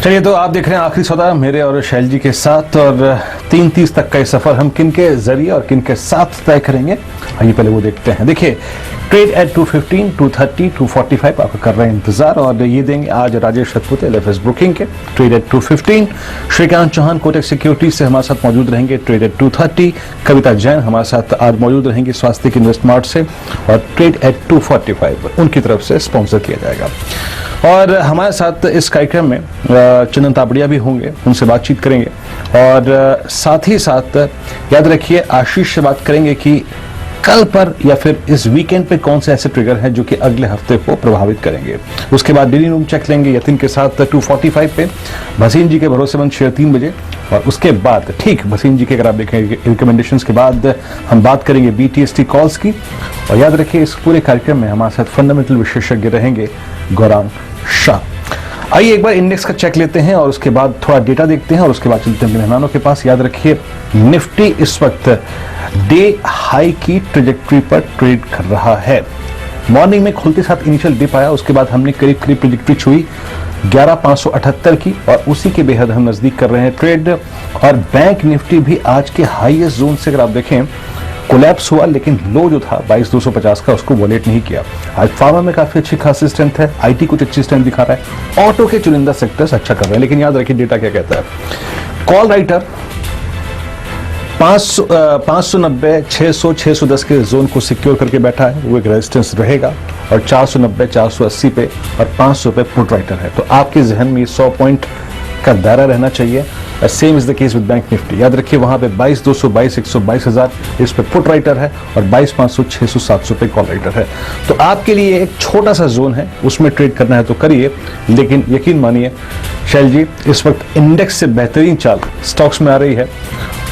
चलिए, तो आप देख रहे हैं आखिरी सौदा मेरे और शैल जी के साथ, और 3:30 तक का ये सफर हम किन के जरिए और किन के साथ तय करेंगे, आइए पहले वो देखते हैं। देखिए, ट्रेड एट 215, 230, 245 आपका कर रहे हैं इंतजार, और ये देंगे आज राजेश सतपुते LFS ब्रोकिंग के। Trade at 215 Shrikant Chauhan Kotak securities से हमारे साथ मौजूद रहेंगे। ट्रेड एट 230 कविता जैन हमारे साथ आज मौजूद रहेंगी स्वास्थ्य की इन्वेस्टमार्ट से, और ट्रेड एट 245 उनकी तरफ से स्पॉन्सर किया जाएगा। और हमारे साथ इस कार्यक्रम में चंदन तापड़िया भी होंगे, उनसे बातचीत करेंगे, और साथ ही साथ याद रखिए आशीष से बात करेंगे कि कल पर या फिर इस वीकेंड पे कौन से ऐसे ट्रिगर हैं जो कि अगले हफ्ते को प्रभावित करेंगे। उसके बाद डेली रूम चेक लेंगे यतिन के साथ 245 पे, भसीन जी के भरोसेमंद शेयर 3 बजे, और उसके बाद ठीक भसीन जी के अगर आप देखेंगे रिकमेंडेशंस के बाद हम बात करेंगे BTST कॉल्स की। और याद रखिए इस पूरे कार्यक्रम में हमारे साथ फंडामेंटल विशेषज्ञ रहेंगे गौरांग शाह। आइए एक बार इंडेक्स का चेक लेते हैं और उसके बाद थोड़ा डेटा देखते हैं, और उसके बाद चलते हैं मेहमानों के पास। याद रखिए निफ्टी इस वक्त डे हाई की ट्रेजेक्ट्री पर ट्रेड कर रहा है। मॉर्निंग में खुलते साथ इनिशियल डिप आया, उसके बाद हमने करीब करीब ट्रेजेक्ट्री छुई 11,578 की, और उसी के बेहद हम नजदीक कर रहे हैं ट्रेड। और बैंक निफ्टी भी आज के हाईएस्ट जोन से अगर आप देखें कोलैप्स हुआ, लेकिन लो जो था 22,250 का उसको वॉलेट नहीं किया। आज फार्मा में काफी अच्छी खासी स्ट्रेंथ है, IT कुछ अच्छी स्ट्रेंथ दिखा रहा है, ऑटो के चुनिंदा सेक्टर्स अच्छा कर रहे हैं। लेकिन याद रखिए डेटा क्या कहता है। कॉल राइटर 590, 600, 610 के जोन को सिक्योर करके बैठा है, वो एक रेजिस्टेंस रहेगा, और 490, 480 पे और 500 पे पुट राइटर है। तो आपके जहन में 100 पॉइंट का दायरा रहना चाहिए। Same is the case with bank Nifty. याद रखिए वहां पे 22,200, 22,100, 22,000 इस पे पुट राइटर है, और 22,500, 600, 700 पे कॉल राइटर है। तो आपके लिए एक छोटा सा जोन है, उसमें ट्रेड करना है तो करिए, लेकिन यकीन मानिए शैल जी इस वक्त इंडेक्स से बेहतरीन चाल स्टॉक्स में आ रही है,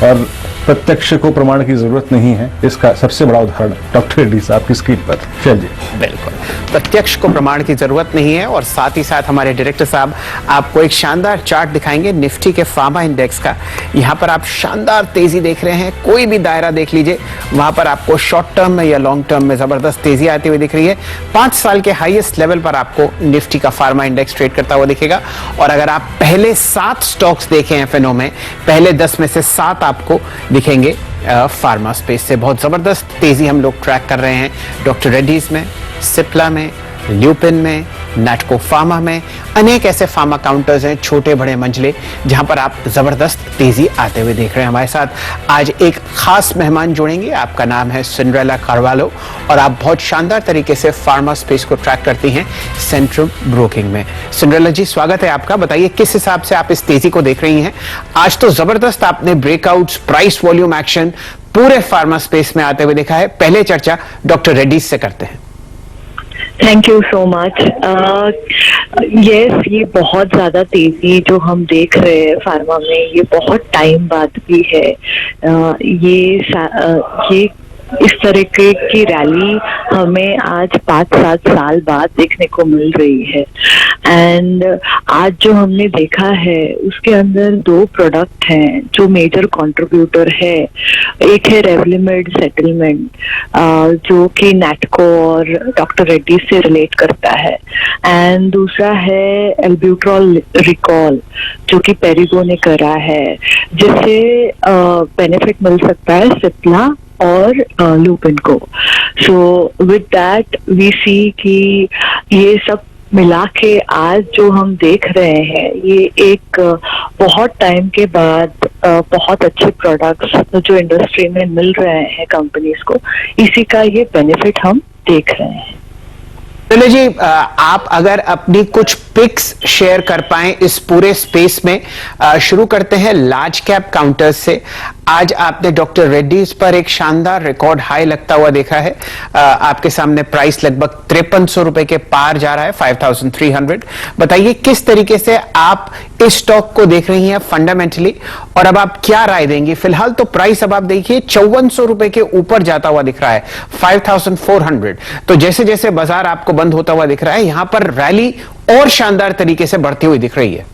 और प्रत्यक्ष को प्रमाण की जरूरत नहीं है। इसका सबसे बड़ा उदाहरण डॉक्टर रेड्डी साहब की स्क्रीन पर। शैल जी बिल्कुल, प्रत्यक्ष को प्रमाण की जरूरत नहीं है, और साथ ही साथ हमारे डायरेक्टर साहब आपको एक शानदार चार्ट दिखाएंगे निफ्टी के फार्मा इंडेक्स का। यहाँ पर आप शानदार तेजी देख रहे हैं, कोई भी दायरा देख लीजिए वहां पर आपको शॉर्ट टर्म में या लॉन्ग टर्म में जबरदस्त तेजी आती हुई दिख रही है। 5 साल के हाईएस्ट लेवल पर आपको निफ्टी का फार्मा इंडेक्स ट्रेड करता हुआ दिखेगा। और अगर आप पहले 7 स्टॉक्स देखे हैं FNO में, पहले 10 में से 7 आपको दिखेंगे फार्मा स्पेस से। बहुत जबरदस्त तेजी हम लोग ट्रैक कर रहे हैं डॉक्टर रेड्डीज में, सिप्ला में, ल्यूपिन में, नैटको फार्मा में। अनेक ऐसे फार्मा काउंटर्स हैं छोटे बड़े मंझले जहां पर आप जबरदस्त तेजी आते हुए देख रहे हैं। हमारे साथ आज एक खास मेहमान जुड़ेंगे, आपका नाम है सिंड्रेला कार्वालो, और आप बहुत शानदार तरीके से फार्मा स्पेस को ट्रैक करती हैं सेंट्रम ब्रोकिंग में। सिंड्रेला जी स्वागत है आपका, बताइए किस हिसाब से आप इस तेजी को देख रही हैं। आज तो जबरदस्त आपने ब्रेकआउट्स, प्राइस वॉल्यूम एक्शन पूरे फार्मा स्पेस में आते हुए देखा है। पहले चर्चा डॉक्टर रेड्डीज से करते हैं। Thank you so much. Yes, ये बहुत ज्यादा तेजी जो हम देख रहे हैं फार्मा में, ये बहुत टाइम बाद भी है। ये इस तरीके की रैली हमें आज 5-7 साल बाद देखने को मिल रही है। एंड आज जो हमने देखा है उसके अंदर 2 प्रोडक्ट हैं जो मेजर कंट्रीब्यूटर है। एक है रेवलिमिड सेटलमेंट जो कि नैटको और डॉक्टर रेड्डी से रिलेट करता है, एंड दूसरा है एल्ब्यूट्रॉल रिकॉल जो कि पेरिगो ने करा है, जिससे बेनिफिट मिल सकता है सिप्ला और लूपिन को। सो विद दैट वी सी कि ये सब मिला के आज जो हम देख रहे हैं ये एक बहुत टाइम के बाद बहुत अच्छे प्रोडक्ट्स जो इंडस्ट्री में मिल रहे हैं कंपनीज को, इसी का ये बेनिफिट हम देख रहे हैं। चलिए जी, आप अगर अपनी कुछ पिक्स शेयर कर पाएं इस पूरे स्पेस में। शुरू करते हैं लार्ज कैप काउंटर्स से। आज आपने डॉक्टर रेड्डीज पर एक शानदार रिकॉर्ड हाई लगता हुआ देखा है। आपके सामने प्राइस लगभग 5300 रुपए के पार जा रहा है, 5300। बताइए किस तरीके से आप इस स्टॉक को देख रही हैं फंडामेंटली, और अब आप क्या राय देंगी। फिलहाल तो प्राइस अब आप देखिए 5400 रुपए के ऊपर जाता हुआ दिख रहा है, 5400। तो जैसे जैसे बाजार आपको बंद होता हुआ दिख रहा है, यहां पर रैली और शानदार तरीके से बढ़ती हुई दिख रही है।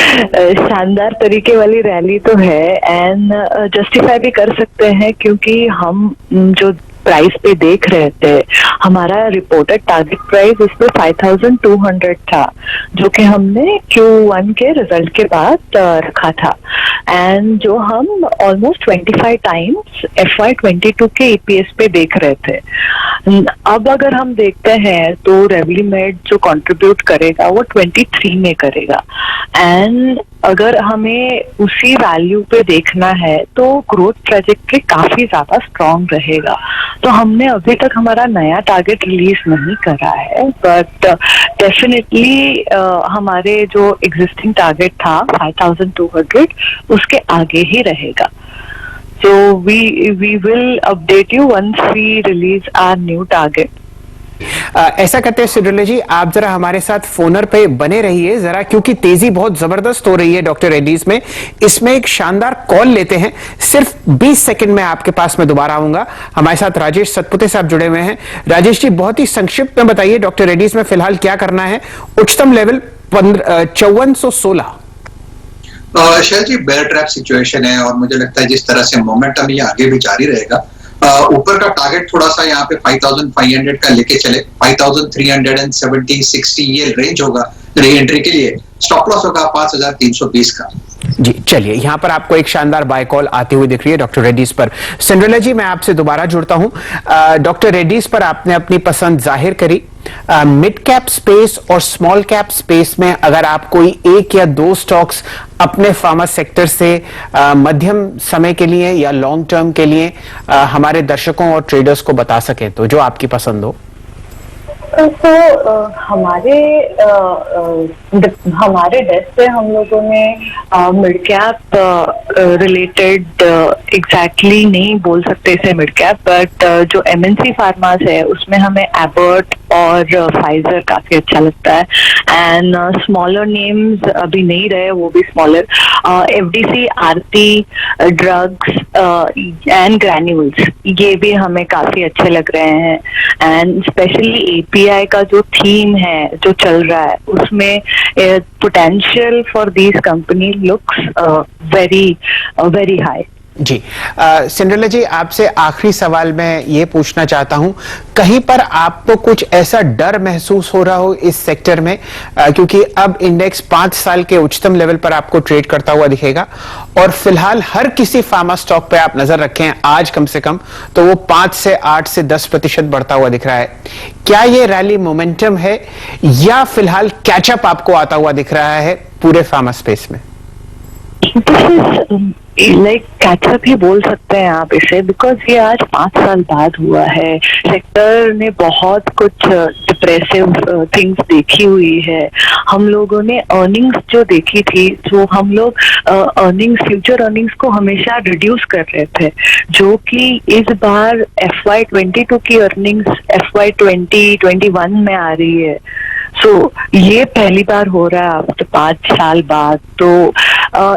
शानदार तरीके वाली रैली तो है, एंड जस्टिफाई भी कर सकते हैं क्योंकि हम जो प्राइस पे देख रहे थे, हमारा रिपोर्टेड टारगेट प्राइस उस पे 5200 था, जो कि हमने Q1 के रिजल्ट के बाद रखा था, एंड जो हम ऑलमोस्ट 25 टाइम्स FY22 के EPS पे देख रहे थे। अब अगर हम देखते हैं तो रेवलीमेड जो कंट्रीब्यूट करेगा वो 23 में करेगा, एंड अगर हमें उसी वैल्यू पे देखना है तो ग्रोथ ट्रेजेक्टरी काफी ज्यादा स्ट्रॉन्ग रहेगा। तो हमने अभी तक हमारा नया टारगेट रिलीज नहीं करा है, बट डेफिनेटली हमारे जो एग्जिस्टिंग टारगेट था 5200 उसके आगे ही रहेगा। So we will update you once we release our new target. ऐसा करते हैं सिंड्रेला जी, आप जरा हमारे साथ फोनर पे बने रहिए जरा, क्योंकि तेजी बहुत जबरदस्त हो रही है डॉक्टर रेड्डीज में। इसमें एक शानदार कॉल लेते हैं, सिर्फ 20 सेकंड में आपके पास मैं दोबारा आऊंगा। हमारे साथ राजेश सतपुते साहब जुड़े हुए हैं। राजेश जी, बहुत ही संक्षिप्त में बताइए डॉक्टर रेड्डीज में फिलहाल क्या करना है। उच्चतम लेवल 5416। शैल जी, बेयर ट्रैप सिचुएशन है और मुझे लगता है जिस तरह से मोमेंटम ये आगे भी जारी रहेगा, ऊपर का टारगेट थोड़ा सा यहाँ पे 5500 का लेके चले, 5370 60 ये रेंज होगा री एंट्री के लिए। स्टॉप लॉस होगा 5320 का। जी चलिए, यहां पर आपको एक शानदार बाय कॉल आती हुई दिख रही है डॉक्टर रेड्डीज पर। सिंड्रेला जी, मैं आपसे दोबारा जुड़ता हूं। डॉक्टर रेड्डीज पर आपने अपनी पसंद जाहिर करी। मिड कैप स्पेस और स्मॉल कैप स्पेस में अगर आप कोई एक या दो स्टॉक्स अपने फार्मा सेक्टर से मध्यम समय के लिए या लॉन्ग टर्म के लिए हमारे दर्शकों और ट्रेडर्स को बता सकें तो जो आपकी पसंद हो। तो हमारे डेस्क पे हम लोगों ने मिड कैप रिलेटेड एग्जैक्टली नहीं बोल सकते इसे मिड कैप, बट जो MNC फार्मास है उसमें हमें एबर्ट और फाइजर काफी अच्छा लगता है, एंड स्मॉलर नेम्स अभी नहीं रहे, वो भी smaller FDC, Aarti drugs and granules, ये भी हमें काफी अच्छे लग रहे हैं। एंड स्पेशली API का जो थीम है जो चल रहा है उसमें potential for these company looks very high. जी सिंड्रेला जी, आपसे आखिरी सवाल मैं ये पूछना चाहता हूं, कहीं पर आपको कुछ ऐसा डर महसूस हो रहा हो इस सेक्टर में, क्योंकि अब इंडेक्स 5 साल के उच्चतम लेवल पर आपको ट्रेड करता हुआ दिखेगा और फिलहाल हर किसी फार्मा स्टॉक पे आप नजर रखें आज कम से कम तो वो 5 से 8 से 10% बढ़ता हुआ दिख रहा है। क्या ये रैली मोमेंटम है या फिलहाल कैचअप आपको आता हुआ दिख रहा है पूरे फार्मा स्पेस में? लाइक कैचअप ही बोल सकते हैं आप इसे, बिकॉज ये आज 5 साल बाद हुआ है। सेक्टर ने बहुत कुछ डिप्रेसिव थिंग्स देखी हुई है। हम लोगों ने अर्निंग्स जो देखी थी, जो हम लोग अर्निंग्स, फ्यूचर अर्निंग्स को हमेशा रिड्यूस कर रहे थे, जो कि इस बार FY22 की अर्निंग्स FY2021 में आ रही है। सो ये पहली बार हो रहा है आफ्टर 5 साल बाद, तो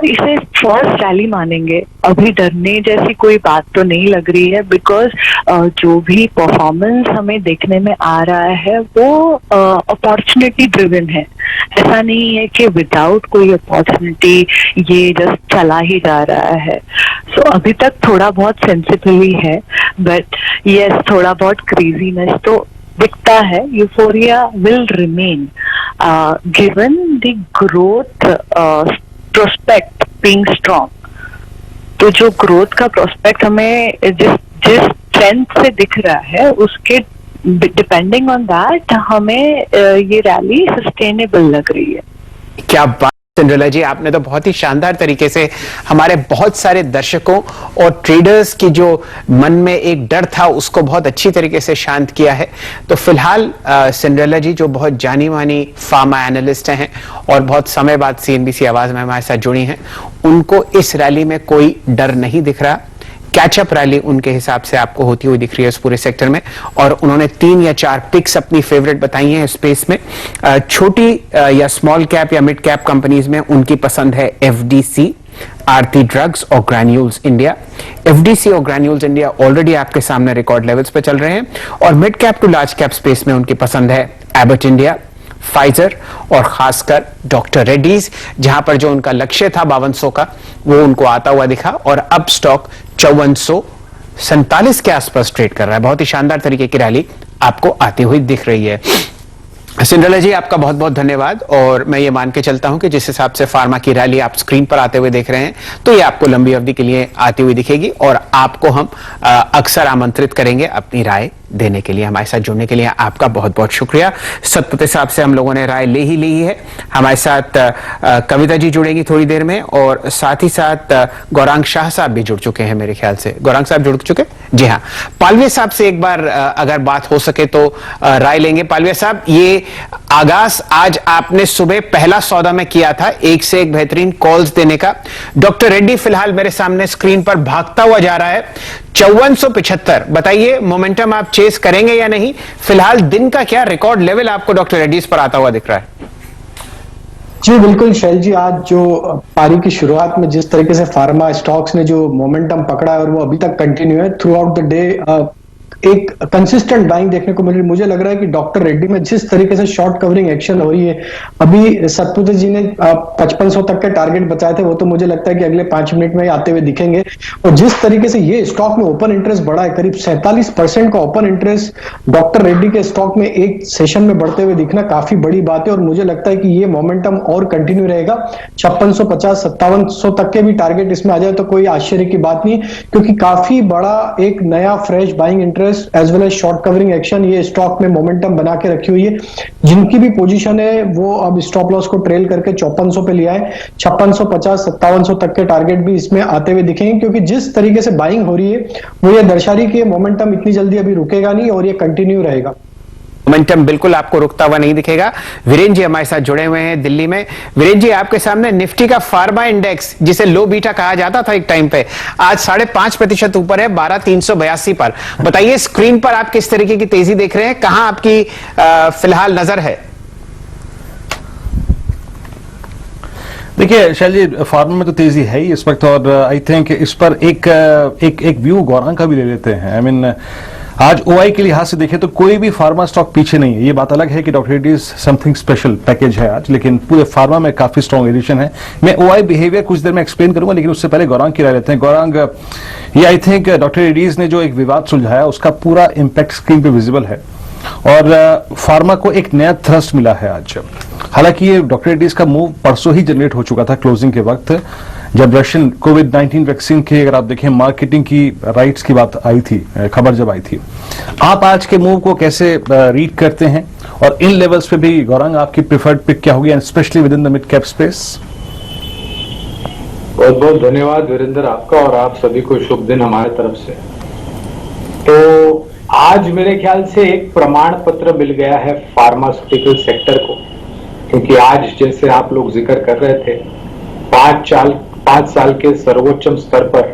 इसे फर्स्ट रैली मानेंगे। अभी डरने जैसी कोई बात तो नहीं लग रही है, बिकॉज जो भी परफॉर्मेंस हमें देखने में आ रहा है वो अपॉर्चुनिटी ड्रिवन है। ऐसा नहीं है कि विदाउट कोई अपॉर्चुनिटी ये जस्ट चला ही जा रहा है। सो अभी तक थोड़ा बहुत सेंसिबली है, बट यस थोड़ा बहुत क्रेजीनेस तो दिखता है। Euphoria will remain given the growth prospect being strong. तो जो ग्रोथ का प्रोस्पेक्ट हमें जिस स्ट्रेंथ से दिख रहा है उसके डिपेंडिंग ऑन दैट हमें ये रैली सस्टेनेबल लग रही है। क्या बात सिंड्रेला जी, आपने तो बहुत ही शानदार तरीके से हमारे बहुत सारे दर्शकों और ट्रेडर्स की जो मन में एक डर था उसको बहुत अच्छी तरीके से शांत किया है। तो फिलहाल सिंड्रेला जी जो बहुत जानी मानी फार्मा एनालिस्ट हैं और बहुत समय बाद CNBC आवाज में हमारे साथ जुड़ी हैं, उनको इस रैली में कोई डर नहीं दिख रहा। कैचअप रैली उनके हिसाब से आपको होती हुई दिख रही है इस पूरे सेक्टर में, और उन्होंने 3 या 4 पिक्स अपनी फेवरेट बताई हैं स्पेस में। छोटी या स्मॉल कैप या मिड कैप कंपनीज में उनकी पसंद है FDC, आरती ड्रग्स और ग्रैन्यूल्स इंडिया। FDC और ग्रैन्यूल्स इंडिया ऑलरेडी आपके सामने रिकॉर्ड लेवल्स पे चल रहे हैं, और mid cap to large cap space में उनकी पसंद है एबट इंडिया, फाइजर और खासकर डॉक्टर रेड्डीज, जहां पर जो उनका लक्ष्य था 5200 का वो उनको आता हुआ दिखा, और अब स्टॉक 5400 47 के आसपास ट्रेड कर रहा है। बहुत ही शानदार तरीके की रैली आपको आती हुई दिख रही है। सिंड्रेला जी, आपका बहुत बहुत धन्यवाद। और मैं ये मान के चलता हूं कि जिस हिसाब से फार्मा की रैली आप स्क्रीन पर आते हुए देख रहे हैं, तो ये आपको लंबी अवधि के लिए आती हुई दिखेगी और आपको हम अक्सर आमंत्रित करेंगे अपनी राय देने के लिए। हमारे साथ जुड़ने के लिए आपका बहुत बहुत शुक्रिया। सतपति साहब से हम लोगों ने राय ले ही ली है। हमारे साथ कविता जी जुड़ेंगी थोड़ी देर में, और साथ ही साथ गौरांग शाह साहब भी जुड़ चुके हैं मेरे ख्याल से। गौरांग साहब जुड़ चुके? जी हाँ। पालवे साहब से एक बार अगर बात हो सके तो राय लेंगे। पालवे साहब, ये आगाज आज आपने सुबह पहला सौदा में किया था, एक से एक बेहतरीन कॉल्स देने का। डॉक्टर रेड्डी फिलहाल मेरे सामने स्क्रीन पर भागता हुआ जा रहा है 5475। बताइए, मोमेंटम आप चेस करेंगे या नहीं? फिलहाल दिन का क्या रिकॉर्ड लेवल आपको डॉक्टर रेड्डीज पर आता हुआ दिख रहा है? जी बिल्कुल शैल जी, आज जो पारी की शुरुआत में जिस तरीके से फार्मा स्टॉक्स ने जो मोमेंटम पकड़ा है और वो अभी तक कंटिन्यू है थ्रू आउट द डे, एक कंसिस्टेंट बाइंग देखने को मिल रही है। मुझे लग रहा है कि डॉक्टर रेड्डी में जिस तरीके से शॉर्ट कवरिंग एक्शन हो रही है, अभी सतपुते जी ने 5500 तक के टारगेट बताए थे, वो तो मुझे लगता है कि अगले 5 मिनट में आते हुए दिखेंगे। और जिस तरीके से ये स्टॉक में ओपन इंटरेस्ट बढ़ा है, करीब 47% का ओपन इंटरेस्ट डॉक्टर रेड्डी के स्टॉक में एक सेशन में बढ़ते हुए दिखना काफी बड़ी बात है। और मुझे लगता है कि ये मोमेंटम और कंटिन्यू रहेगा। 5650 5700 तक के भी टारगेट इसमें आ जाए तो कोई आश्चर्य की बात नहीं, क्योंकि काफी बड़ा एक नया fresh buying interest as well as short covering action ये स्टॉक में मोमेंटम बना के रखी हुई है। जिनकी भी पोजीशन है वो अब स्टॉप लॉस को ट्रेल करके 5400 पे लिया है। 5650 5700 तक के टारगेट भी इसमें आते हुए दिखेंगे, क्योंकि जिस तरीके से बाइंग हो रही है वो ये दर्शा रही है कि मोमेंटम इतनी जल्दी अभी रुकेगा नहीं और ये कंटिन्यू रहेगा। मोमेंटम बिल्कुल आपको रुकता हुआ नहीं दिखेगा। वीरेंद्र जी हमारे साथ जुड़े हुए हैं दिल्ली में। वीरेंद्र जी, आपके सामने निफ्टी का फार्मा इंडेक्स, जिसे लो बीटा कहा जाता था एक टाइम पे, आज 5.5% ऊपर है 12382 पर। बताइए, स्क्रीन पर आप किस तरीके की तेजी देख रहे हैं? कहां आपकी फिलहाल नजर है? देखिए शैल जी, फार्मा में तो तेजी है ही इस वक्त, और आई थिंक इस पर एक व्यू गौरांग का भी ले लेते हैं। आई मीन आज ओआई के लिहाज से देखें तो कोई भी फार्मा स्टॉक पीछे नहीं है। ये बात अलग है कि doctor Reddy's something special package है आज, लेकिन पूरे फार्मा में काफी स्ट्रॉन्ग एडिशन है। मैं ओआई बिहेवियर कुछ देर में एक्सप्लेन करूंगा, लेकिन उससे पहले गौरांग की राय लेते हैं। गौरांग, ये आई थिंक डॉक्टर रेड्डीज ने जो एक विवाद सुलझाया उसका पूरा इंपैक्ट स्क्रीन पे विजिबल है, और फार्मा को एक नया थ्रस्ट मिला है आज। हालांकि ये डॉक्टर रेड्डीज का मूव परसों ही जनरेट हो चुका था क्लोजिंग के वक्त, जब रशियन कोविड-19 वैक्सीन के, अगर आप देखें, मार्केटिंग की राइट्स की बात आई थी, खबर जब आई थी। आप आज के मूव को कैसे रीड करते हैं, और इन लेवल्स पे भी गौरांग आपकी प्रिफर्ड पिक क्या होगी, and specially with in the mid cap space? बहुत बहुत धन्यवाद वीरेंद्र आपका, और आप सभी को शुभ दिन हमारे तरफ से। तो आज मेरे ख्याल से एक प्रमाण पत्र मिल गया है फार्मास्यूटिकल सेक्टर को, क्योंकि आज जैसे आप लोग जिक्र कर रहे थे 5 साल के सर्वोच्चम स्तर पर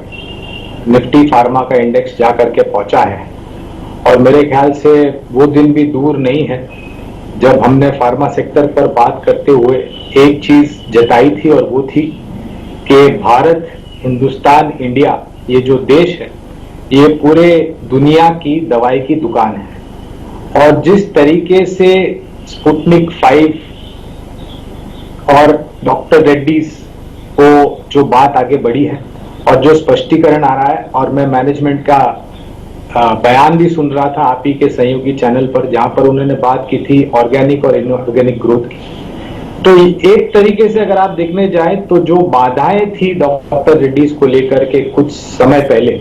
निफ्टी फार्मा का इंडेक्स जाकर के पहुंचा है। और मेरे ख्याल से वो दिन भी दूर नहीं है जब हमने फार्मा सेक्टर पर बात करते हुए एक चीज जताई थी, और वो थी कि भारत, हिंदुस्तान, इंडिया, ये जो देश है ये पूरे दुनिया की दवाई की दुकान है। और जिस तरीके से स्पुतनिक 5 और डॉक्टर रेड्डीज को जो बात आगे बढ़ी है और जो स्पष्टीकरण आ रहा है, और मैं मैनेजमेंट का बयान भी सुन रहा था आप ही के सहयोगी चैनल पर, जहां पर उन्होंने बात की थी ऑर्गेनिक और इनऑर्गेनिक ग्रोथ की। तो एक तरीके से अगर आप देखने जाएं तो जो बाधाएं थी डॉक्टर रेड्डीज को लेकर के कुछ समय पहले,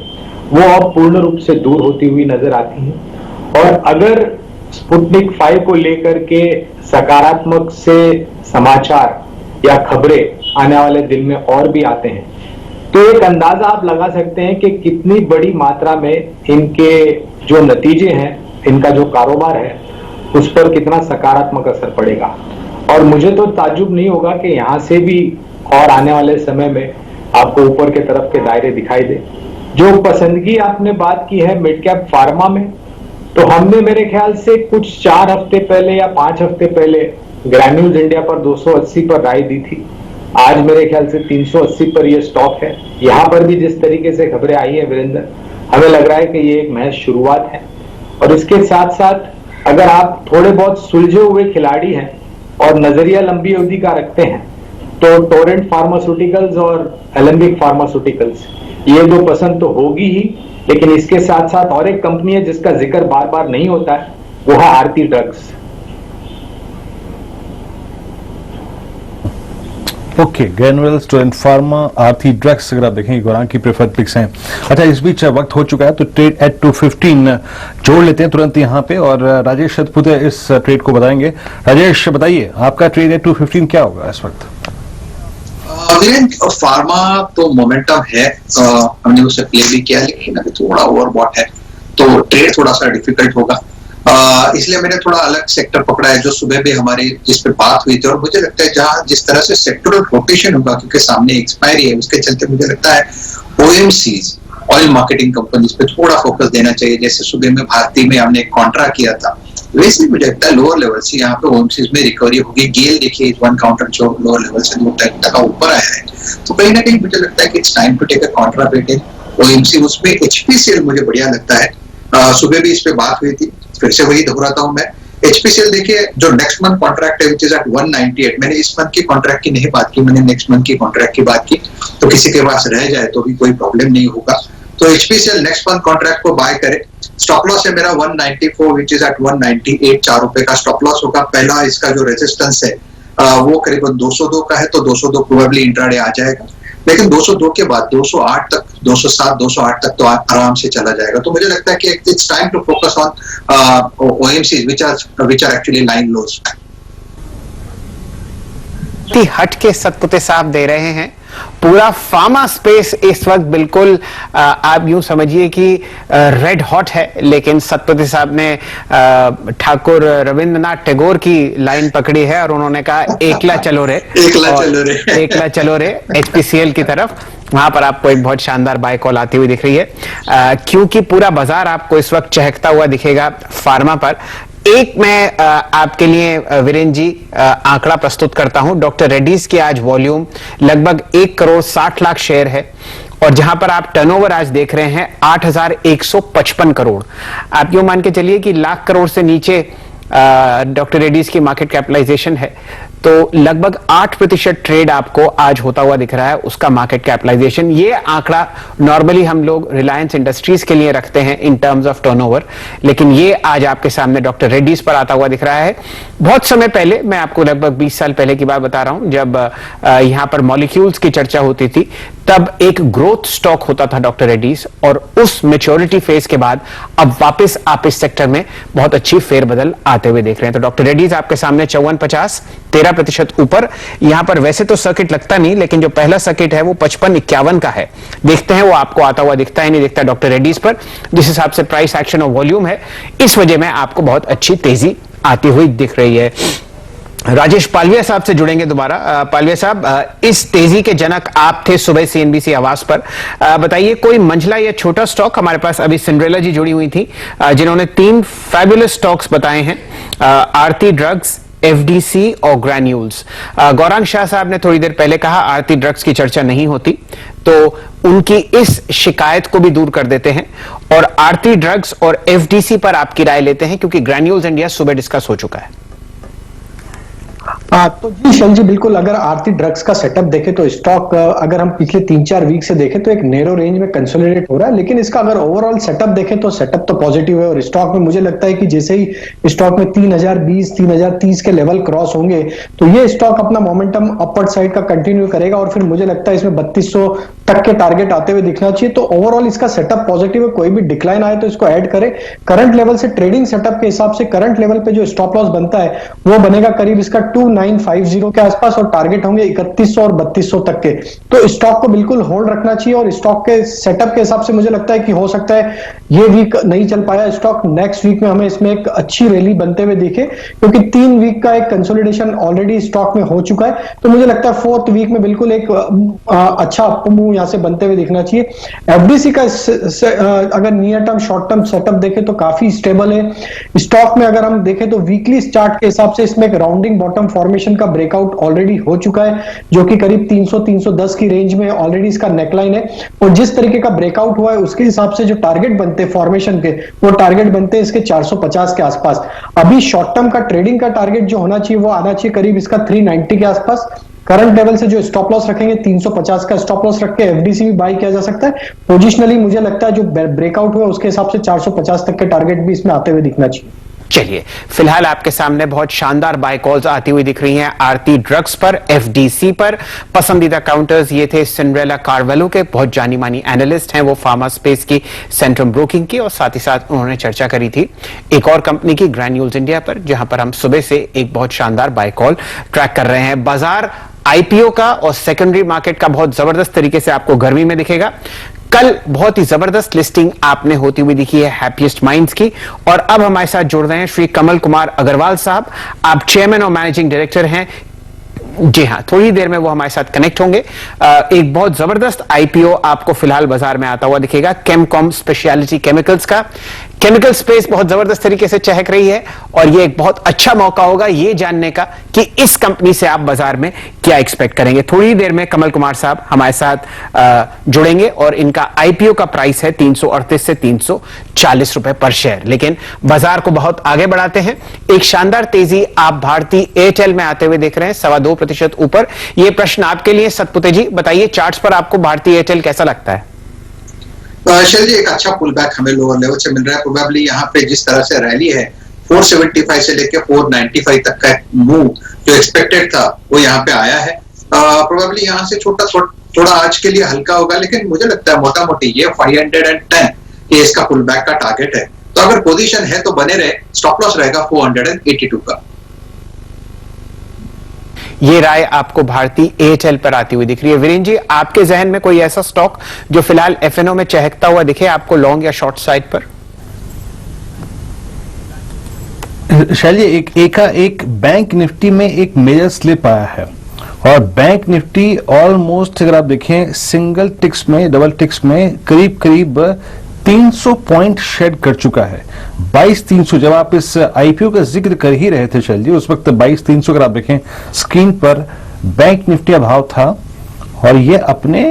वो अब पूर्ण रूप से दूर होती हुई नजर आती हैं। और अगर स्पुतनिक 5 को लेकर के सकारात्मक से समाचार या खबरें आने वाले दिन में और भी आते हैं, तो एक अंदाजा आप लगा सकते हैं कि कितनी बड़ी मात्रा में इनके जो नतीजे हैं, इनका जो कारोबार है, उस पर कितना सकारात्मक असर पड़ेगा। और मुझे तो ताज्जुब नहीं होगा कि यहाँ से भी और आने वाले समय में आपको ऊपर के तरफ के दायरे दिखाई दे। जो पसंदगी आपने बात की है मिड कैप फार्मा में, तो हमने मेरे ख्याल से कुछ 4 हफ्ते पहले या 5 हफ्ते पहले ग्रैन्यूल्स इंडिया पर 280 पर राय दी थी। आज मेरे ख्याल से 380 पर यह स्टॉक है। यहाँ पर भी जिस तरीके से खबरें आई है वीरेंद्र, हमें लग रहा है कि ये एक महज शुरुआत है। और इसके साथ साथ अगर आप थोड़े बहुत सुलझे हुए खिलाड़ी हैं और नजरिया लंबी अवधि का रखते हैं, तो टोरेंट फार्मास्यूटिकल्स और एलेंबिक फार्मास्यूटिकल्स, ये दो पसंद तो होगी ही, लेकिन इसके साथ साथ और एक कंपनी है जिसका जिक्र बार बार नहीं होता है, वो है आरती ड्रग्स। ओके, ग्रैनुअल्स, टोरेंट फार्मा, आरती ड्रग्स, अगर आप देखें गौरांग की प्रेफर्ड पिक्स हैं। अच्छा, इस बीच वक्त हो चुका है तो ट्रेड एट 215 जोड़ लेते हैं तुरंत यहाँ पे, और राजेश सतपुते इस ट्रेड को बताएंगे। राजेश, बताइए आपका ट्रेड एट 215 क्या होगा इस वक्त? फार्मा तो मोमेंटम है, हमने उसे प्ले भी किया, लेकिन अभी थोड़ा ओवरबॉट है तो ट्रेड थोड़ा सा डिफिकल्ट होगा, इसलिए मैंने थोड़ा अलग सेक्टर पकड़ा है जो सुबह भी हमारी जिस पे बात हुई थी, और मुझे लगता है जहां जिस तरह से सेक्टरल रोटेशन होगा, क्योंकि सामने एक्सपायरी है, उसके चलते मुझे लगता है ओएमसीज, ऑयल मार्केटिंग कंपनीज पे थोड़ा फोकस देना चाहिए। जैसे सुबह में भारती में हमने एक कॉन्ट्रा किया था, वैसे ही मुझे लगता है लोअर लेवल से यहाँ पे ओएमसीज में रिकवरी होगी। गेल देखिए वन काउंटर जो लोअर लेवल से 2 टका ऊपर आया है, तो कहीं ना कहीं मुझे लगता है कि it's time to take a contra bated OMC. उसमें एचपीसीएल मुझे बढ़िया लगता है, सुबह भी इस पे बात हुई थी, फिर से वही दोहराता हूं मैं। एचपीसीएल देखिए, जो नेक्स्ट मंथ कॉन्ट्रैक्ट है विच इज एट 198, मैंने इस मंथ की कॉन्ट्रैक्ट की नहीं बात की, मैंने नेक्स्ट मंथ की कॉन्ट्रैक्ट की बात की, तो किसी के पास रह जाए तो भी कोई प्रॉब्लम नहीं होगा। तो एचपीसीएल नेक्स्ट मंथ कॉन्ट्रैक्ट को बाय करे। स्टॉप लॉस है मेरा 194 विच इज एट 198, 4 रुपए का स्टॉप लॉस होगा। पहला इसका जो रेजिस्टेंस है वो करीबन 202 का है, तो 202 प्रोबेबली इंट्राडे आ जाएगा, लेकिन 202 के बाद 208 तक, 207, 208 तक तो आराम से चला जाएगा। तो मुझे लगता है कि it's time to focus on OMC which are actually line lows. हट के सतपुते साहब दे रहे हैं। पूरा फार्मा स्पेस इस वक्त बिल्कुल आप यूं समझिए कि रेड हॉट है, लेकिन सतपुते साहब ने ठाकुर रविंद्रनाथ टैगोर की लाइन पकड़ी है और उन्होंने कहा एकला चलो रे, एकला चलो रे एचपीसीएल की तरफ। वहां पर आपको एक बहुत शानदार बाय कॉल आती हुई दिख रही है, क्योंकि पूरा बाजार आपको इस वक्त चहकता हुआ दिखेगा फार्मा पर। एक मैं आपके लिए वीरेंद्र जी आंकड़ा प्रस्तुत करता हूं। डॉक्टर रेड्डीज की आज वॉल्यूम लगभग 1 करोड़ 60 लाख शेयर है, और जहां पर आप टर्नओवर आज देख रहे हैं 8,155 करोड़। आप यूं मान के चलिए कि लाख करोड़ से नीचे डॉक्टर रेड्डीज की मार्केट कैपिटलाइजेशन है, तो लगभग 8% ट्रेड आपको आज होता हुआ दिख रहा है उसका मार्केट कैपिटलाइजेशन। ये आंकड़ा नॉर्मली हम लोग रिलायंस इंडस्ट्रीज के लिए रखते हैं इन टर्म्स ऑफ टर्नओवर, लेकिन ये आज आपके सामने डॉक्टर रेड्डीज पर आता हुआ दिख रहा है। बहुत समय पहले, मैं आपको लगभग 20 साल पहले की बात बता रहा हूं, जब यहां पर मॉलिक्यूल्स की चर्चा होती थी, तब एक ग्रोथ स्टॉक होता था डॉक्टर रेड्डीज, और उस मैच्योरिटी फेज के बाद अब वापस आप इस सेक्टर में बहुत अच्छी फेरबदल आते हुए देख रहे हैं। तो डॉक्टर रेड्डीज आपके सामने 54.50, 13% ऊपर। यहां पर वैसे तो सर्किट लगता नहीं, लेकिन जो पहला सर्किट है वो 55-51 का है। देखते हैं वो आपको आता हुआ दिखता है नहीं दिखता डॉक्टर रेड्डीज पर। जिस हिसाब से प्राइस एक्शन और वॉल्यूम है, इस वजह में आपको बहुत अच्छी तेजी आती हुई दिख रही है। राजेश पालविया साहब से जुड़ेंगे दोबारा। पालविया साहब, इस तेजी के जनक आप थे सुबह सीएनबीसी आवाज पर। बताइए, कोई मंझला या छोटा स्टॉक? हमारे पास अभी सिंड्रेला जी जुड़ी हुई थी, जिन्होंने 3 फैबुलस स्टॉक्स बताए हैं, आरती ड्रग्स, एफडीसी और ग्रैन्यूल्स। गौरांग शाह साहब ने थोड़ी देर पहले कहा आरती ड्रग्स की चर्चा नहीं होती, तो उनकी इस शिकायत को भी दूर कर देते हैं और आरती ड्रग्स और एफडीसी पर आपकी राय लेते हैं, क्योंकि ग्रैन्यूल्स इंडिया सुबह डिस्कस हो चुका है। तो जी शैल जी, बिल्कुल। अगर आरती ड्रग्स का सेटअप देखें तो स्टॉक अगर हम पिछले 3-4 वीक से देखें तो एक नैरो रेंज में कंसोलिडेट हो रहा है, लेकिन इसका अगर ओवरऑल सेटअप देखें तो सेटअप तो पॉजिटिव है। और स्टॉक में मुझे लगता है कि जैसे ही स्टॉक में 3020, 3030 के लेवल क्रॉस होंगे तो ये स्टॉक अपना मोमेंटम अपवर्ड साइड का कंटिन्यू करेगा, और फिर मुझे लगता है इसमें 3200 तक के टारगेट आते हुए दिखना चाहिए। तो ओवरऑल इसका सेटअप पॉजिटिव है, कोई भी डिक्लाइन आए तो इसको ऐड करें। करंट लेवल से ट्रेडिंग सेटअप के हिसाब से करंट लेवल पे जो स्टॉप लॉस बनता है वो बनेगा करीब इसका 2950 के आसपास, और टारगेट होंगे 3100 और 3200 तक के। तो स्टॉक को बिल्कुल होल्ड रखना चाहिए, और स्टॉक के सेटअप के हिसाब से मुझे लगता है कि हो सकता है ये वीक नहीं चल पाया स्टॉक, नेक्स्ट वीक में हमें इसमें एक अच्छी रैली बनते हुए दिखे, क्योंकि 3 वीक का एक कंसोलिडेशन ऑलरेडी स्टॉक में हो चुका है। तो मुझे लगता है 4th वीक में बिल्कुल एक अच्छा अप मूव यहां से बनते हुए दिखना चाहिए। एफडीसी का अगर near term short term setup देखें तो काफी स्टेबल है। स्टॉक में अगर हम देखें तो वीकली चार्ट के हिसाब से इसमें एक राउंडिंग बॉटम फॉर्मेशन का ब्रेकआउट ऑलरेडी हो चुका है, जो कि करीब 300-310 की रेंज में ऑलरेडी इसका नेकलाइन है। और जिस तरीके का ब्रेकआउट हुआ है उसके हिसाब से जो टारगेट बनते हैं फॉर्मेशन के, वो टारगेट बनते हैं इसके 450 के आसपास। अभी शॉर्ट टर्म का ट्रेडिंग का टारगेट जो होना चाहिए वो आना चाहिए करीब इसका 390 के आसपास। करंट लेवल से जो स्टॉप लॉस रखेंगे 350 का स्टॉप लॉस रख के एफडीसी भी बाई किया जा सकता है। पोजिशनली मुझे लगता है जो ब्रेकआउट हुआ उसके हिसाब से 450 तक के टारगेट भी इसमें आते हुए दिखना चाहिए। चलिए, फिलहाल आपके सामने बहुत शानदार बाय कॉल्स आती हुई दिख रही हैं। आरती ड्रग्स पर, एफडीसी पर पसंदीदा काउंटर्स ये थे सिंड्रेला कार्वेलो के, बहुत जानी मानी एनालिस्ट हैं वो फार्मा स्पेस की, सेंट्रम ब्रोकिंग की, और साथ ही साथ उन्होंने चर्चा करी थी एक और कंपनी की, ग्रैन्यूल्स इंडिया पर, जहां पर हम सुबह से एक बहुत शानदार बाय कॉल ट्रैक कर रहे हैं। बाजार आईपीओ का और सेकेंडरी मार्केट का बहुत जबरदस्त तरीके से आपको गर्मी में दिखेगा। कल बहुत ही जबरदस्त लिस्टिंग आपने होती हुई दिखी है हैप्पीएस्ट माइंड्स की, और अब हमारे साथ जुड़ रहे हैं श्री कमल कुमार अग्रवाल साहब। आप चेयरमैन और मैनेजिंग डायरेक्टर हैं। जी हां, थोड़ी देर में वो हमारे साथ कनेक्ट होंगे। एक बहुत जबरदस्त आईपीओ आपको फिलहाल बाजार में आता हुआ दिखेगा, केमकॉम स्पेशलिटी केमिकल्स का। केमिकल स्पेस बहुत जबरदस्त तरीके से चहक रही है, और ये एक बहुत अच्छा मौका होगा ये जानने का कि इस कंपनी से आप बाजार में क्या एक्सपेक्ट करेंगे। थोड़ी देर में कमल कुमार साहब हमारे साथ जुड़ेंगे, और इनका आईपीओ का प्राइस है 338 से 340 रुपए पर शेयर। लेकिन बाजार को बहुत आगे बढ़ाते हैं। एक शानदार तेजी आप भारतीय एयरटेल में आते हुए देख रहे हैं, 2.25% ऊपर। ये प्रश्न आपके लिए सतपुते जी, बताइए चार्ट्स पर आपको भारतीय एयरटेल कैसा लगता है? शैल जी, एक अच्छा पुल बैक हमें लोअर लेवल से मिल रहा है। प्रोबेबली यहाँ पे जिस तरह से रैली है 475 से लेके 495 तक का मूव जो एक्सपेक्टेड था वो यहाँ पे आया है। प्रोबेबली यहाँ से थोड़ा आज के लिए हल्का होगा, लेकिन मुझे लगता है मोटा मोटी ये 510 ये इसका पुल बैक का टारगेट है। तो अगर पोजीशन है तो बने रहे, स्टॉप लॉस रहेगा 482 का। ये राय आपको भारतीय एयरटेल पर आती हुई दिख रही है। वीरेंद्र जी, आपके जहन में कोई ऐसा स्टॉक जो फिलहाल एफएनओ में चहकता हुआ दिखे आपको, लॉन्ग या शॉर्ट साइड पर? शैली, एक बैंक निफ्टी में एक मेजर स्लिप आया है, और बैंक निफ्टी ऑलमोस्ट अगर आप देखें सिंगल टिक्स में, डबल टिक्स में करीब 300 पॉइंट शेड कर चुका है। 22,300, जब आप इस आईपीओ का जिक्र कर ही रहे थे शैल जी, उस वक्त 22,300 अगर आप देखें स्क्रीन पर बैंक निफ्टी का भाव था, और ये अपने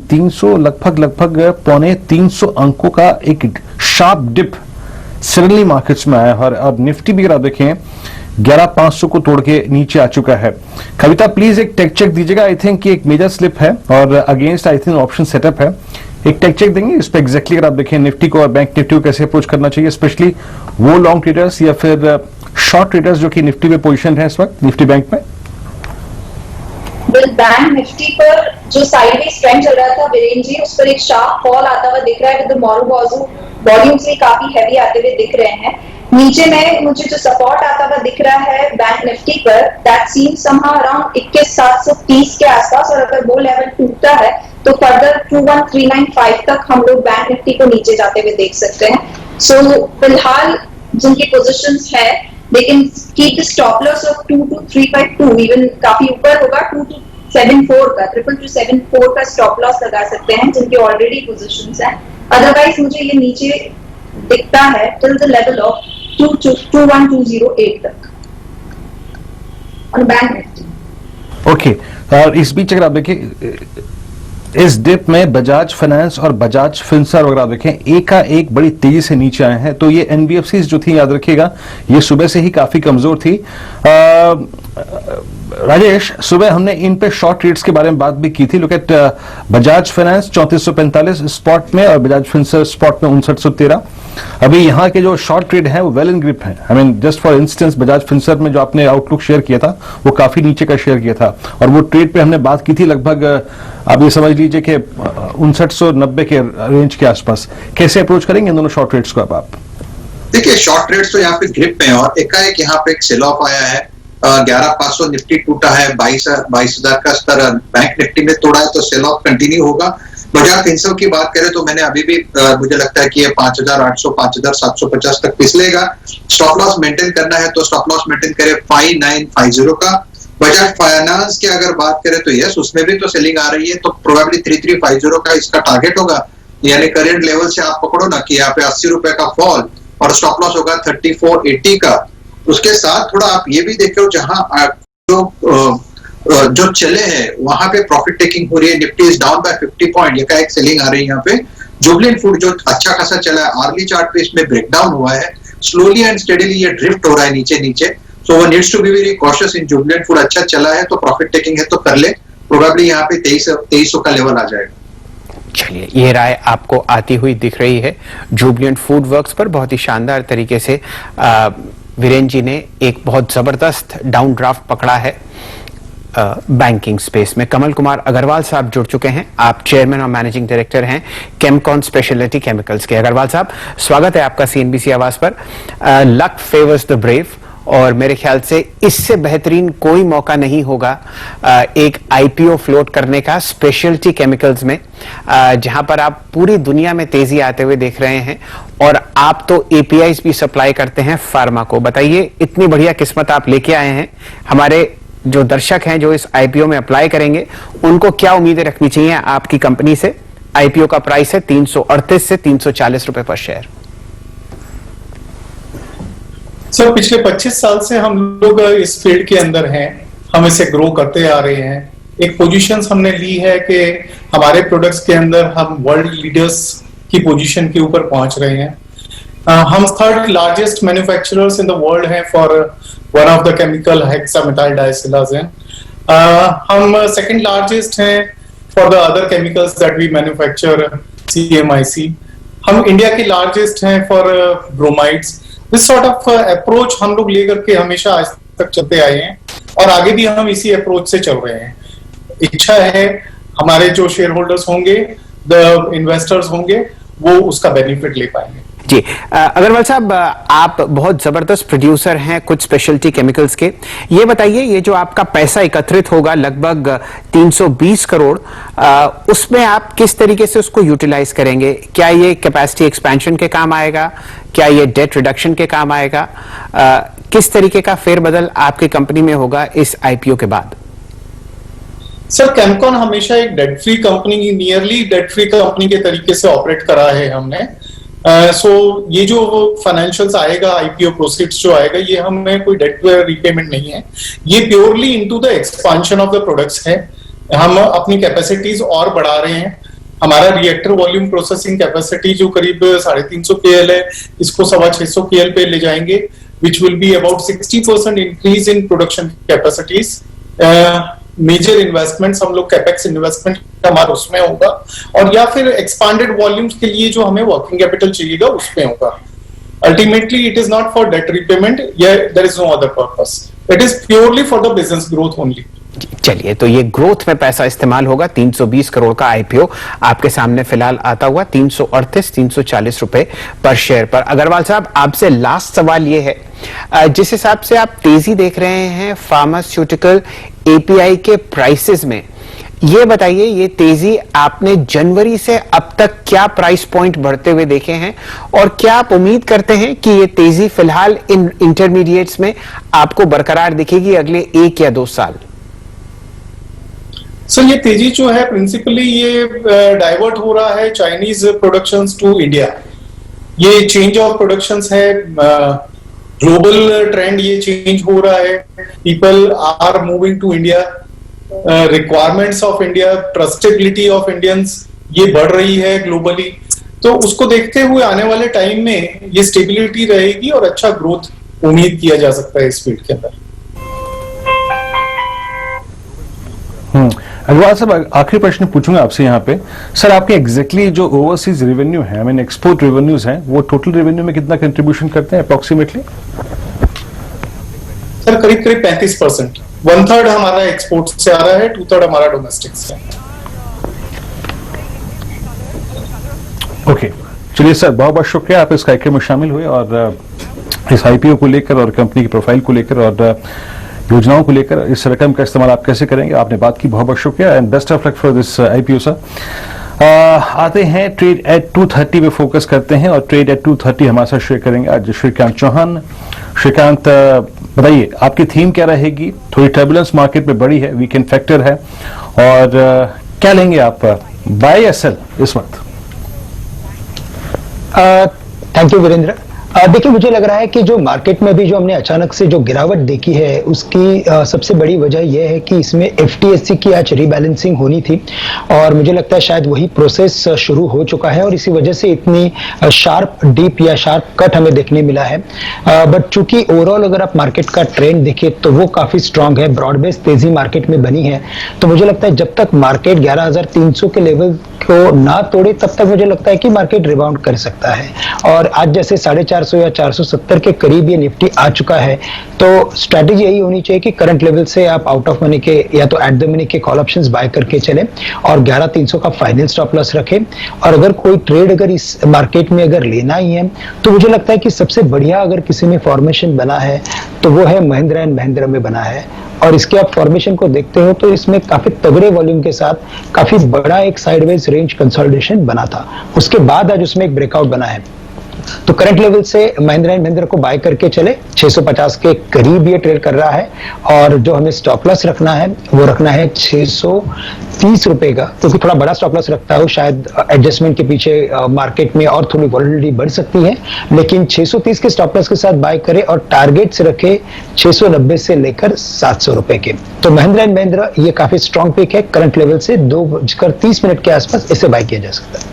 300 लगभग 250 अंकों का एक शार्प डिप सडनली मार्केट्स में आया। और अब निफ्टी भी अगर आप देखें 11,500 को तोड़ के नीचे आ चुका है। कविता प्लीज एक टेक चेक दीजिएगा। आई थिंक एक मेजर स्लिप है, और against I think option setup है। एक टेक चेक देंगे इस पे एग्जैक्टली अगर आप देखें निफ्टी को और बैंक निफ्टी को कैसे अप्रोच करना चाहिए, स्पेशली वो लॉन्ग ट्रेडर्स या फिर शॉर्ट ट्रेडर्स जो कि निफ्टी में पोजीशन है इस वक्त निफ्टी बैंक में। बैंक निफ्टी पर जो साइडवेज ट्रेंड चल रहा था वीरेंद्र जी, उस पर एक शार्प फॉल आता हुआ दिख रहा है, विद मोरू बाजू वॉल्यूम से काफी हैवी आते हुए दिख रहे हैं। नीचे में मुझे जो सपोर्ट आता हुआ दिख रहा है बैंक निफ्टी पर, दैट सीम्स समहाउ अराउंड 21,730 के आसपास, और अगर वो लेवल टूटता है तो फर्दर 21,395 तक हम लोग बैंक निफ्टी को नीचे जाते हुए देख सकते हैं। सो फिलहाल जिनकी पोजीशंस है, लेकिन keep the stop loss of 22,352, even काफी ऊपर होगा 2274 का, 2274 का स्टॉप लॉस लगा सकते हैं जिनके ऑलरेडी पोजीशंस हैं। अदरवाइज मुझे ये नीचे दिखता है टिल द लेवल ऑफ 21208 तक और बैंक निफ्टी। ओके, और इस बीच अगर आप देखिए इस डिप में बजाज फाइनेंस और बजाज फिनसर्व अगर आप देखें एक का एक बड़ी तेजी से नीचे आए हैं। तो ये एनबीएफसी जो थी, याद रखिएगा, ये सुबह से ही काफी कमजोर थी। राजेश, सुबह हमने इन पे शॉर्ट रेट्स के बारे में बात भी की थी। Look at Bajaj finance 3445 spot में, और बजाज फिनसर्व स्पॉट में 5913। अभी यहाँ के जो शॉर्ट ट्रेड है वो वेल इन ग्रिप है। I mean just for instance Bajaj Finserv में जो आपने आउटलुक शेयर किया था वो काफी नीचे का शेयर किया था, और वो ट्रेड पे हमने बात की थी लगभग आप ये समझ लीजिए कि 5990 के रेंज के आसपास। कैसे अप्रोच करेंगे इन दोनों शॉर्ट ट्रेड्स को? अब आप देखिए शॉर्ट ट्रेड्स तो यहाँ पे ग्रिप में है, और एकाएक यहाँ पे एक सेल ऑफ आया है। 11,500 निफ्टी टूटा है, 22,000 का स्तर बैंक निफ्टी में तोड़ा है, तो सेल ऑफ कंटिन्यू होगा। बजाज फिनसर्व की बात करें तो मैंने अभी भी मुझे लगता है कि ये 5,800 5,750 तक फिसलेगा। स्टॉप लॉस मेंटेन करना है तो स्टॉप लॉस मेंटेन करे 5,950 का। बजाज फाइनेंस की अगर बात करें तो यस, उसमें भी तो सेलिंग आ रही है, तो प्रोबेबली 3,350 का इसका टारगेट होगा। यानी करंट लेवल से आप पकड़ो ना कि यहाँ पे 80 रुपए का फॉल, और स्टॉप लॉस होगा 3480 का। उसके साथ थोड़ा आप ये भी देखो जहां जो चले हैं वहां पे प्रॉफिट टेकिंग हो रही है। Nifty is down by 50 point, ये का एक सेलिंग आ रही है यहाँ पे। जुबलेंट फूड जो अच्छा खासा चला है, अर्ली चार्ट पे इसमें ब्रेकडाउन हुआ है, स्लोली एंड स्टेडीली ये ड्रिफ्ट हो रहा है नीचे नीचे। सो वो needs to be very cautious in Jubilant food. अच्छा चला है तो प्रॉफिट टेकिंग है तो कर ले, प्रोबेबली यहाँ पे 2300 का लेवल आ जाएगा। चलिए, ये राय आपको आती हुई दिख रही है जुबिलेंट फूड वर्क्स पर। बहुत ही शानदार तरीके से वीरेंद्र जी ने एक बहुत जबरदस्त डाउन ड्राफ्ट पकड़ा है बैंकिंग स्पेस में। कमल कुमार अग्रवाल साहब जुड़ चुके हैं, आप चेयरमैन और मैनेजिंग डायरेक्टर हैं केमकॉन स्पेशलिटी केमिकल्स के। अग्रवाल साहब, स्वागत है आपका सीएनबीसी आवाज पर। लक फेवर्स द ब्रेव, और मेरे ख्याल से इससे बेहतरीन कोई मौका नहीं होगा एक आईपीओ फ्लोट करने का स्पेशलिटी केमिकल्स में, जहां पर आप पूरी दुनिया में तेजी आते हुए देख रहे हैं, और आप तो एपीआईज भी सप्लाई करते हैं फार्मा को। बताइए, इतनी बढ़िया किस्मत आप लेके आए हैं, हमारे जो दर्शक हैं जो इस आईपीओ में अप्लाई करेंगे उनको क्या उम्मीदें रखनी चाहिए आपकी कंपनी से? आईपीओ का प्राइस है 338 से 340 रुपए पर शेयर। सर, पिछले 25 साल से हम लोग इस फील्ड के अंदर हैं, हम इसे ग्रो करते आ रहे हैं। एक पोजीशंस हमने ली है कि हमारे प्रोडक्ट्स के अंदर हम वर्ल्ड लीडर्स की पोजीशन के ऊपर पहुंच रहे हैं। हम third largest manufacturers in the world हैं for one of the chemical hexamethyl disilazane. हम सेकंड लार्जेस्ट हैं for the other chemicals that we manufacture, CMIC। हम इंडिया के लार्जेस्ट हैं for bromides. This sort of approach हम लोग लेकर के हमेशा आज तक चलते आए हैं, और आगे भी हम इसी अप्रोच से चल रहे हैं। इच्छा है हमारे जो शेयर होल्डर्स होंगे, द इन्वेस्टर्स होंगे, वो उसका बेनिफिट ले पाएंगे। जी, अग्रवाल साहब, आप बहुत जबरदस्त प्रोड्यूसर हैं कुछ स्पेशलिटी केमिकल्स के। ये बताइए, ये जो आपका पैसा एकत्रित होगा लगभग 320 करोड़, उसमें आप किस तरीके से उसको यूटिलाइज करेंगे? क्या ये कैपेसिटी एक्सपेंशन के काम आएगा? क्या ये डेट रिडक्शन के काम आएगा? किस तरीके का फेरबदल आपकी कंपनी में होगा इस आईपीओ के बाद? सर, केमकॉन हमेशा एक debt free company, nearly debt free company के तरीके से ऑपरेट करा है हमने। सो ये जो फाइनेंशियल्स आएगा, आईपीओ प्रोसीड्स जो आएगा, ये हमें कोई डेट रीपेमेंट नहीं है, ये purely into the expansion of the products है। हम अपनी कैपेसिटीज और बढ़ा रहे हैं। हमारा रिएक्टर वॉल्यूम प्रोसेसिंग कैपेसिटी जो करीब 350 KL है, इसको 650 KL पे ले जाएंगे, which will be about 60% increase in production capacities. Major investments हम लोग कैपेक्स इन्वेस्टमेंट हमारा उसमें होगा, और या फिर एक्सपांडेड वॉल्यूम्स के लिए जो हमें वर्किंग कैपिटल चाहिएगा उसमें होगा। Ultimately it is not for debt repayment, या there is no other purpose, it is purely for the business growth only. चलिए, तो ये ग्रोथ में पैसा इस्तेमाल होगा। 320 करोड़ का आईपीओ आपके सामने फिलहाल आता हुआ 338-340 रुपए पर शेयर पर। अग्रवाल साहब, आपसे लास्ट सवाल ये है, जिस हिसाब से आप तेजी देख रहे हैं फार्मास्यूटिकल एपीआई के प्राइसेस में, ये बताइए, ये तेजी आपने जनवरी से अब तक क्या प्राइस पॉइंट बढ़ते हुए देखे हैं, और क्या आप उम्मीद करते हैं कि ये तेजी फिलहाल इन इंटरमीडिएट्स में आपको बरकरार दिखेगी अगले 1 या 2 साल? सर, ये तेजी जो है प्रिंसिपली ये डाइवर्ट हो रहा है चाइनीज प्रोडक्शंस टू इंडिया। ये चेंज ऑफ प्रोडक्शंस है, ग्लोबल ट्रेंड ये चेंज हो रहा है। People are moving to India, requirements of India, trustability of Indians ये बढ़ रही है ग्लोबली। तो उसको देखते हुए आने वाले टाइम में ये स्टेबिलिटी रहेगी और अच्छा ग्रोथ उम्मीद किया जा सकता है इस फील्ड के अंदर। अग्रवाल साहब, आखिरी प्रश्न पूछूंगा आपसे यहाँ पे। सर, आपके एग्जैक्टली जो ओवरसीज रेवेन्यू है, आई मीन एक्सपोर्ट रेवेन्यूज हैं, वो टोटल रेवेन्यू में कितना कंट्रीब्यूशन करते हैं अप्रोक्सीमेटली? सर, करीब 35%। 1/3 हमारा एक्सपोर्ट से आ रहा है, 2/3 हमारा डोमेस्टिक से। ओके, चलिए सर, बहुत बहुत शुक्रिया, आप इस कार्यक्रम में शामिल हुए और इस आईपीओ को लेकर और कंपनी की प्रोफाइल को लेकर और योजनाओं को लेकर इस रकम का इस्तेमाल आप कैसे करेंगे, आपने बात की। बहुत बहुत शुक्रिया and best of luck for this IPO sir. आते हैं ट्रेड एट 230 पे फोकस करते हैं, और ट्रेड एट 230 हमारे साथ शेयर करेंगे आज श्रीकांत चौहान। श्रीकांत, बताइए आपकी थीम क्या रहेगी? थोड़ी टर्बुलेंस मार्केट में बड़ी है, वीकेंड फैक्टर है, और क्या लेंगे आप, बाय या सेल इस वक्त? Thank you Virendra. देखिए, मुझे लग रहा है कि जो मार्केट में भी जो हमने अचानक से जो गिरावट देखी है उसकी सबसे बड़ी वजह यह है कि इसमें एफटीएससी की आज रीबैलेंसिंग होनी थी और मुझे लगता है शायद वही प्रोसेस शुरू हो चुका है और इसी वजह से इतनी शार्प डीप या शार्प कट हमें देखने मिला है। बट चूंकि ओवरऑल अगर आप मार्केट का ट्रेंड देखिए तो वो काफी स्ट्रांग है, ब्रॉड बेस्ड तेजी मार्केट में बनी है। तो मुझे लगता है जब तक मार्केट 11,300 के लेवल को ना तोड़े तब तक मुझे लगता है कि मार्केट रिबाउंड कर सकता है। और आज जैसे 450 या 470 के करीब ये निफ्टी आ चुका है, तो स्ट्रैटेजी यही होनी चाहिए कि करंट लेवल से आप आउट ऑफ मनी के या तो एट द मनी के कॉल ऑप्शंस बाय करके चले और 11,300 का फाइनल स्टॉप लॉस रखें। और अगर कोई ट्रेड अगर इस मार्केट में अगर लेना ही है तो मुझे लगता है कि सबसे बढ़िया अगर किसी में फॉर्मेशन बना है तो वो है महिंद्रा एंड महिंद्रा में बना है। और इसके आप फॉर्मेशन को देखते हो तो इसमें काफी तगड़े वॉल्यूम के साथ काफी बड़ा एक साइडवेज रेंज कंसोलिडेशन बना था, उसके बाद आज उसमें एक ब्रेकआउट बना है। तो करंट लेवल से महिंद्रा एंड महिंद्रा को बाय करके चले, 650 के करीब ये ट्रेड कर रहा है और जो हमें स्टॉप लॉस रखना है वो रखना है 630 रुपए का, क्योंकि थोड़ा बड़ा स्टॉप लॉस रखता है शायद एडजस्टमेंट के पीछे मार्केट में और थोड़ी वॉलेटिलिटी बढ़ सकती है, लेकिन 630 के स्टॉप लॉस के साथ बाय करे और टारगेट से रखे 690 से लेकर 700 रुपए के। तो महिंद्रा एंड महिंद्रा ये काफी स्ट्रॉन्ग पिक है, करंट लेवल से 2:30 के आसपास इसे बाय किया जा सकता है।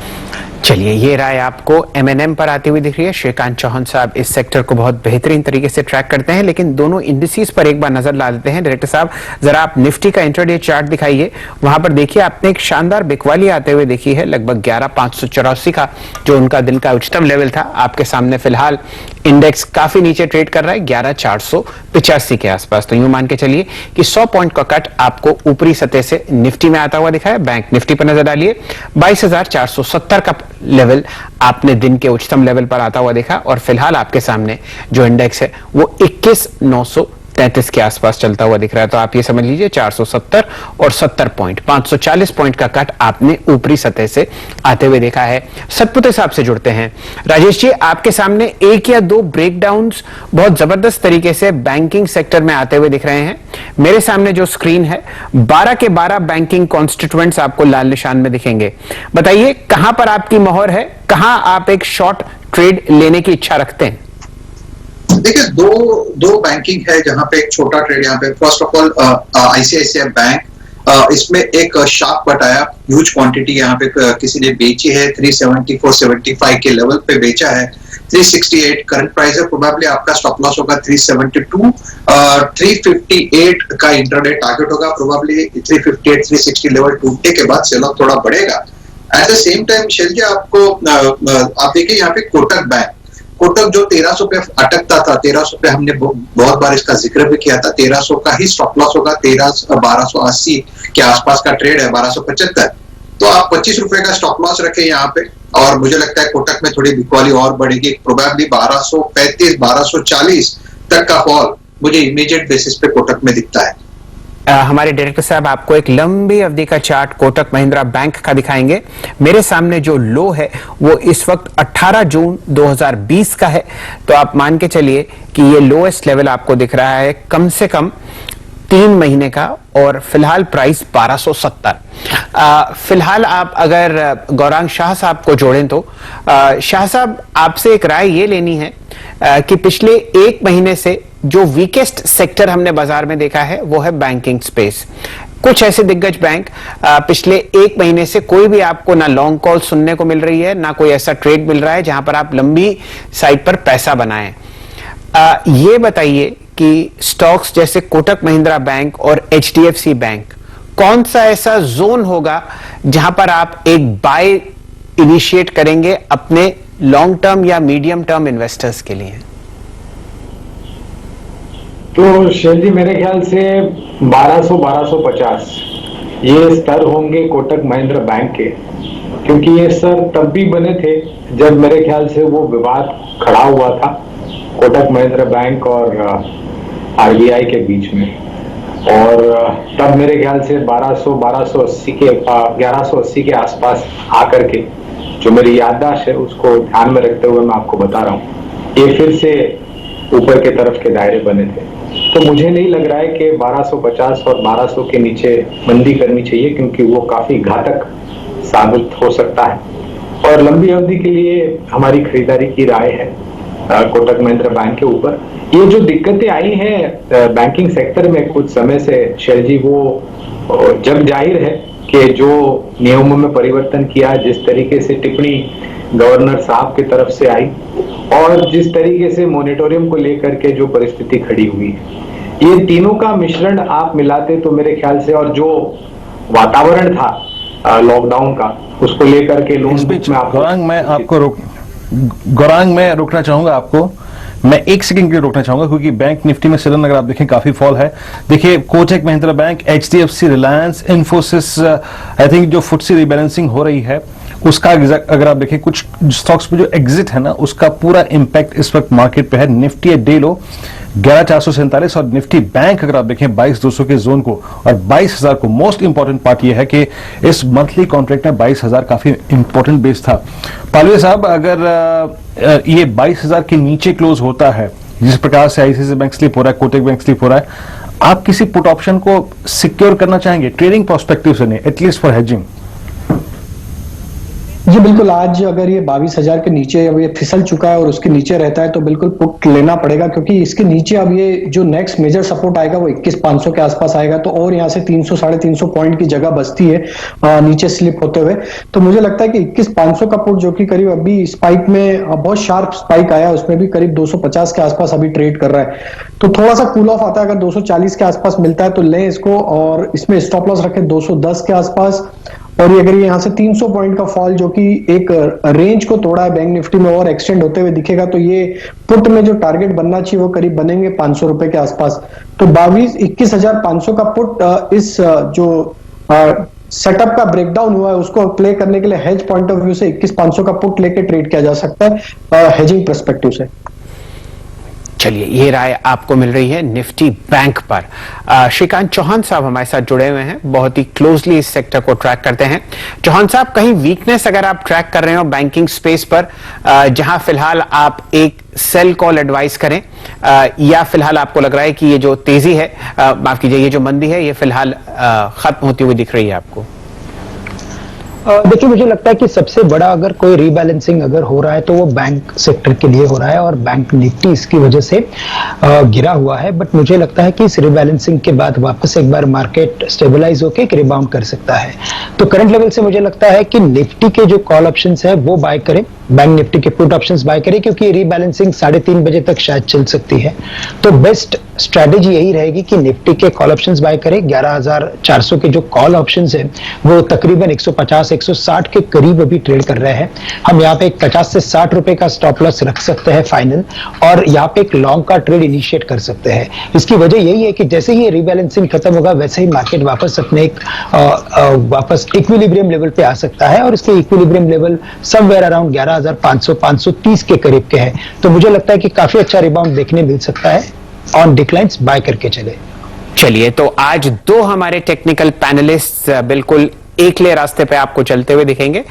चलिए, ये राय आपको एमएनएम पर आती हुई दिख रही है। श्रीकांत चौहान साहब इस सेक्टर को बहुत बेहतरीन तरीके से ट्रैक करते हैं, लेकिन दोनों इंडिसेस पर एक बार नजर ला देते हैं। डायरेक्टर साहब, जरा आप निफ्टी का इंट्राडे चार्ट दिखाइए। वहां पर देखिए, आपने एक शानदार बिकवाली आते हुए देखी है, लगभग 11,584 का जो उनका दिन का उच्चतम लेवल था। आपके सामने फिलहाल इंडेक्स काफी नीचे ट्रेड कर रहा है, 11,485 के आसपास। तो यूं मान के चलिए कि 100 पॉइंट का कट आपको ऊपरी सतह से निफ्टी में आता हुआ दिखा है। बैंक निफ्टी पर नजर डालिए, 22,470 का लेवल आपने दिन के उच्चतम लेवल पर आता हुआ देखा और फिलहाल आपके सामने जो इंडेक्स है वो 21,933 के आसपास चलता हुआ दिख रहा है। तो आप ये समझ लीजिए 470 और 70 पॉइंट, 540 पॉइंट का कट आपने ऊपरी सतह से आते हुए देखा है। सतपुते साहब से जुड़ते हैं। राजेश जी, आपके सामने एक या दो ब्रेकडाउन्स बहुत जबरदस्त तरीके से बैंकिंग सेक्टर में आते हुए दिख रहे हैं। मेरे सामने जो स्क्रीन है 12 के 12 बैंकिंग कॉन्स्टिट्यूएंट्स आपको लाल निशान में दिखेंगे। बताइए कहां पर आपकी मोहर है, कहां आप एक शॉर्ट ट्रेड लेने की इच्छा रखते हैं? देखिए, दो बैंकिंग है जहां पे एक छोटा ट्रेड यहाँ पे। First of all ICICI bank, इसमें एक शार्प बटाया, ह्यूज क्वांटिटी यहाँ पे किसी ने बेची है, 374.75 के लेवल पे बेचा है। 368 करंट प्राइस है, प्रोबेबली आपका स्टॉप लॉस होगा 372, 358 का इंट्राडे टारगेट होगा, प्रोबेबली 358 360 लेवल टूटने के बाद सेल ऑफ थोड़ा बढ़ेगा। एट द सेम टाइम शैल जी, आपको आप देखिए यहाँ पे कोटक बैंक, कोटक जो 1300 पे अटकता था, 1300 पे हमने बहुत बार इसका जिक्र भी किया था, 1300 का ही स्टॉप लॉस होगा, 1280 के आसपास का ट्रेड है, 1275। तो आप 25 रुपए का स्टॉप लॉस रखें यहाँ पे और मुझे लगता है कोटक में थोड़ी बिकवाली और बढ़ेगी, प्रोबेबली 1235 1240 तक का फॉल मुझे इमीडिएट बेसिस पे कोटक में दिखता है। हमारे डायरेक्टर साहब आपको एक लंबी अवधि का चार्ट कोटक महिंद्रा बैंक का दिखाएंगे। मेरे सामने जो लो है वो इस वक्त 18 जून 2020 का है। तो आप मान के चलिए कि ये लोएस्ट लेवल आपको दिख रहा है कम से कम 3 महीने का और फिलहाल प्राइस 1270। फिलहाल आप अगर गौरांग शाह साहब को जोड़ें तो शाह साहब, आपसे एक राय ये लेनी है कि पिछले 1 महीने से जो वीकेस्ट सेक्टर हमने बाजार में देखा है वो है बैंकिंग स्पेस। कुछ ऐसे दिग्गज बैंक पिछले 1 महीने से कोई भी आपको ना लॉन्ग कॉल सुनने को मिल रही है, ना कोई ऐसा ट्रेड मिल रहा है जहां पर आप लंबी साइड पर पैसा बनाएं। ये बताइए कि स्टॉक्स जैसे कोटक महिंद्रा बैंक और एचडीएफसी बैंक, कौन सा ऐसा जोन होगा जहां पर आप एक बाय इनिशिएट करेंगे अपने लॉन्ग टर्म या मीडियम टर्म इन्वेस्टर्स के लिए? तो शैल जी, मेरे ख्याल से 1200-1250 ये स्तर होंगे कोटक महिंद्रा बैंक के, क्योंकि ये स्तर तब भी बने थे जब मेरे ख्याल से वो विवाद खड़ा हुआ था कोटक महिंद्रा बैंक और आरबीआई के बीच में, और तब मेरे ख्याल से 1180 के आसपास आकर के, जो मेरी याददाश्त है उसको ध्यान में रखते हुए मैं आपको बता रहा हूँ, ये फिर से ऊपर के तरफ के दायरे बने थे। तो मुझे नहीं लग रहा है कि 1250 और 1200 के नीचे मंदी करनी चाहिए, क्योंकि वो काफी घातक साबित हो सकता है। और लंबी अवधि के लिए हमारी खरीदारी की राय है कोटक महिंद्रा बैंक के ऊपर। ये जो दिक्कतें आई हैं बैंकिंग सेक्टर में कुछ समय से शैल जी, वो जग जाहिर है कि जो नियमों में परिवर्तन किया, जिस तरीके से टिप्पणी गवर्नर साहब की तरफ से आई और जिस तरीके से मॉनिटोरियम को लेकर के जो परिस्थिति खड़ी हुई है, ये तीनों का मिश्रण आप मिलाते तो मेरे ख्याल से, और जो वातावरण था लॉकडाउन का, उसको लेकर के लोन बुक में गौरांग मैं रोकना चाहूंगा आपको, मैं एक सेकंड के लिए रोकना चाहूंगा, क्योंकि बैंक निफ्टी में सडन अगर आप देखें काफी फॉल है। देखिए Kotak Mahindra bank, HDFC, Reliance, Infosys, I think जो फुटसी रिबैलेंसिंग हो रही है उसका अगर आप देखें कुछ स्टॉक्स पे जो एग्जिट है ना, उसका पूरा इंपैक्ट इस वक्त मार्केट पे है। निफ्टी डे लो 11,447 और निफ्टी बैंक अगर आप देखें 22,200 के जोन को और 22,000 को। मोस्ट इंपॉर्टेंट पार्ट यह है कि इस मंथली कॉन्ट्रैक्ट में 22,000 काफी इंपॉर्टेंट बेस था। पालवे साहब, अगर ये 22,000 के नीचे क्लोज होता है, जिस प्रकार से आईसीआईसीआई बैंक स्लिप हो रहा है, कोटक बैंक स्लिप हो रहा है, आप किसी पुट ऑप्शन को सिक्योर करना चाहेंगे ट्रेडिंग पर्सपेक्टिव से नहीं, एटलीस्ट फॉर हेजिंग? जी बिल्कुल, आज अगर ये 22,000 के नीचे अब ये फिसल चुका है और उसके नीचे रहता है तो बिल्कुल पुट लेना पड़ेगा, क्योंकि इसके नीचे अब ये जो नेक्स्ट मेजर सपोर्ट आएगा वो 21,500 के आसपास आएगा, तो और यहाँ से 300 साढ़े 300 पॉइंट की जगह बचती है नीचे स्लिप होते हुए। तो मुझे लगता है कि 21,500 का पुट, जो कि करीब अभी स्पाइक में बहुत शार्प स्पाइक आया, उसमें भी करीब 250 के आसपास अभी ट्रेड कर रहा है, तो थोड़ा सा कूल ऑफ आता है। अगर 240 के आसपास मिलता है तो लें इसको, और इसमें स्टॉप लॉस रखें 210 के आसपास। और ये अगर यहाँ से 300 पॉइंट का फॉल, जो कि एक रेंज को तोड़ा है बैंक निफ्टी में और एक्सटेंड होते हुए दिखेगा, तो ये पुट में जो टारगेट बनना चाहिए वो करीब बनेंगे 500 रुपए के आसपास। तो 21,500 का पुट इस जो सेटअप का ब्रेकडाउन हुआ है उसको प्ले करने के लिए हेज पॉइंट ऑफ व्यू से 21,500 का पुट लेके ट्रेड किया जा सकता है हेजिंग पर्सपेक्टिव से। चलिए, ये राय आपको मिल रही है निफ्टी बैंक पर। श्रीकांत चौहान साहब हमारे साथ जुड़े हुए हैं, बहुत ही क्लोजली इस सेक्टर को ट्रैक करते हैं। चौहान साहब, कहीं वीकनेस अगर आप ट्रैक कर रहे हो बैंकिंग स्पेस पर, जहां फिलहाल आप एक सेल कॉल एडवाइस करें, या फिलहाल आपको लग रहा है कि ये जो तेजी है, माफ कीजिए, ये जो मंदी है, ये फिलहाल खत्म होती हुई दिख रही है आपको? देखिए, मुझे लगता है कि सबसे बड़ा अगर कोई रीबैलेंसिंग अगर हो रहा है तो वो बैंक सेक्टर के लिए हो रहा है, और बैंक निफ्टी इसकी वजह से गिरा हुआ है। बट मुझे लगता है कि इस रीबैलेंसिंग के बाद वापस एक बार मार्केट स्टेबलाइज होकर एक रिबाउंड कर सकता है। तो करंट लेवल से मुझे लगता है कि निफ्टी के जो कॉल ऑप्शंस है वो बाय करें, बैंक निफ्टी के पुट ऑप्शंस बाय करें, क्योंकि रीबैलेंसिंग 3:30 बजे तक शायद चल सकती है। तो बेस्ट स्ट्रेटेजी यही रहेगी कि निफ्टी के कॉल ऑप्शंस बाय करें। 11,400 के जो कॉल ऑप्शंस है वो तकरीबन 150-160 के करीब अभी ट्रेड कर रहे हैं। हम यहाँ पे 50 से 60 रुपए का स्टॉप लॉस रख सकते हैं फाइनल, और यहाँ पे एक लॉन्ग का ट्रेड इनिशिएट कर सकते हैं। इसकी वजह यही है कि जैसे ही रीबैलेंसिंग खत्म होगा वैसे ही मार्केट वापस अपने एक वापस इक्विलिब्रियम लेवल पे आ सकता है, और इसके इक्विलिब्रियम लेवल समवेयर अराउंड 11,500-530 के करीब के हैं। तो मुझे लगता है कि काफी अच्छा रिबाउंड देखने मिल सकता है। ऑन डिक्लाइंस बाय करके चले। चलिए, तो आज दो हमारे टेक्निकल पैनलिस्ट बिल्कुल एकले रास्ते पे आपको चलते हुए दिखेंगे।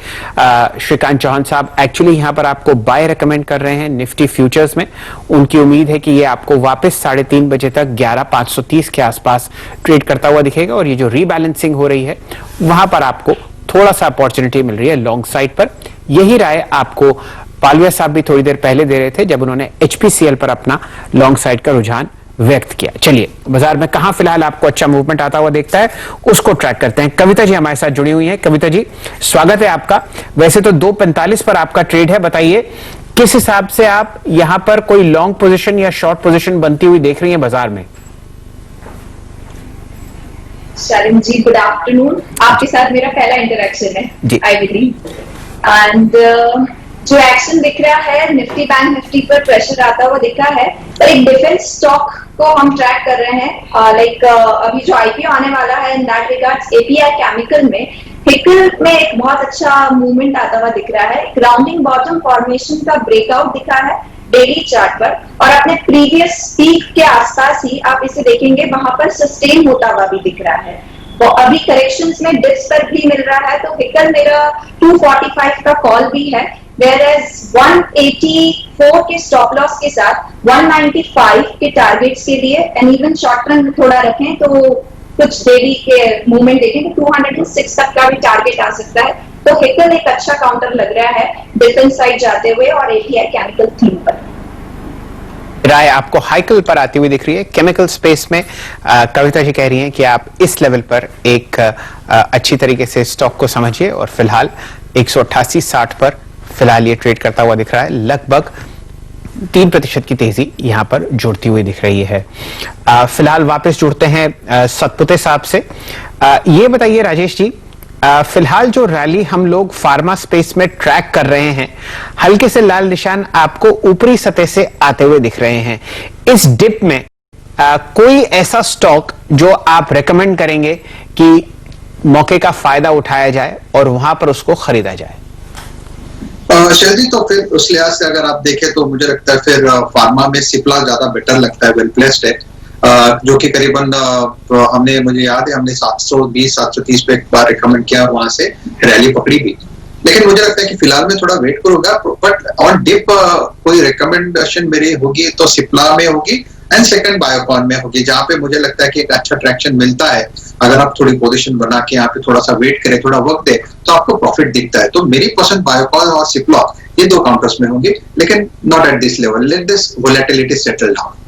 श्रीकांत चौहान साहब एक्चुअली यहां पर आपको बाय रेकमेंड कर रहे हैं निफ्टी फ्यूचर्स में। उनकी उम्मीद है कि ये आपको वापस 3:30 बजे तक 11,530 के आसपास ट्रेड करता हुआ दिखेगा, और ये जो रीबैलेंसिंग हो रही है वहां पर आपको थोड़ा सा अपॉर्चुनिटी मिल रही है लॉन्ग साइड पर। यही राय आपको पालविया साहब भी थोड़ी देर पहले दे रहे थे जब उन्होंने HPCL पर अपना लॉन्ग साइड का रुझान व्यक्त किया। चलिए, बाजार में कहां फिलहाल आपको अच्छा मूवमेंट आता हुआ देखता है उसको ट्रैक करते हैं। कविता जी हमारे साथ जुड़ी हुई हैं। कविता जी, स्वागत है आपका। वैसे तो 2:45 पर आपका ट्रेड है, बताइए किस हिसाब से आप यहां पर कोई लॉन्ग पोजीशन या शॉर्ट पोजीशन बनती हुई देख रही हैं बाजार में? शरण जी, गुड आफ्टरनून। आपके साथ मेरा पहला इंटरेक्शन है, आई बिलीव। एंड जो एक्शन दिख रहा है निफ्टी बैंक निफ्टी पर प्रेशर आता हुआ दिखा है, पर एक डिफेंस स्टॉक को हम ट्रैक कर रहे हैं। लाइक अभी जो IPO आने वाला है in that regards API chemical में हिकल में एक बहुत अच्छा मूवमेंट आता हुआ दिख रहा है। राउंडिंग बॉटम फॉर्मेशन का ब्रेकआउट दिखा है डेली चार्ट पर, और अपने प्रीवियस पीक के आसपास ही आप इसे देखेंगे वहां पर सस्टेन होता हुआ भी दिख रहा है। तो अभी करेक्शंस में डिप्स पर भी मिल रहा है, तो हिकल मेरा 245 का कॉल भी है, whereas 184 के स्टॉप लॉस के साथ 195 के टारगेट्स के लिए एंड इवन शॉर्ट टर्म थोड़ा रखें तो कुछ डेली के मूवमेंट देखें तो 206 तक का भी टारगेट आ सकता है। तो हिकल एक अच्छा काउंटर लग रहा है डिफेंस साइड जाते हुए और API केमिकल थीम पर। राय आपको हाइकल पर आती हुई दिख रही है। केमिकल स्पेस में कविता जी कह रही हैं कि आप इस लेवल पर एक अच्छी तरीके से स्टॉक को समझिए और फिलहाल 188.60 पर फिलहाल ये ट्रेड करता हुआ दिख रहा है। लगभग 3% की तेजी यहां पर जुड़ती हुई दिख रही है। फिलहाल वापस जुड़ते हैं सतपुते साहब से। ये बताइए राजेश जी, फिलहाल जो रैली हम लोग फार्मा स्पेस में ट्रैक कर रहे हैं, हल्के से लाल निशान आपको ऊपरी सतह से आते हुए दिख रहे हैं। इस डिप में कोई ऐसा स्टॉक जो आप रेकमेंड करेंगे कि मौके का फायदा उठाया जाए और वहां पर उसको खरीदा जाए? शैल जी, तो फिर उस लिहाज से अगर आप देखें तो मुझे लगता है फिर फार्मा में सिप्ला ज्यादा बेटर लगता है, वेल प्लेस्ड है, जो कि करीबन मुझे याद है हमने 720-730 पे एक बार रिकमेंड किया, वहां से रैली पकड़ी भी। लेकिन मुझे लगता है कि फिलहाल मैं थोड़ा वेट करूंगा, बट ऑन डिप कोई रिकमेंडेशन मेरी होगी तो सिप्ला में होगी एंड सेकंड बायोकॉन में होगी, जहां पे मुझे लगता है कि एक अच्छा ट्रैक्शन मिलता है। अगर आप थोड़ी पोजीशन बना के यहाँ पे थोड़ा सा वेट करें, थोड़ा वक्त दे, तो आपको प्रॉफिट दिखता है। तो मेरी पसंद बायोकॉन और सिप्ला, ये दो काउंटर्स में होंगी, लेकिन not at this level, let this volatility settle down.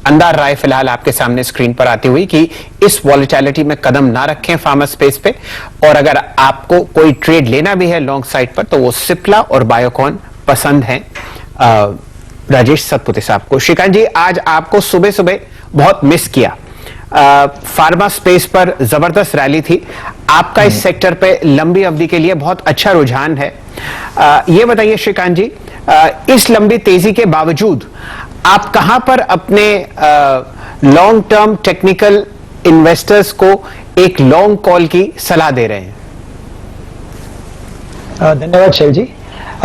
अंदार राय फिलहाल आपके सामने स्क्रीन पर आती हुई कि इस वॉलेटिलिटी में कदम ना रखें फार्मा स्पेस पे, और अगर आपको कोई ट्रेड लेना भी है लॉन्ग साइड पर तो वो सिप्ला और बायोकॉन पसंद है राजेश सतपुते साहब को। श्रीकांत जी, आज आपको सुबह सुबह बहुत मिस किया। फार्मा स्पेस पर जबरदस्त रैली थी, आपका इस सेक्टर पे लंबी अवधि के लिए बहुत अच्छा रुझान है। ये बताइए श्रीकांत जी, इस लंबी तेजी के बावजूद आप कहां पर अपने लॉन्ग टर्म टेक्निकल इन्वेस्टर्स को एक लॉन्ग कॉल की सलाह दे रहे हैं? धन्यवाद शैल जी।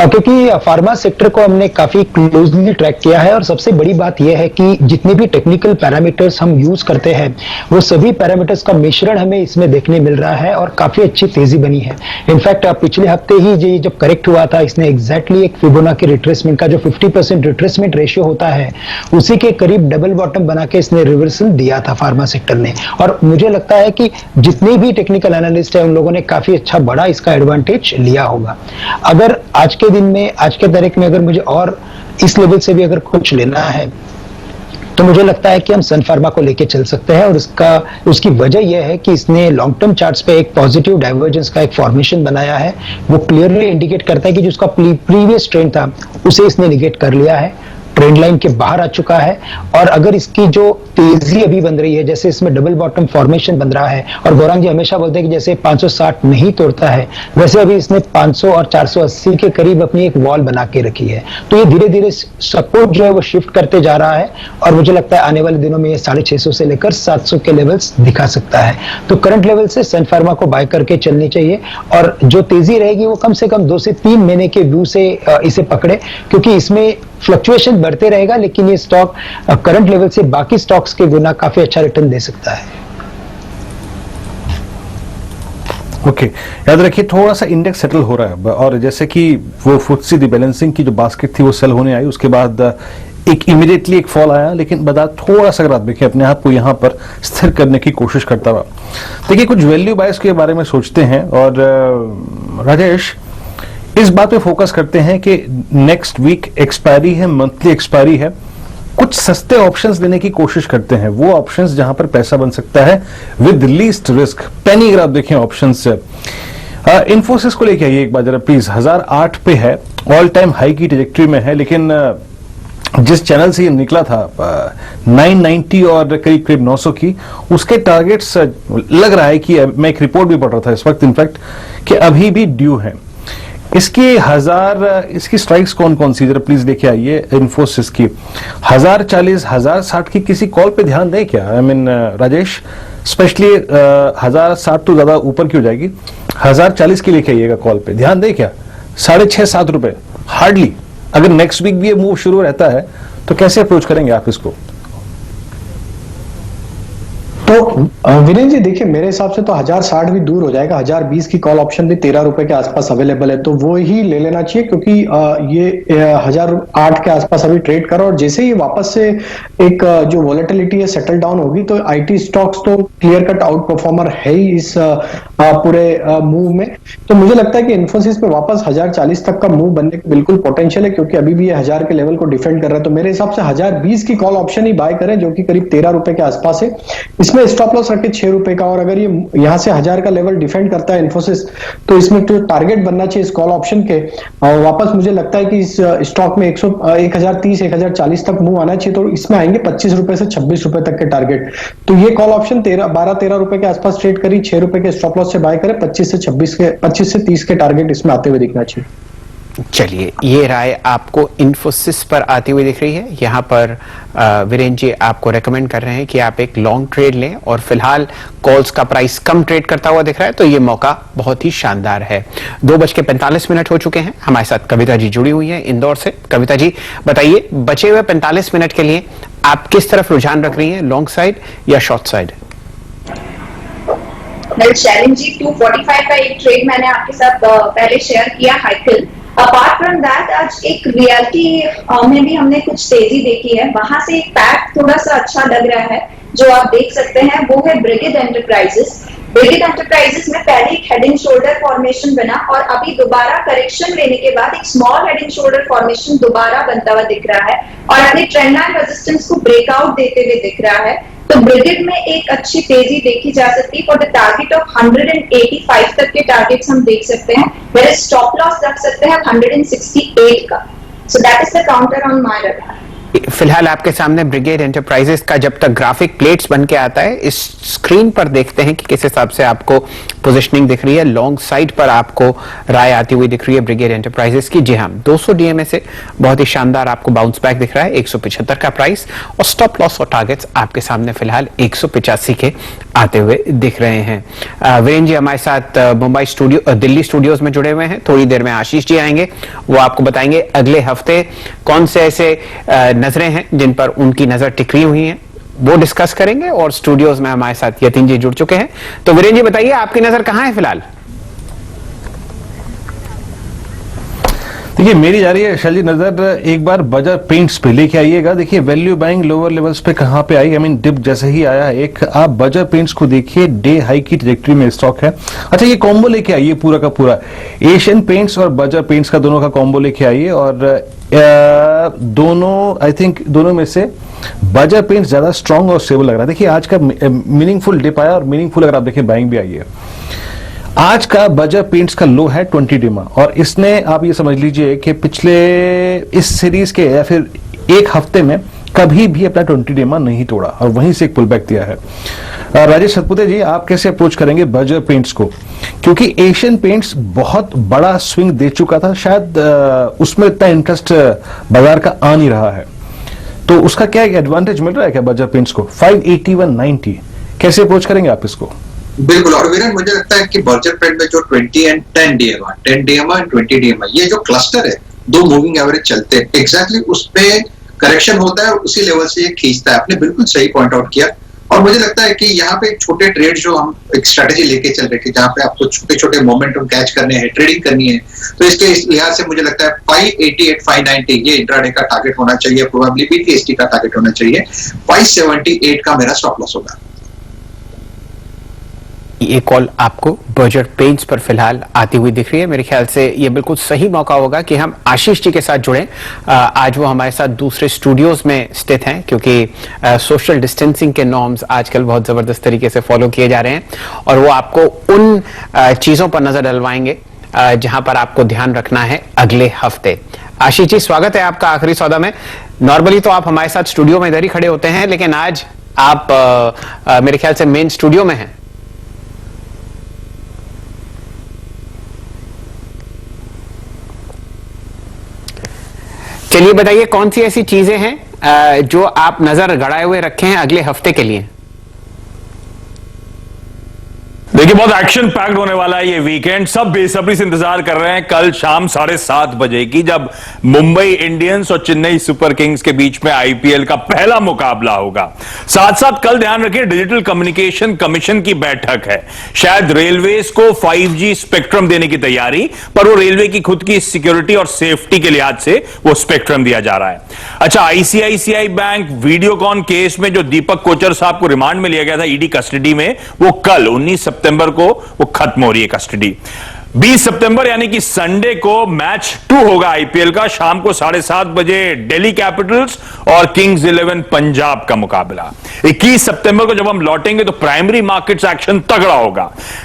क्योंकि फार्मा सेक्टर को हमने काफी क्लोजली ट्रैक किया है और सबसे बड़ी बात यह है कि जितने भी टेक्निकल पैरामीटर्स हम यूज करते हैं वो सभी पैरामीटर्स का मिश्रण हमें इसमें देखने मिल रहा है और काफी अच्छी तेजी बनी है। इनफैक्ट पिछले हफ्ते ही ये जब करेक्ट हुआ था, इसने एग्जैक्टली एक फिबोनाची रिट्रेसमेंट का जो 50% रिट्रेसमेंट रेशियो होता है उसी के करीब डबल बॉटम बना के इसने रिवर्सल दिया था फार्मा सेक्टर ने। और मुझे लगता है कि जितने भी टेक्निकल एनालिस्ट है उन लोगों ने काफी अच्छा बड़ा इसका एडवांटेज लिया होगा। अगर आज के दिन में, आज के तारीख में अगर मुझे और इस लेवल से भी अगर कुछ लेना है तो मुझे लगता है कि हम सन फार्मा को लेके चल सकते हैं, और उसकी वजह यह है कि इसने लॉन्ग टर्म चार्ट्स पे एक पॉजिटिव डाइवर्जेंस का एक फॉर्मेशन बनाया है। वो क्लियरली इंडिकेट करता है कि जो उसका प्रीवियस ट्रेंड था उसे इसने निगेट कर लिया है, ट्रेंड लाइन के बाहर आ चुका है। और अगर इसकी जो तेजी अभी बन रही है, जैसे इसमें डबल बॉटम फॉर्मेशन बन रहा है, और गौरांग जी हमेशा बोलते हैं कि जैसे 560 नहीं तोड़ता है, वैसे अभी इसने 500 और 480 के करीब अपनी एक वॉल बना के रखी है। तो ये धीरे धीरे सपोर्ट जो है वो शिफ्ट करते जा रहा है, और मुझे लगता है आने वाले दिनों में ये 650 से लेकर 700 के लेवल्स दिखा सकता है। तो करंट लेवल से सन फार्मा को बाय करके चलनी चाहिए, और जो तेजी रहेगी वो कम से कम 2 से 3 महीने के व्यू से इसे पकड़े, क्योंकि इसमें फ्लक्चुएशन बढ़ते रहेगा, लेकिन ये स्टॉक करंट लेवल से बाकी स्टॉक्स के गुना काफी अच्छा रिटर्न दे सकता है। ओके, याद रखिए थोड़ा सा इंडेक्स सेटल हो रहा है, और जैसे कि वो फुटसी रिबैलेंसिंग की जो बास्केट थी वो सेल होने आई, उसके बाद एक इमीडिएटली एक फॉल आया, लेकिन बाजार थोड़ा सा अगर आप देखें अपने आप को यहाँ पर स्थिर करने की कोशिश करता रहा। देखिए, कुछ वैल्यू बायस के बारे में सोचते हैं, और राजेश इस बात पे फोकस करते हैं कि नेक्स्ट वीक एक्सपायरी है, मंथली एक्सपायरी है, कुछ सस्ते ऑप्शंस लेने की कोशिश करते हैं, वो ऑप्शंस जहां पर पैसा बन सकता है विद लीस्ट रिस्क। पेनी अगर आप देखें ऑप्शंस से, इन्फोसिस को लेके आइए एक बार जरा प्लीज। 1008 पे है, ऑल टाइम हाई की ट्रैजेक्टरी में है, लेकिन जिस चैनल से ये निकला था 990 और करीब करीब 900 की, उसके टारगेट्स लग रहा है कि मैं एक रिपोर्ट भी पढ़ रहा था इस वक्त इनफैक्ट कि अभी भी ड्यू है। इसकी स्ट्राइक्स कौन कौन सी जरा प्लीज लेके आइए। इन्फोसिस की 1040, 1060 की किसी कॉल पे ध्यान दें क्या? आई मीन राजेश, स्पेशली 1060 तो ज्यादा ऊपर क्यों जाएगी, 1040 की लेके आइएगा कॉल पे, ध्यान दें क्या? 6.5-7 रुपए हार्डली। अगर नेक्स्ट वीक भी ये मूव शुरू रहता है तो कैसे अप्रोच करेंगे आप इसको? तो विरेंद्र जी देखिए, मेरे हिसाब से तो 1060 भी दूर हो जाएगा। 1020 की कॉल ऑप्शन भी 13 रुपए के आसपास अवेलेबल है, तो वो ही ले लेना चाहिए, क्योंकि ये 1008 के आसपास अभी ट्रेड करो, और जैसे ही वापस से एक जो वॉलेटिलिटी है सेटल डाउन होगी, तो आईटी स्टॉक्स तो क्लियर कट आउट परफॉर्मर है ही इस पूरे मूव में। तो मुझे लगता है कि इन्फोसिस पे वापस 1040 तक का मूव बनने की बिल्कुल पोटेंशियल है, क्योंकि अभी भी ये 1000 के लेवल को डिफेंड कर रहा है। तो मेरे हिसाब से 1020 की कॉल ऑप्शन ही बाय करें, जो कि करीब 13 रुपए के आसपास है। इसमें स्टॉप लॉस रखे 6 रुपए का, और अगर ये यहाँ से 1000 का लेवल डिफेंड करता है इन्फोसिस, तो इसमें जो टारगेट बनना चाहिए इस कॉल ऑप्शन के, वापस मुझे लगता है कि इस स्टॉक में 1030 1040 तक मूव आना चाहिए। तो इसमें आएंगे 25 रुपए से 26 रुपए तक के टारगेट। तो ये कॉल ऑप्शन 12-13 रुपए के आसपास ट्रेड करी, 6 रुपए के स्टॉप लॉस से बाय करें, 25 से 30 के टारगेट इसमें आते हुए दिखना चाहिए। चलिए, ये राय आपको इन्फोसिस पर आती हुई दिख रही है। यहाँ पर वीरेंद्र जी आपको रेकमेंड कर रहे हैं कि आप एक लॉन्ग ट्रेड लें, और फिलहाल कॉल्स का प्राइस कम ट्रेड करता हुआ दिख रहा है, तो ये मौका बहुत ही शानदार है। 2:45 हो चुके हैं। हमारे साथ कविता जी जुड़ी हुई है इंदौर से। कविता जी बताइए, बचे हुए 45 मिनट के लिए आप किस तरफ रुझान रख रही हैं, लॉन्ग साइड या शॉर्ट साइड? शैलिन जी, 245 का एक ट्रेड मैंने आपके साथ पहले शेयर किया, हाइकिल। अपार्ट फ्रॉम दैट, आज एक रियलिटी में भी हमने कुछ तेजी देखी है, वहां से एक पैक थोड़ा सा अच्छा लग रहा है जो आप देख सकते हैं, वो है ब्रिगेड एंटरप्राइजेस। ब्रिगेड एंटरप्राइजेस में पहले एक हेड एंड शोल्डर फॉर्मेशन बना, और अभी दोबारा करेक्शन लेने के बाद एक small head and shoulder formation दोबारा बनता हुआ दिख रहा है, और अपने ट्रेंड लाइन रेजिस्टेंस को ब्रेकआउट देते हुए दिख रहा है। तो ब्रिगेड में एक अच्छी तेजी देखी जा सकती है। फॉर द टारगेट ऑफ 185 तक के टारगेट्स हम देख सकते हैं, मेरे स्टॉप लॉस रख सकते हैं 168 का। So that is the counter on my radar. फिलहाल आपके सामने ब्रिगेड एंटरप्राइजेस का जब तक ग्राफिक प्लेट्स बन के आता है, इस स्क्रीन पर देखते हैं कि किस हिसाब से आपको पोजीशनिंग दिख रही है। लॉन्ग साइड पर आपको राय आती हुई दिख रही है ब्रिगेड एंटरप्राइजेस की। जी हाँ, 200 डीएमए से बहुत ही शानदार आपको बाउंस बैक दिख रहा है। 175 का प्राइस, और स्टॉप लॉस और टारगेट्स आपके सामने फिलहाल 185 के आते हुए दिख रहे हैं। वीरेंद्र जी हमारे साथ दिल्ली स्टूडियोज में जुड़े हुए हैं। थोड़ी देर में आशीष जी आएंगे, वो आपको बताएंगे अगले हफ्ते कौन से ऐसे नजरें हैं जिन पर उनकी नजर टिकरी हुई हैं, वो डिस्कस करेंगे। और स्टूडियोज में हमारे साथ यतीन जी जुड़ चुके हैं। तो वीरेंद्र जी बताइए, आपकी नजर कहां है फिलहाल? देखिए, मेरी जा रही है शैल जी नजर एक बार बजाज पेंट्स पे लेके आइएगा। देखिए, वैल्यू बाइंग लोअर लेवल्स पे कहां पे आई, डिप जैसे ही आया एक। आप बजाज पेंट्स को देखिए, डे हाई की ट्रैजेक्टरी में स्टॉक है। अच्छा, ये कॉम्बो लेके आइए पूरा का पूरा, एशियन पेंट्स और बजाज पेंट्स का दोनों का कॉम्बो लेके आइए। और दोनों, आई थिंक दोनों में से बजाज पेंट्स ज्यादा स्ट्रांग और स्टेबल लग रहा है। देखिए, आज का मीनिंगफुल डिप आया, और मीनिंगफुल अगर आप देखिए बाइंग भी आई है। आज का बजाज पेंट्स का लो है 20 डेमा, और इसने आप ये समझ लीजिए कि पिछले इस सीरीज के या फिर एक हफ्ते में कभी भी अपना 20 डेमा नहीं तोड़ा, और वहीं से एक पुल बैक दिया है। राजेश सतपुते जी, आप कैसे अप्रोच करेंगे बजाज पेंट्स को, क्योंकि एशियन पेंट्स बहुत बड़ा स्विंग दे चुका था, शायद उसमें इतना इंटरेस्ट बाजार का आ नहीं रहा है, तो उसका क्या एडवांटेज मिल रहा है क्या बजाज पेंट्स को? 581.90 कैसे अप्रोच करेंगे आप इसको? बिल्कुल, और वीरेन मुझे लगता है कि बर्जर पेंट में जो 20 एंड 10 डीएमआ, 10 डीएमआ एंड 20 डीएमआ, ये जो क्लस्टर है, दो मूविंग एवरेज चलते हैं, एग्जैक्टली उस पे करेक्शन होता है और उसी लेवल से ये खींचता है। आपने बिल्कुल सही पॉइंट आउट किया, और मुझे लगता है कि यहाँ पे छोटे ट्रेड जो हम एक स्ट्रेटेजी लेके चल रहे थे, जहाँ पे आपको छोटे छोटे मोमेंटम कैच करने हैं, ट्रेडिंग करनी है, तो इसके लिहाज से मुझे लगता है 588, 590 ये इंट्राडे का टारगेट होना चाहिए, प्रोबेबली बीटीएसटी का टारगेट होना चाहिए। 578 का मेरा स्टॉप लॉस होगा। ये कॉल आपको बजाज पेंट्स पर फिलहाल आती हुई दिख रही है। मेरे ख्याल से ये बिल्कुल सही मौका होगा कि हम आशीष जी के साथ जुड़ें। आज वो हमारे साथ दूसरे स्टूडियोज में स्थित हैं, क्योंकि सोशल डिस्टेंसिंग के नॉर्म्स आजकल बहुत जबरदस्त तरीके से फॉलो किए जा रहे हैं, और वो आपको उन चीजों पर नजर डलवाएंगे जहां पर आपको ध्यान रखना है अगले हफ्ते। आशीष जी, स्वागत है आपका आखिरी सौदा में। नॉर्मली तो आप हमारे साथ स्टूडियो में इधर ही खड़े होते हैं, लेकिन आज आप मेरे ख्याल से मेन स्टूडियो में हैं। चलिए बताइए, कौन सी ऐसी चीजें हैं जो आप नजर गड़ाए हुए रखे हैं अगले हफ्ते के लिए? देखिए, बहुत एक्शन पैक्ड होने वाला है ये वीकेंड। सब बेसब्री से इंतजार कर रहे हैं कल शाम 7:30 बजे की, जब मुंबई इंडियंस और चेन्नई सुपर किंग्स के बीच में आईपीएल का पहला मुकाबला होगा। साथ साथ कल ध्यान रखिए, डिजिटल कम्युनिकेशन कमीशन की बैठक है। शायद रेलवेज को 5G स्पेक्ट्रम देने की तैयारी, पर वो रेलवे की खुद की सिक्योरिटी और सेफ्टी के लिहाज से वो स्पेक्ट्रम दिया जा रहा है। अच्छा, आईसीआईसीआई बैंक वीडियोकॉन केस में जो दीपक कोचर साहब को रिमांड में लिया गया था ईडी कस्टडी में, वो कल 19 सितंबर सितंबर को वो खत्म हो रही है कस्टडी। 20 सितंबर यानी कि संडे को मैच 2 होगा आईपीएल का, शाम को 7:30 बजे दिल्ली कैपिटल्स और किंग्स 11 पंजाब का मुकाबला। 21 सितंबर को जब हम लौटेंगे तो प्राइमरी मार्केट्स एक्शन तगड़ा होगा।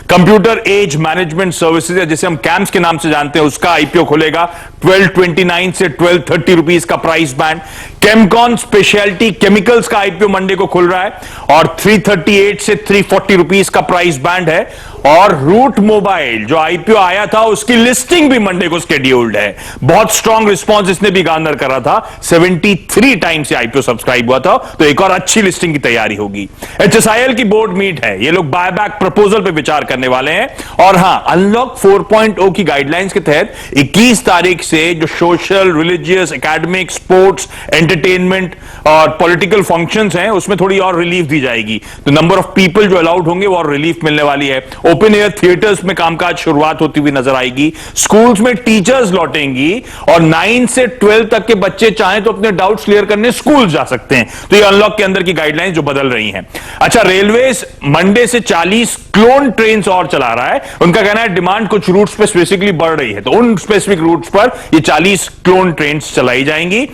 कंप्यूटर एज मैनेजमेंट सर्विसेज, जिसे हम कैम्स के नाम से जानते हैं, उसका आईपीओ खुलेगा 1229 से 1230 रुपीज का price band. Chemcon speciality chemicals का आईपीओ मंडे को खुल रहा है और 338 से 340 रुपीज का प्राइस बैंड है। और रूट मोबाइल जो आईपीओ आया था उसकी लिस्टिंग भी मंडे को स्केड्यूल्ड है। बहुत स्ट्रांग रिस्पांस इसने भी गार्नर करा था, 73 टाइम से आईपीओ सब्सक्राइब हुआ था, तो एक और अच्छी लिस्टिंग की तैयारी होगी। एचएसआईएल की बोर्ड मीट है, ये लोग बायबैक प्रपोजल पे विचार करने वाले हैं। और हां, अनलॉक 4.0 की गाइडलाइंस के तहत 21 तारीख से जो social, religious, academic, sports, entertainment और पॉलिटिकल फंक्शंस हैं उसमें थोड़ी और रिलीफ दी जाएगी। तो नंबर ऑफ पीपल जो अलाउड होंगे वो और रिलीफ मिलने वाली है। ओपन एयर थिएटर्स में कामकाज शुरुआत होती हुई नजर आएगी। स्कूल्स में टीचर्स लौटेंगी और 9 से 12 तक के बच्चे चाहें तो अपने डाउट्स क्लियर करने स्कूल जा सकते हैं। तो ये अनलॉक के अंदर की गाइडलाइंस जो बदल रही हैं। अच्छा, रेलवेज मंडे से 40 क्लोन ट्रेन और चला रहा है। उनका कहना है डिमांड कुछ रूट्स पे स्पेसिफिकली बढ़ रही है, तो उन स्पेसिफिक रूट्स पर ये 40 क्लोन ट्रेन चलाई जाएंगी।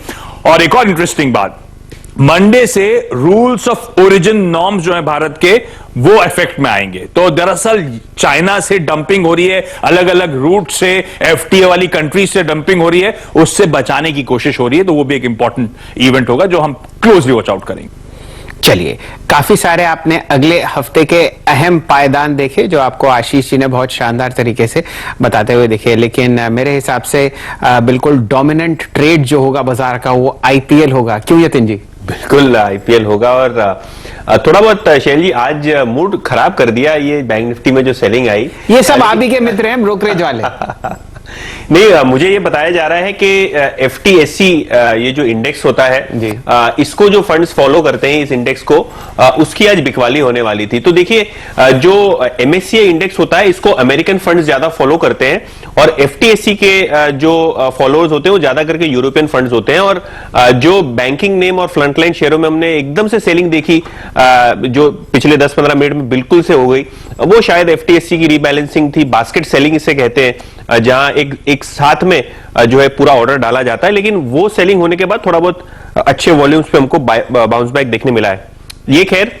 और एक और इंटरेस्टिंग बात, मंडे से रूल्स ऑफ ओरिजिन नॉर्म्स जो है भारत के वो इफेक्ट में आएंगे। तो दरअसल चाइना से डंपिंग हो रही है, अलग अलग रूट से, एफटीए वाली कंट्री से डंपिंग हो रही है, उससे बचाने की कोशिश हो रही है। तो वो भी एक इंपॉर्टेंट इवेंट होगा जो हम क्लोजली वॉच आउट करेंगे। चलिए, काफी सारे आपने अगले हफ्ते के अहम पायदान देखे जो आपको आशीष जी ने बहुत शानदार तरीके से बताते हुए देखे, लेकिन मेरे हिसाब से बिल्कुल डोमिनेंट ट्रेड जो होगा बाजार का वो आईपीएल होगा। क्यों यतिन जी? बिल्कुल आईपीएल होगा। और थोड़ा बहुत शैल जी आज मूड खराब कर दिया ये बैंक निफ्टी में जो सेलिंग आई। ये सब आप ही के मित्र हैं ब्रोकरेज वाले। नहीं, मुझे ये बताया जा रहा है कि एफटीएससी ये जो इंडेक्स होता है इसको जो फंड्स फॉलो करते हैं इस इंडेक्स को, उसकी आज बिकवाली होने वाली थी। तो देखिए, जो एमएससीआई इंडेक्स होता है इसको अमेरिकन फंड्स ज्यादा फॉलो करते हैं और एफटीएससी के जो फॉलोअर्स होते हैं वो ज्यादा करके यूरोपियन फंड्स होते हैं। और जो बैंकिंग नेम और फ्रंटलाइन शेयरों में हमने एकदम से सेलिंग देखी जो पिछले 10-15 मिनट में बिल्कुल से हो गई, वो शायद एफटीएससी की रीबैलेंसिंग थी। बास्केट सेलिंग इसे कहते हैं, जहां एक साथ में जो है पूरा ऑर्डर डाला जाता है। लेकिन वो सेलिंग होने के बाद थोड़ा बहुत अच्छे वॉल्यूम्स पे हमको बाउंस बैक देखने मिला है। ये खैर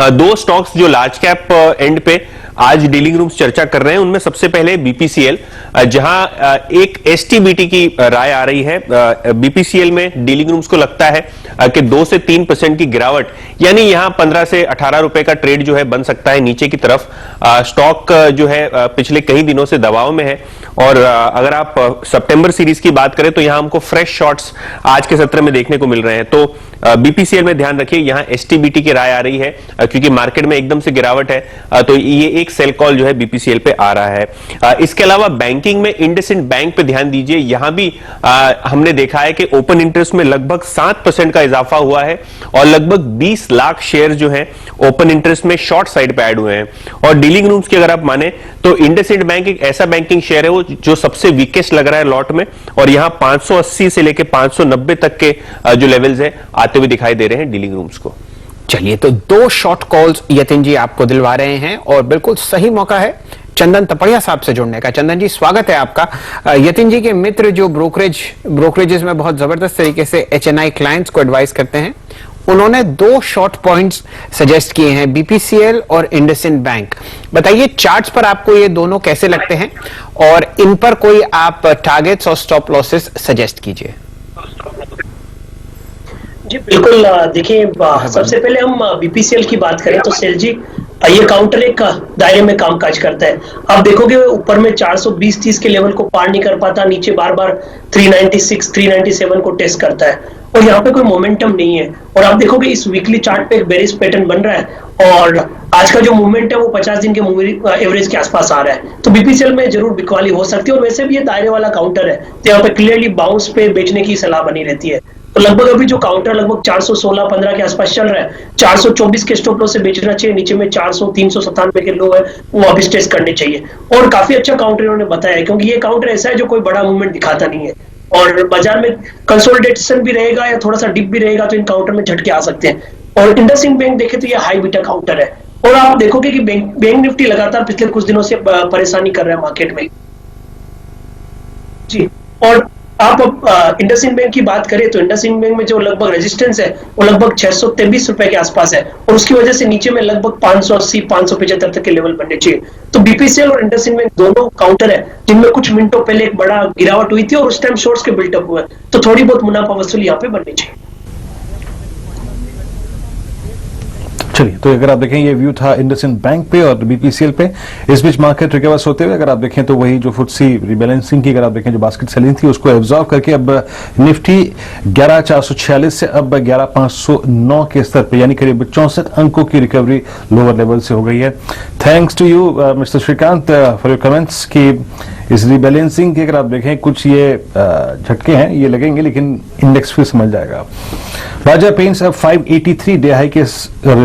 दो स्टॉक्स जो लार्ज कैप एंड पे आज डीलिंग रूम्स चर्चा कर रहे हैं, उनमें सबसे पहले बीपीसीएल, जहां एक एसटीबीटी की राय आ रही है। बीपीसीएल में डीलिंग रूम्स को लगता है कि 2 से 3% की गिरावट, यानी यहां 15 से 18 रुपए का ट्रेड जो है बन सकता है नीचे की तरफ। स्टॉक जो है पिछले कई दिनों से दबाव में है। और अगर आप सितंबर सीरीज की बात करें तो यहां हमको फ्रेश शॉट्स आज के सत्र में देखने को मिल रहे हैं। तो बीपीसीएल में ध्यान रखिए, यहां एसटीबीटी की राय आ रही है क्योंकि मार्केट में एकदम से गिरावट है, तो ये एक सेल कॉल जो है बीपीसीएल पे आ रहा है। इसके अलावा बैंकिंग में इंडसइंड बैंक पे ध्यान दीजिए, यहां भी हमने देखा है कि ओपन इंटरेस्ट में लगभग 7% का इजाफा हुआ है और लगभग 20 लाख शेयर जो है ओपन इंटरेस्ट में शॉर्ट साइड पे ऐड हुए हैं। और डीलिंग रूम्स की अगर आप माने तो इंडसइंड बैंक एक ऐसा बैंकिंग शेयर है वो जो सबसे वीकेस्ट लग रहा है लॉट में, और यहां 580 से लेकर 590 तक के जो लेवल्स है आते हुए दिखाई दे रहे हैं डीलिंग रूम्स को। चलिए, तो 2 शॉर्ट कॉल्स यतिन जी आपको दिलवा रहे हैं और बिल्कुल सही मौका है चंदन तपड़िया साहब से जुड़ने का। चंदन जी, स्वागत है आपका। यतिन जी के मित्र जो ब्रोकरेजेस में बहुत जबरदस्त तरीके से एचएनआई क्लाइंट्स को एडवाइस करते हैं, उन्होंने 2 शॉर्ट पॉइंट्स सजेस्ट किए हैं, बीपीसीएल और इंडसइंड बैंक। बताइए चार्ट्स पर आपको ये दोनों कैसे लगते हैं और इन पर कोई आप टारगेट्स और स्टॉप लॉसेस सजेस्ट कीजिए। जी बिल्कुल, देखिए सबसे पहले हम बीपीसीएल की बात करें तो सेल जी ये काउंटर एक दायरे में कामकाज करता है। आप देखोगे ऊपर में 420-30 के लेवल को पार नहीं कर पाता, नीचे बार बार 396, 397 को टेस्ट करता है और यहाँ पे कोई मोमेंटम नहीं है। और आप देखोगे इस वीकली चार्ट पे एक बेरिश पैटर्न बन रहा है और आज का जो मूवमेंट है वो 50 दिन के एवरेज के आसपास आ रहा है। तो बीपीसीएल में जरूर बिकवाली हो सकती है और वैसे भी ये दायरे वाला काउंटर है तो यहाँ पे क्लियरली बाउंस पे बेचने की सलाह बनी रहती है। तो लगभग अभी जो काउंटर लगभग 416-15 के आसपास चल रहा है, 424 के स्टॉप लॉस से बेचना चाहिए, नीचे में 400-397 के लो है वो वापस टेस्ट करने चाहिए। और काफी अच्छा काउंटर इन्होंने बताया है क्योंकि ये काउंटर ऐसा है जो कोई बड़ा मूवमेंट दिखाता नहीं है और बाजार में कंसोलिडेशन भी रहेगा या थोड़ा सा डिप भी रहेगा तो इन काउंटर में झटके आ सकते हैं। और इंडसइंड बैंक देखे तो ये हाई बीटा काउंटर है और आप देखोगे कि बैंक निफ्टी लगातार पिछले कुछ दिनों से परेशानी कर रहा है मार्केट में जी। और आप इंडसइंड बैंक की बात करें तो इंडसइंड बैंक में जो लगभग रेजिस्टेंस है वो लगभग 623 रुपए के आसपास है, और उसकी वजह से नीचे में लगभग 580-575 तक के लेवल बनने चाहिए। तो बीपीसीएल और इंडसइंड बैंक दोनों काउंटर है जिनमें कुछ मिनटों पहले एक बड़ा गिरावट हुई थी और उस टाइम शॉर्ट्स के बिल्टअप हुए, तो थोड़ी बहुत मुनाफा वसूली यहाँ पे बननी चाहिए। चलिए, तो अगर आप देखें ये व्यू था इंडसइंड बैंक पे और बीपीसीएल पे। इस बीच मार्केट रिकवर्स होते हुए अगर आप देखें तो वही जो फुटसी रिबैलेंसिंग की अगर आप देखें जो बास्केट सेलिंग थी उसको एब्जॉर्व करके अब निफ्टी 11,446 से अब 11,509 के स्तर पे यानी करीब 64 अंकों की रिकवरी लोअर लेवल से हो गई है। Thanks to you mister Shrikant for your comments कि इस रिबैलेंसिंग के अगर आप देखें कुछ ये झटके हैं ये लगेंगे लेकिन इंडेक्स फिर समझ जाएगा। बाजा पेंट्स अब 583 डे हाई के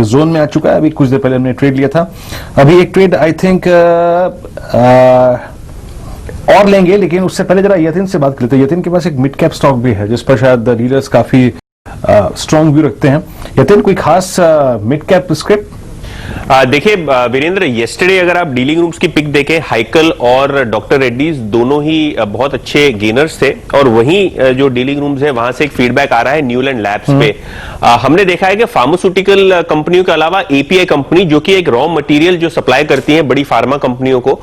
जोन में आ चुका है। अभी कुछ देर पहले हमने ट्रेड लिया था, अभी एक ट्रेड आई थिंक और लेंगे, लेकिन उससे पहले जरा यतिन से बात कर लेते हैं। यतिन के पास एक मिड कैप स्टॉक भी है जिस पर शायद डीलर्स काफी स्ट्रॉन्ग व्यू रखते हैं। यतिन, कोई खास मिड कैप स्क्रिप्ट? देखिए वीरेंद्र, येस्टरडे अगर आप डीलिंग रूम्स की पिक देखें, हाइकल और डॉक्टर रेड्डीज दोनों ही बहुत अच्छे गेनर्स थे, और वहीं जो डीलिंग रूम्स है वहां से एक फीडबैक आ रहा है न्यूलैंड लैब्स पे। हमने देखा है कि फार्मास्यूटिकल कंपनियों के अलावा एपीआई कंपनी जो कि एक रॉ मटेरियल जो सप्लाई करती है बड़ी फार्मा कंपनियों को,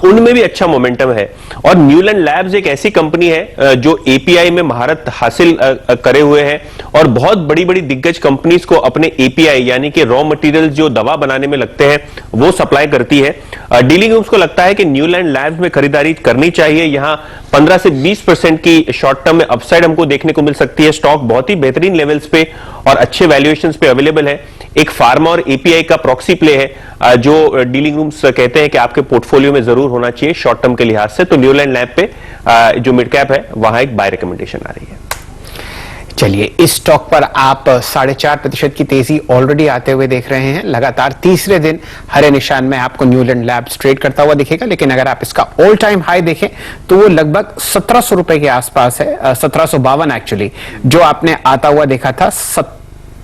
उनमें भी अच्छा मोमेंटम है। और न्यूलैंड लैब्स एक ऐसी कंपनी है जो एपीआई में महारत हासिल करे हुए है और बहुत बड़ी बड़ी दिग्गज कंपनीज को अपने एपीआई यानी कि रॉ मटेरियल जो दवा बनाने में लगते हैं वो सप्लाई करती है। डीलिंग रूम्स को लगता है कि न्यूलैंड लैब्स में खरीदारी करनी चाहिए। यहां 15 से 20% की शॉर्ट टर्म में अपसाइड हमको देखने को मिल सकती है। स्टॉक बहुत ही बेहतरीन लेवल्स पे और अच्छे वैल्यूएशंस पे अवेलेबल है। एक फार्मा और एपीआई का प्रॉक्सी प्ले है जो डीलिंग रूम्स कहते हैं कि आपके पोर्टफोलियो में जरूर होना चाहिए शॉर्ट टर्म के लिहाज से। तो न्यूलैंड लैब पे जो मिड कैप है वहां एक बाय रिकमेंडेशन आ रही है। चलिए, इस स्टॉक पर आप 4.5% की तेजी ऑलरेडी आते हुए देख रहे हैं। लगातार तीसरे दिन हरे निशान में आपको न्यूलैंड लैब्स ट्रेड करता हुआ दिखेगा, लेकिन अगर आप इसका ऑल टाइम हाई देखें तो वो लगभग 1700 रुपए के आसपास है, 1752 एक्चुअली, जो आपने आता हुआ देखा था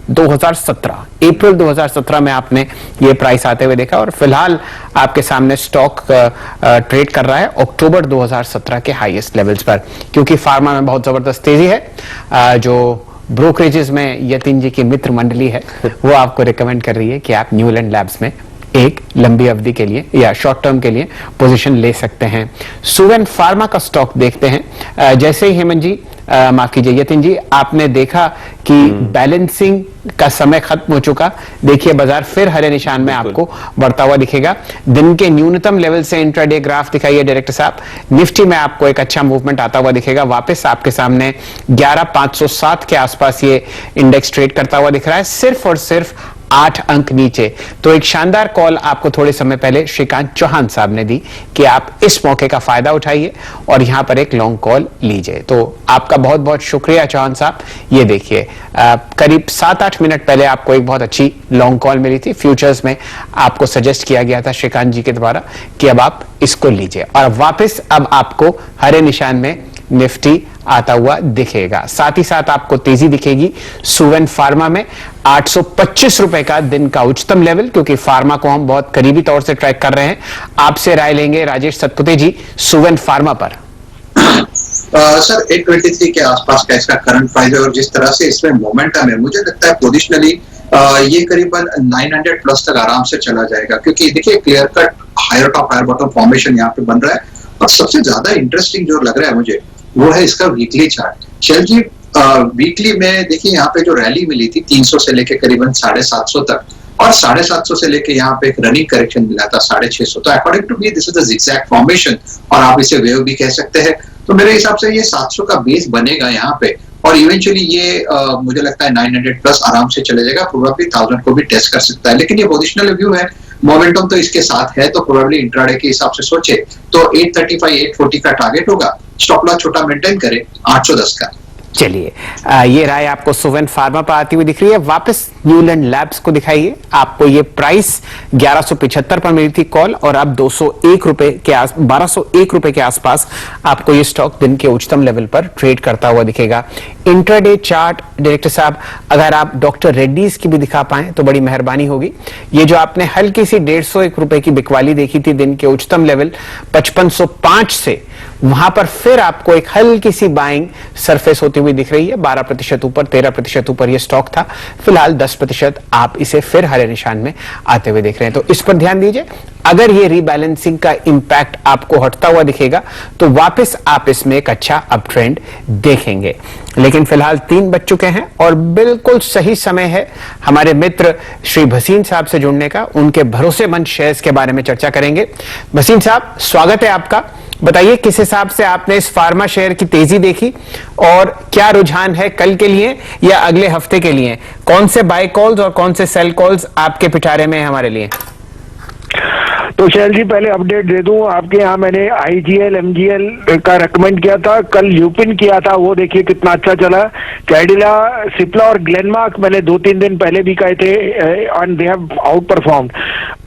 2017 अप्रैल 2017 में आपने ये प्राइस आते हुए देखा। और फिलहाल आपके सामने स्टॉक ट्रेड कर रहा है अक्टूबर 2017 के हाईएस्ट लेवल्स पर, क्योंकि फार्मा में बहुत जबरदस्त तेजी है। जो ब्रोकरेजेस में यतिन जी की मित्र मंडली है वो आपको रिकमेंड कर रही है कि आप न्यूलैंड लैब्स में एक लंबी अवधि के लिए या शॉर्ट टर्म के लिए पोजीशन ले सकते हैं। सुवेन फार्मा का स्टॉक देखते हैं। जैसे ही हेमंत जी माफ कीजिए यतिन जी, आपने देखा कि बैलेंसिंग का समय खत्म हो चुका, देखिए बाजार फिर हरे निशान में आपको बढ़ता हुआ दिखेगा। दिन के न्यूनतम लेवल से इंट्राडे ग्राफ दिखाइए डायरेक्टर साहब। निफ्टी में आपको एक अच्छा मूवमेंट आता हुआ दिखेगा, वापस आपके सामने 11,507 के आसपास ये इंडेक्स ट्रेड करता हुआ दिख रहा है, सिर्फ और सिर्फ 8 अंक नीचे। तो एक शानदार कॉल आपको थोड़े समय पहले श्रीकांत चौहान साहब ने दी कि आप इस मौके का फायदा उठाइए और यहां पर एक लॉन्ग कॉल लीजिए। तो आपका बहुत बहुत शुक्रिया चौहान साहब। ये देखिए करीब 7-8 मिनट पहले आपको एक बहुत अच्छी लॉन्ग कॉल मिली थी फ्यूचर्स में, आपको सजेस्ट किया गया था श्रीकांत जी के द्वारा कि अब आप इसको लीजिए, और वापस अब आपको हरे निशान में निफ्टी आता हुआ दिखेगा। साथ ही साथ आपको तेजी दिखेगी सुवेन फार्मा में 825 रुपए का दिन का उच्चतम लेवल, क्योंकि फार्मा को हम बहुत करीबी तौर से ट्रैक कर रहे हैं। आपसे राय लेंगे राजेश सतपुते जी सुवेन फार्मा पर। सर 823 के आसपास का इसका करंट प्राइस है और जिस तरह से इसमें मोमेंटम है मुझे लगता है पोजिशनली ये करीबन 900 प्लस तक आराम से चला जाएगा, क्योंकि देखिए clear cut higher top higher bottom formation यहाँ पे बन रहा है। और सबसे ज्यादा इंटरेस्टिंग जो लग रहा है मुझे वो है इसका वीकली चार्ट। शैल जी वीकली में देखिए यहाँ पे जो रैली मिली थी 300 से लेके करीबन 750 तक, और 750 से लेके यहाँ पे एक रनिंग करेक्शन मिला था 650। तो according to me this is the zigzag formation, और आप इसे वेव भी कह सकते हैं। तो मेरे हिसाब से ये 700 का बेस बनेगा यहाँ पे, और इवेंचुअली ये मुझे लगता है 900 प्लस आराम से चले जाएगा, प्रोबेबली 1000 को भी टेस्ट कर सकता है। लेकिन ये पोजिशनल व्यू है, मोमेंटम तो इसके साथ है, तो प्रोबेबली इंट्राडे के हिसाब से सोचे तो 835 840 का टारगेट होगा। स्टॉप लॉस छोटा मेंटेन करे 810 का। चलिए ये राय आपको सुवेन फार्मा पर आती हुई दिख रही है। वापस न्यूलैंड लैब्स को दिखाइए। आपको ये प्राइस 1175 पर मिली थी कॉल और अब 201 रुपए के 1201 रुपए के आसपास आपको ये स्टॉक दिन के उच्चतम लेवल पर ट्रेड करता हुआ दिखेगा। इंट्राडे चार्ट डायरेक्टर साहब अगर आप डॉक्टर रेड्डीज की भी दिखा पाए तो बड़ी मेहरबानी होगी। ये जो आपने हल्की सी 150 रुपए की बिकवाली देखी थी दिन के उच्चतम लेवल 5505 से, वहां पर फिर आपको एक हल्की सी बाइंग सरफेस होती हुई दिख रही है। 12% ऊपर, 13% ऊपर ये स्टॉक था। फिलहाल 10% आप इसे फिर हरे निशान में आते हुए देख रहे हैं, तो इस पर ध्यान दीजिए। अगर ये रीबैलेंसिंग का इंपैक्ट आपको हटता हुआ दिखेगा तो वापस आप इसमें एक अच्छा अप ट्रेंड देखेंगे। लेकिन फिलहाल 3 बज चुके हैं और बिल्कुल सही समय है हमारे मित्र श्री भसीन साहब से जुड़ने का। उनके भरोसेमंद शेयर्स के बारे में चर्चा करेंगे। भसीन साहब, स्वागत है आपका। बताइए किस हिसाब से आपने इस फार्मा शेयर की तेजी देखी और क्या रुझान है कल के लिए या अगले हफ्ते के लिए? कौन से बाय कॉल्स और कौन से सेल कॉल्स आपके पिटारे में है हमारे लिए? तो शैल जी, पहले अपडेट दे दूं आपके यहाँ। मैंने IGL MGL का रेकमेंड किया था, कल ल्यूपिन किया था, वो देखिए कितना अच्छा चला। कैडिला, सिप्ला और ग्लेनमार्क मैंने 2-3 दिन पहले भी कहे थे and they have outperformed.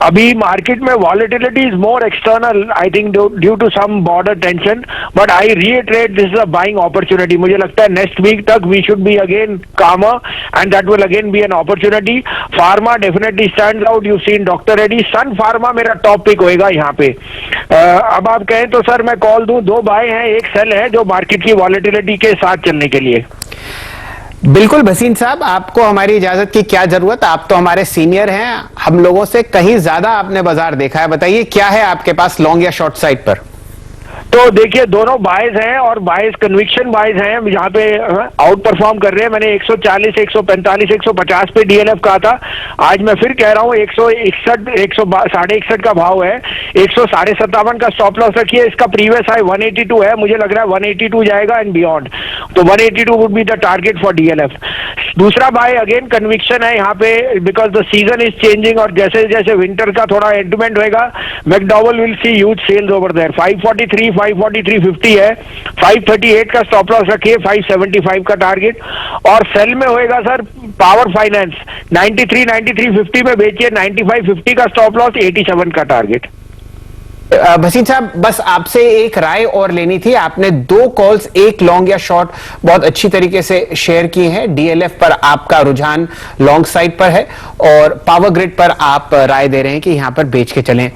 अभी मार्केट में volatility is more external, I think due to some border tension, but I reiterate this is a buying opportunity. मुझे लगता है नेक्स्ट वीक तक we should be again calmer and that will again be an opportunity. Pharma definitely stands out. You seen doctor Reddy, Sun pharma मेरा top pick होएगा यहाँ पे। अब आप कहें तो सर मैं कॉल दूं, 2 बाय हैं, 1 सेल है जो मार्केट की वॉलेटिलिटी के साथ चलने के लिए। बिल्कुल भसीन साहब, आपको हमारी इजाजत की क्या जरूरत? आप तो हमारे सीनियर हैं, हम लोगों से कहीं ज्यादा आपने बाजार देखा है। बताइए क्या है आपके पास लॉन्ग या शॉर्ट साइड पर? तो देखिए दोनों बायज हैं और बायज कन्विक्शन बायज हैं, यहाँ पे आउट परफॉर्म कर रहे हैं। मैंने 140, 145, 150 पे DLF कहा था, आज मैं फिर कह रहा हूँ 161, 161 का भाव है। 157 का स्टॉप लॉस रखिए। इसका प्रीवियस हाई 182 है, मुझे लग रहा है 182 जाएगा एंड बियॉन्ड, तो 182 would be the target for DLF। दूसरा बाय अगेन कन्विक्शन है यहाँ पे, because the season is changing और जैसे जैसे विंटर का थोड़ा एंटरमेंट होगा, McDowell will see huge sales over there. 543, 543.50 है, 538 का स्टॉप लॉस रखिए, 575 का टारगेट। और सेल में होएगा सर पावर फाइनेंस 93, 93.50 में बेचिए, 95.50 का स्टॉप लॉस, 87 का टारगेट। भसीन साहब, बस आपसे एक राय और लेनी थी। आपने 2 कॉल्स, एक लॉन्ग या शॉर्ट, बहुत अच्छी तरीके से शेयर की हैं। DLF पर आपका रुझान लॉन्ग साइड पर है और पावर ग्रिड पर आप राय दे रहे हैं कि यहां पर बेच के चलें।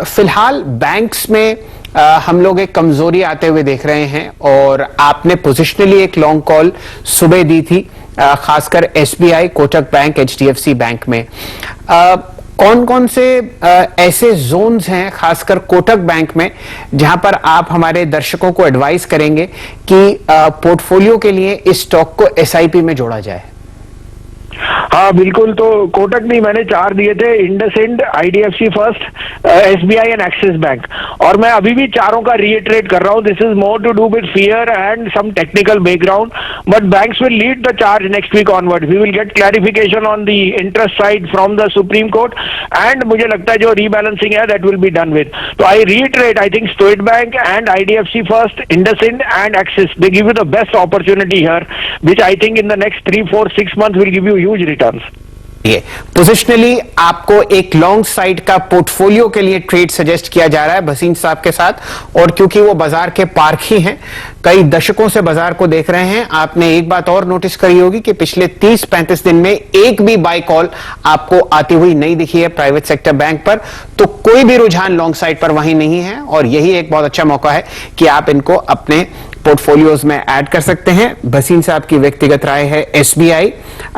फिलहाल बैंक्स में हम लोग एक कमजोरी आते हुए देख रहे हैं और आपने पोजिशनली एक लॉन्ग कॉल सुबह दी थी, खासकर SBI, Kotak bank, HDFC bank में। कौन कौन से ऐसे जोन्स हैं, खासकर कोटक बैंक में, जहां पर आप हमारे दर्शकों को एडवाइस करेंगे कि पोर्टफोलियो के लिए इस स्टॉक को SIP में जोड़ा जाए? हाँ बिल्कुल, तो कोटक नहीं, मैंने 4 दिए थे, IndusInd, IDFC first, SBI and axis bank. और मैं अभी भी चारों का रीइटरेट कर रहा हूँ। This is more to do with fear and some technical background, but banks will lead the charge next week onward. We will get clarification on the interest side from the Supreme Court and मुझे लगता है जो rebalancing है that will be done with. तो I reiterate, I think State Bank and IDFC first, IndusInd and Axis, they give you the best opportunity here, which I think in the next 3, 4, 6 months will give you huge returns. ये positionally आपको एक long side का portfolio के लिए trade suggest किया जा रहा है भसीन साहब के साथ, और क्योंकि वो बाजार के पारखी हैं, कई दशकों से बाजार को देख रहे हैं, आपने एक बात और नोटिस करी होगी कि पिछले 30-35 दिन में एक भी बाय कॉल आपको आती हुई नहीं दिखी है प्राइवेट सेक्टर बैंक पर, तो कोई भी रुझान लॉन्ग साइड पर वहीं नहीं है और यही एक बहुत अच्छा मौका है कि आप इनको अपने पोर्टफोलियोज में ऐड कर सकते हैं। भसीन साहब की व्यक्तिगत राय है SBI,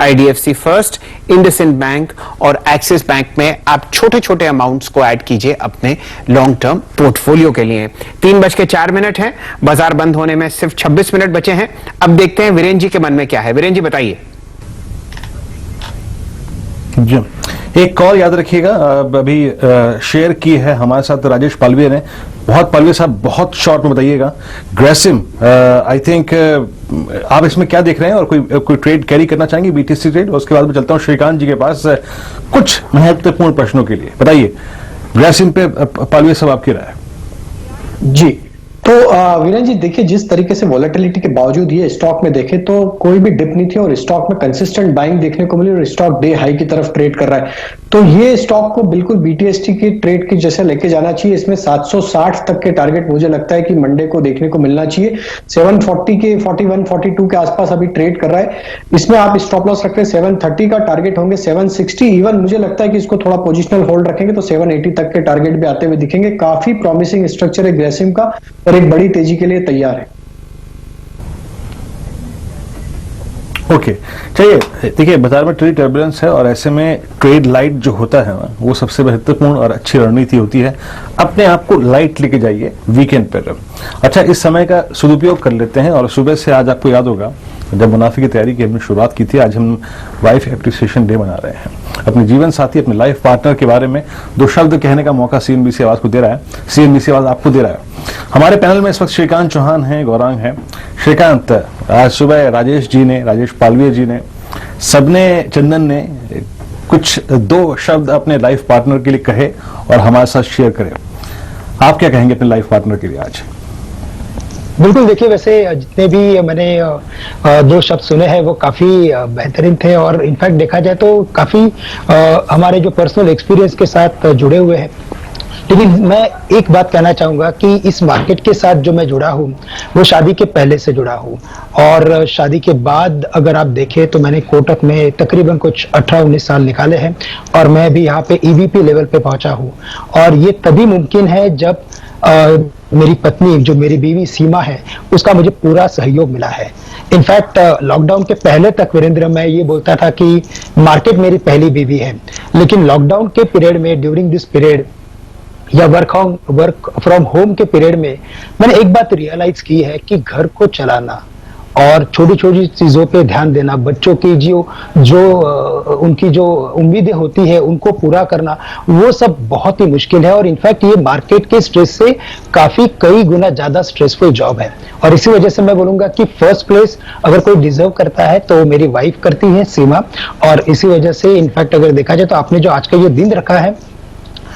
IDFC first, IndusInd bank और एक्सिस बैंक में आप छोटे छोटे अमाउंट्स को ऐड कीजिए अपने लॉन्ग टर्म पोर्टफोलियो के लिए। 3:04 है, बाजार बंद होने में सिर्फ 26 मिनट बचे हैं। अब देखते हैं वीरेन जी के मन में क्या है। वीरेन जी बताइए। जी, एक कॉल याद रखिएगा, अभी शेयर की है हमारे साथ राजेश पालवे ने। बहुत पालवे साहब, बहुत शॉर्ट में बताइएगा। ग्रेसिम, आई थिंक आप इसमें क्या देख रहे हैं और कोई ट्रेड कैरी करना चाहेंगे, BTC ट्रेड? और उसके बाद मैं चलता हूं श्रीकांत जी के पास कुछ महत्वपूर्ण प्रश्नों के लिए। बताइए ग्रेसिम पे पालवे साहब, आपकी राय। जी, तो वीरेंद्र जी देखिए, जिस तरीके से वॉलेटिलिटी के बावजूद ये स्टॉक में देखे तो कोई भी डिप नहीं थी और स्टॉक में कंसिस्टेंट बाइंग देखने को मिली और स्टॉक डे हाई की तरफ ट्रेड कर रहा है। तो ये स्टॉक को बिल्कुल बीटीएसटी की ट्रेड की जैसे लेके जाना चाहिए। इसमें 760 तक के टारगेट मुझे लगता है कि मंडे को देखने को मिलना चाहिए। 740 के 41 42 के आसपास अभी ट्रेड कर रहा है। इसमें आप स्टॉप लॉस रख रहे हैं 730 का टारगेट होंगे 760। इवन मुझे लगता है कि इसको थोड़ा पोजिशनल होल्ड रखेंगे तो 780 तक के टारगेट भी आते हुए दिखेंगे। काफी प्रॉमिसिंग स्ट्रक्चर है ग्रेसिम का और एक बड़ी तेजी के लिए तैयार है। ओके चलिए, देखिए बाजार में ट्रेड टर्बुलेंस है और ऐसे में ट्रेड लाइट जो होता है ना वो सबसे महत्वपूर्ण और अच्छी रणनीति होती है। अपने आप को लाइट लेके जाइए वीकेंड पर। अच्छा, इस समय का सदुपयोग कर लेते हैं। और सुबह से आज आपको याद होगा जब मुनाफे की तैयारी की हमने शुरुआत की थी, आज हम वाइफ एप्रिसिएशन डे मना रहे हैं। अपने जीवन साथी, अपने लाइफ पार्टनर के बारे में दो शब्द कहने का मौका सीएनबीसी आवाज को दे रहा है, सीएनबीसी आवाज आपको दे रहा है। हमारे पैनल में इस वक्त श्रीकांत चौहान हैं, गौरांग हैं। श्रीकांत, आज सुबह राजेश जी ने, राजेश पालवीय जी ने, सबने, चंदन ने कुछ दो शब्द अपने लाइफ पार्टनर के लिए कहे और हमारे साथ शेयर करें। आप क्या कहेंगे अपने लाइफ पार्टनर के लिए आज? बिल्कुल, देखिए वैसे जितने भी मैंने दो शब्द सुने हैं वो काफी बेहतरीन थे और इनफैक्ट देखा जाए तो काफी हमारे जो पर्सनल एक्सपीरियंस के साथ जुड़े हुए हैं। लेकिन मैं एक बात कहना चाहूंगा कि इस मार्केट के साथ जो मैं जुड़ा हूँ वो शादी के पहले से जुड़ा हूँ और शादी के बाद अगर आप देखें तो मैंने कोटक में तकरीबन कुछ 18-19 साल निकाले हैं और मैं भी यहाँ पे ईवीपी लेवल पे पहुंचा हूँ। और ये तभी मुमकिन है जब मेरी पत्नी, जो मेरी बीवी सीमा है, उसका मुझे पूरा सहयोग मिला है। इनफैक्ट लॉकडाउन के पहले तक वीरेंद्र मैं ये बोलता था कि मार्केट मेरी पहली बीवी है, लेकिन लॉकडाउन के पीरियड में, ड्यूरिंग दिस पीरियड या वर्क फ्रॉम होम के पीरियड में मैंने एक बात रियलाइज की है कि घर को चलाना और छोटी छोटी चीजों पे ध्यान देना, बच्चों की जो उनकी जो उम्मीदें होती है उनको पूरा करना, वो सब बहुत ही मुश्किल है। और इनफैक्ट ये मार्केट के स्ट्रेस से काफी कई गुना ज्यादा स्ट्रेसफुल जॉब है। और इसी वजह से मैं बोलूंगा कि फर्स्ट प्लेस अगर कोई डिजर्व करता है तो मेरी वाइफ करती है, सीमा। और इसी वजह से इनफैक्ट अगर देखा जाए तो आपने जो आज का ये दिन रखा है,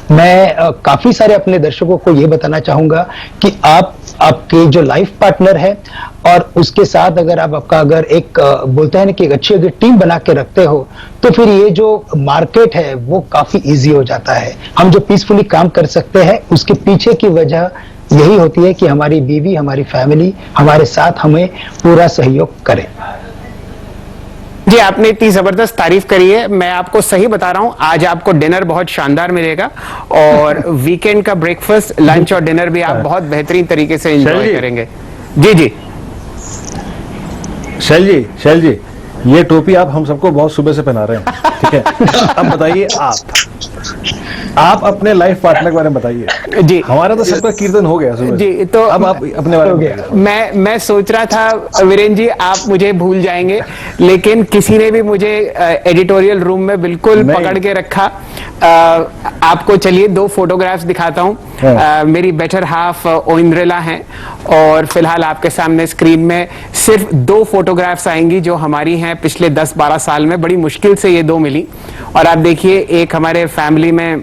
मैं काफी सारे अपने दर्शकों को ये बताना चाहूंगा कि आपके जो लाइफ पार्टनर है और उसके साथ अगर आप आपका अगर एक बोलते हैं ना कि एक अच्छी अगर टीम बना के रखते हो तो फिर ये जो मार्केट है वो काफी इजी हो जाता है। हम जो पीसफुली काम कर सकते हैं उसके पीछे की वजह यही होती है कि हमारी बीवी, हमारी फैमिली हमारे साथ हमें पूरा सहयोग करे। जी, आपने इतनी जबरदस्त तारीफ करी है। मैं आपको सही बता रहा हूं, आज आपको डिनर बहुत शानदार मिलेगा और वीकेंड का ब्रेकफास्ट, लंच और डिनर भी आप बहुत बेहतरीन तरीके से एंजॉय करेंगे। जी जी शैल जी, ये टोपी आप हम सबको बहुत सुबह से पहना रहे हैं, ठीक है? अब बताइए आप अपने लाइफ पार्टनर के बारे में बताइए। जी, हमारा तो सबका कीर्तन हो गया सुबह जी, तो अब आप अपने बारे में। मैं सोच रहा था वीरेंद्र जी आप मुझे भूल जाएंगे, लेकिन किसी ने भी मुझे एडिटोरियल रूम में बिल्कुल पकड़ के रखा। आपको चलिए दो फोटोग्राफ्स दिखाता हूं। मेरी बेटर हाफ ओइंद्रेला हैं और फिलहाल आपके सामने स्क्रीन में सिर्फ दो फोटोग्राफ्स आएंगी जो हमारी हैं पिछले 10-12 साल में। बड़ी मुश्किल से ये दो मिली और आप देखिए एक हमारे फैमिली में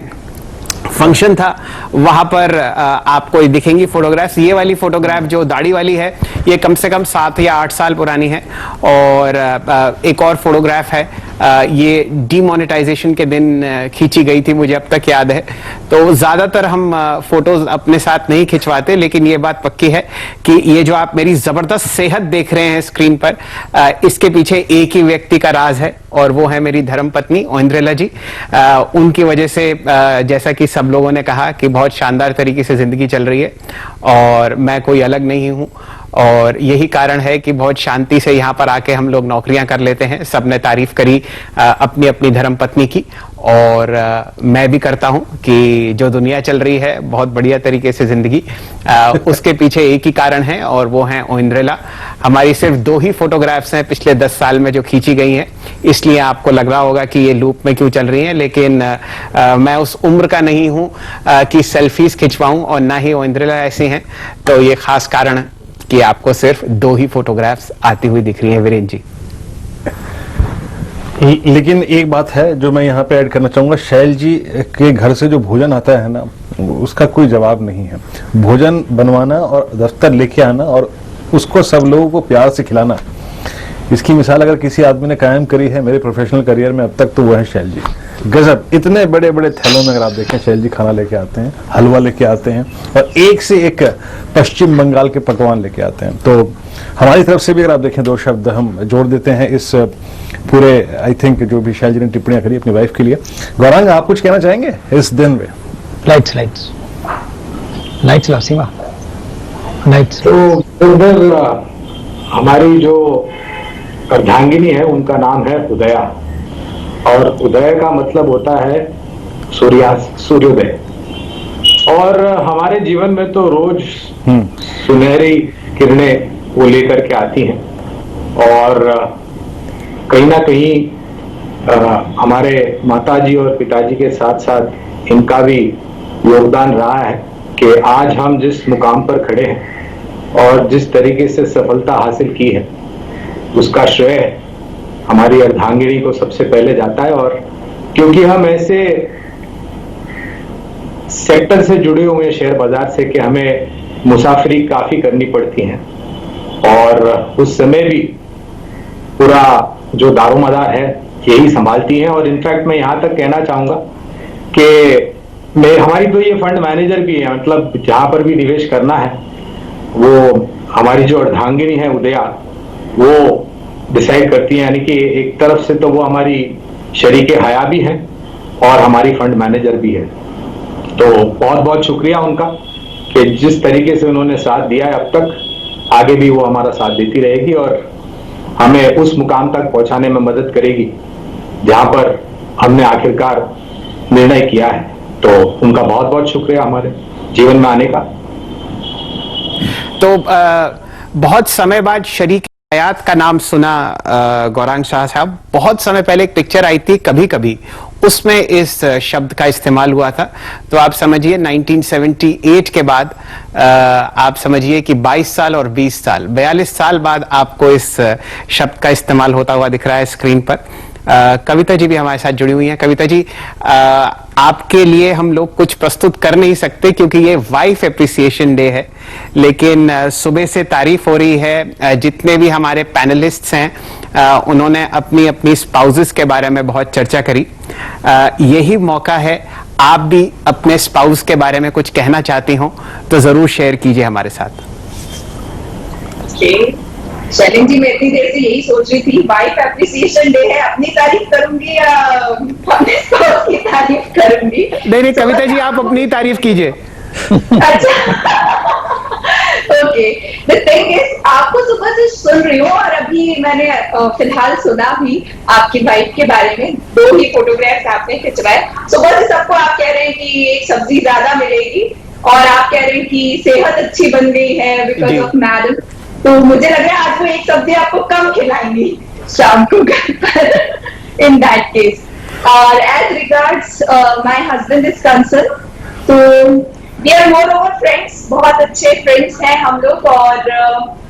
फंक्शन था, वहां पर आपको दिखेंगी फोटोग्राफ्स। ये वाली फोटोग्राफ जो दाढ़ी वाली है ये कम से कम 7 या 8 साल पुरानी है और एक और फोटोग्राफ है, ये डीमोनेटाइजेशन के दिन खींची गई थी, मुझे अब तक याद है। तो ज्यादातर हम फोटोज अपने साथ नहीं खिंचवाते, लेकिन ये बात पक्की है कि ये जो आप मेरी जबरदस्त सेहत देख रहे हैं स्क्रीन पर, इसके पीछे एक ही व्यक्ति का राज है और वो है मेरी धर्मपत्नी ओइंद्रेला जी। उनकी वजह से जैसा कि सब लोगों ने कहा कि बहुत शानदार तरीके से जिंदगी चल रही है और मैं कोई अलग नहीं हूं और यही कारण है कि बहुत शांति से यहाँ पर आके हम लोग नौकरियां कर लेते हैं। सबने तारीफ करी अपनी अपनी धर्मपत्नी की और मैं भी करता हूं कि जो दुनिया चल रही है बहुत बढ़िया तरीके से जिंदगी, उसके पीछे एक ही कारण है और वो है ओइंद्रेला। हमारी सिर्फ 2 ही फोटोग्राफ्स हैं पिछले 10 साल में जो खींची गई हैं, इसलिए आपको लग रहा होगा कि ये लूप में क्यों चल रही हैं, लेकिन मैं उस उम्र का नहीं हूं कि सेल्फीज खिंचवाऊं और ना ही ओइंद्रेला ऐसी हैं। तो ये खास कारण है कि आपको सिर्फ 2 ही फोटोग्राफ्स आती हुई दिख रही है वीरेंद्र जी। लेकिन एक बात है जो मैं यहाँ पे ऐड करना चाहूंगा, शैल जी के घर से जो भोजन आता है ना, उसका कोई जवाब नहीं है। भोजन बनवाना और दफ्तर लेके आना और उसको सब लोगों को प्यार से खिलाना, इसकी मिसाल अगर किसी आदमी ने कायम करी है मेरे प्रोफेशनल करियर में अब तक तो वो है शैल जी। गजब, इतने बड़े बड़े थैलों में अगर आप देखें शैल जी खाना लेके आते हैं, हलवा लेके आते हैं और एक से एक पश्चिम बंगाल के पकवान लेके आते हैं। तो हमारी तरफ से भी अगर आप देखें 2 शब्द हम जोड़ देते हैं इस पूरे आई थिंक जो भी शैल जी ने टिप्पणियां करी अपनी वाइफ के लिए। गौरांग, आप कुछ कहना चाहेंगे इस दिन में? लाइट्स लासीमा लाइट्स। तो उधर हमारी जो अर्धांगिनी है उनका नाम है उदया, और उदय का मतलब होता है सूर्योदय। और हमारे जीवन में तो रोज सुनहरी किरणें वो लेकर के आती हैं, और कहीं ना कहीं हमारे माताजी और पिताजी के साथ साथ इनका भी योगदान रहा है कि आज हम जिस मुकाम पर खड़े हैं और जिस तरीके से सफलता हासिल की है उसका श्रेय हमारी अर्धांगिनी को सबसे पहले जाता है। और क्योंकि हम ऐसे सेक्टर से जुड़े हुए शेयर बाजार से कि हमें मुसाफिरी काफी करनी पड़ती है, और उस समय भी पूरा जो दारोमदार है यही संभालती हैं। और इनफैक्ट मैं यहाँ तक कहना चाहूंगा कि हमारी तो ये फंड मैनेजर भी है, मतलब जहां पर भी निवेश करना है वो हमारी जो अर्धांगिनी है उदया वो डिसाइड करती है। यानी कि एक तरफ से तो वो हमारी शरीके हया भी है और हमारी फंड मैनेजर भी है। तो बहुत बहुत शुक्रिया उनका कि जिस तरीके से उन्होंने साथ दिया है अब तक, आगे भी वो हमारा साथ देती रहेगी और हमें उस मुकाम तक पहुंचाने में मदद करेगी जहां पर हमने आखिरकार निर्णय किया है। तो उनका बहुत बहुत शुक्रिया हमारे जीवन में आने का। तो बहुत समय बाद शरीक हयात का नाम सुना गौरांग शाह साहब। बहुत समय पहले एक पिक्चर आई थी कभी कभी, उसमें इस शब्द का इस्तेमाल हुआ था। तो आप समझिए 1978 के बाद आप समझिए कि 22 साल और 20 साल 42 साल बाद आपको इस शब्द का इस्तेमाल होता हुआ दिख रहा है स्क्रीन पर। कविता जी भी हमारे साथ जुड़ी हुई हैं। कविता जी, आपके लिए हम लोग कुछ प्रस्तुत कर नहीं सकते क्योंकि ये वाइफ एप्रिसिएशन डे है, लेकिन सुबह से तारीफ हो रही है। जितने भी हमारे पैनलिस्ट्स हैं उन्होंने अपनी अपनी स्पाउसेस के बारे में बहुत चर्चा करी। यही मौका है, आप भी अपने स्पाउस के बारे में कुछ कहना चाहती हो तो जरूर शेयर कीजिए हमारे साथ। शैलेंद्र जी, मैं इतनी देर से यही सोच रही थी वाइफ एप्रिसिएशन डे है, अपनी तारीफ करूंगी या अपने स्पाउस की तारीफ करूंगी? नहीं, कविता जी आप अपनी तारीफ कीजिए। अच्छा, ओके। द थिंग इज, आपको सुबह से सुन रही हूँ और अभी मैंने फिलहाल सुना भी आपकी वाइफ के बारे में। 2 ही फोटोग्राफ्स आपने खिंचवाए। सुबह से सबको आप कह रहे हैं कि एक सब्जी ज्यादा मिलेगी और आप कह रहे हैं कि सेहत अच्छी बन गई है बिकॉज ऑफ मैडम। तो मुझे लग रहा है आज वो एक सब्जी आपको कम खिलाएंगी शाम को घर पर इन दैट केस। और as regards my husband is concern, तो we are more over friends, बहुत अच्छे फ्रेंड्स हैं हम लोग। और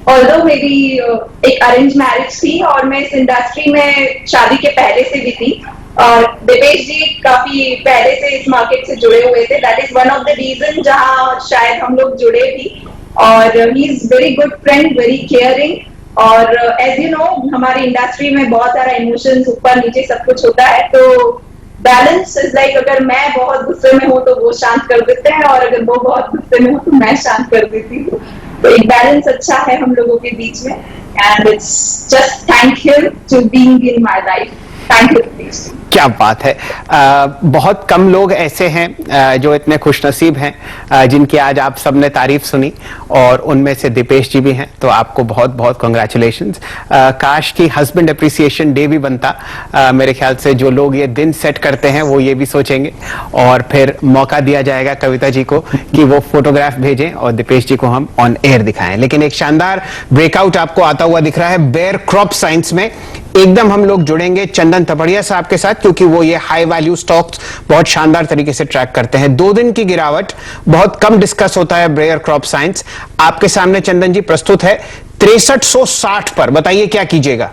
ऑल्दो मेरी एक अरेंज मैरिज थी और मैं इस इंडस्ट्री में शादी के पहले से भी थी। और दिपेश जी काफी पहले से इस मार्केट से जुड़े हुए थे। That is one of the reason जहां शायद हम लोग जुड़े भी। और he is very good friend, very caring. और एज यू नो हमारी इंडस्ट्री में बहुत सारा इमोशंस ऊपर नीचे सब कुछ होता है, तो बैलेंस इज लाइक अगर मैं बहुत गुस्से में हूँ तो वो शांत कर देते हैं और अगर वो बहुत गुस्से में हो तो मैं शांत कर देती हूँ। तो एक बैलेंस अच्छा है हम लोगों के बीच में। And it's just thank him to being in my life. Thank you please. क्या बात है। बहुत कम लोग ऐसे हैं जो इतने खुशनसीब हैं जिनकी आज आप सबने तारीफ सुनी, और उनमें से दिपेश जी भी हैं। तो आपको बहुत बहुत कॉन्ग्रेचुलेशंस। काश की हस्बैंड एप्रिसिएशन डे भी बनता। मेरे ख्याल से जो लोग ये दिन सेट करते हैं वो ये भी सोचेंगे और फिर मौका दिया जाएगा कविता जी को कि वो फोटोग्राफ भेजें और दिपेश जी को हम ऑन एयर दिखाएं। लेकिन एक शानदार ब्रेकआउट आपको आता हुआ दिख रहा है बेयर क्रॉप साइंस में। एकदम हम लोग जुड़ेंगे चंदन तपड़िया साहब के साथ क्योंकि वो ये हाई वैल्यू स्टॉक्स बहुत शानदार तरीके से ट्रैक करते हैं। 2 दिन की गिरावट बहुत कम डिस्कस होता है बेयर क्रॉप साइंस। आपके सामने चंदन जी प्रस्तुत है 6360 पर। बताइए क्या कीजिएगा?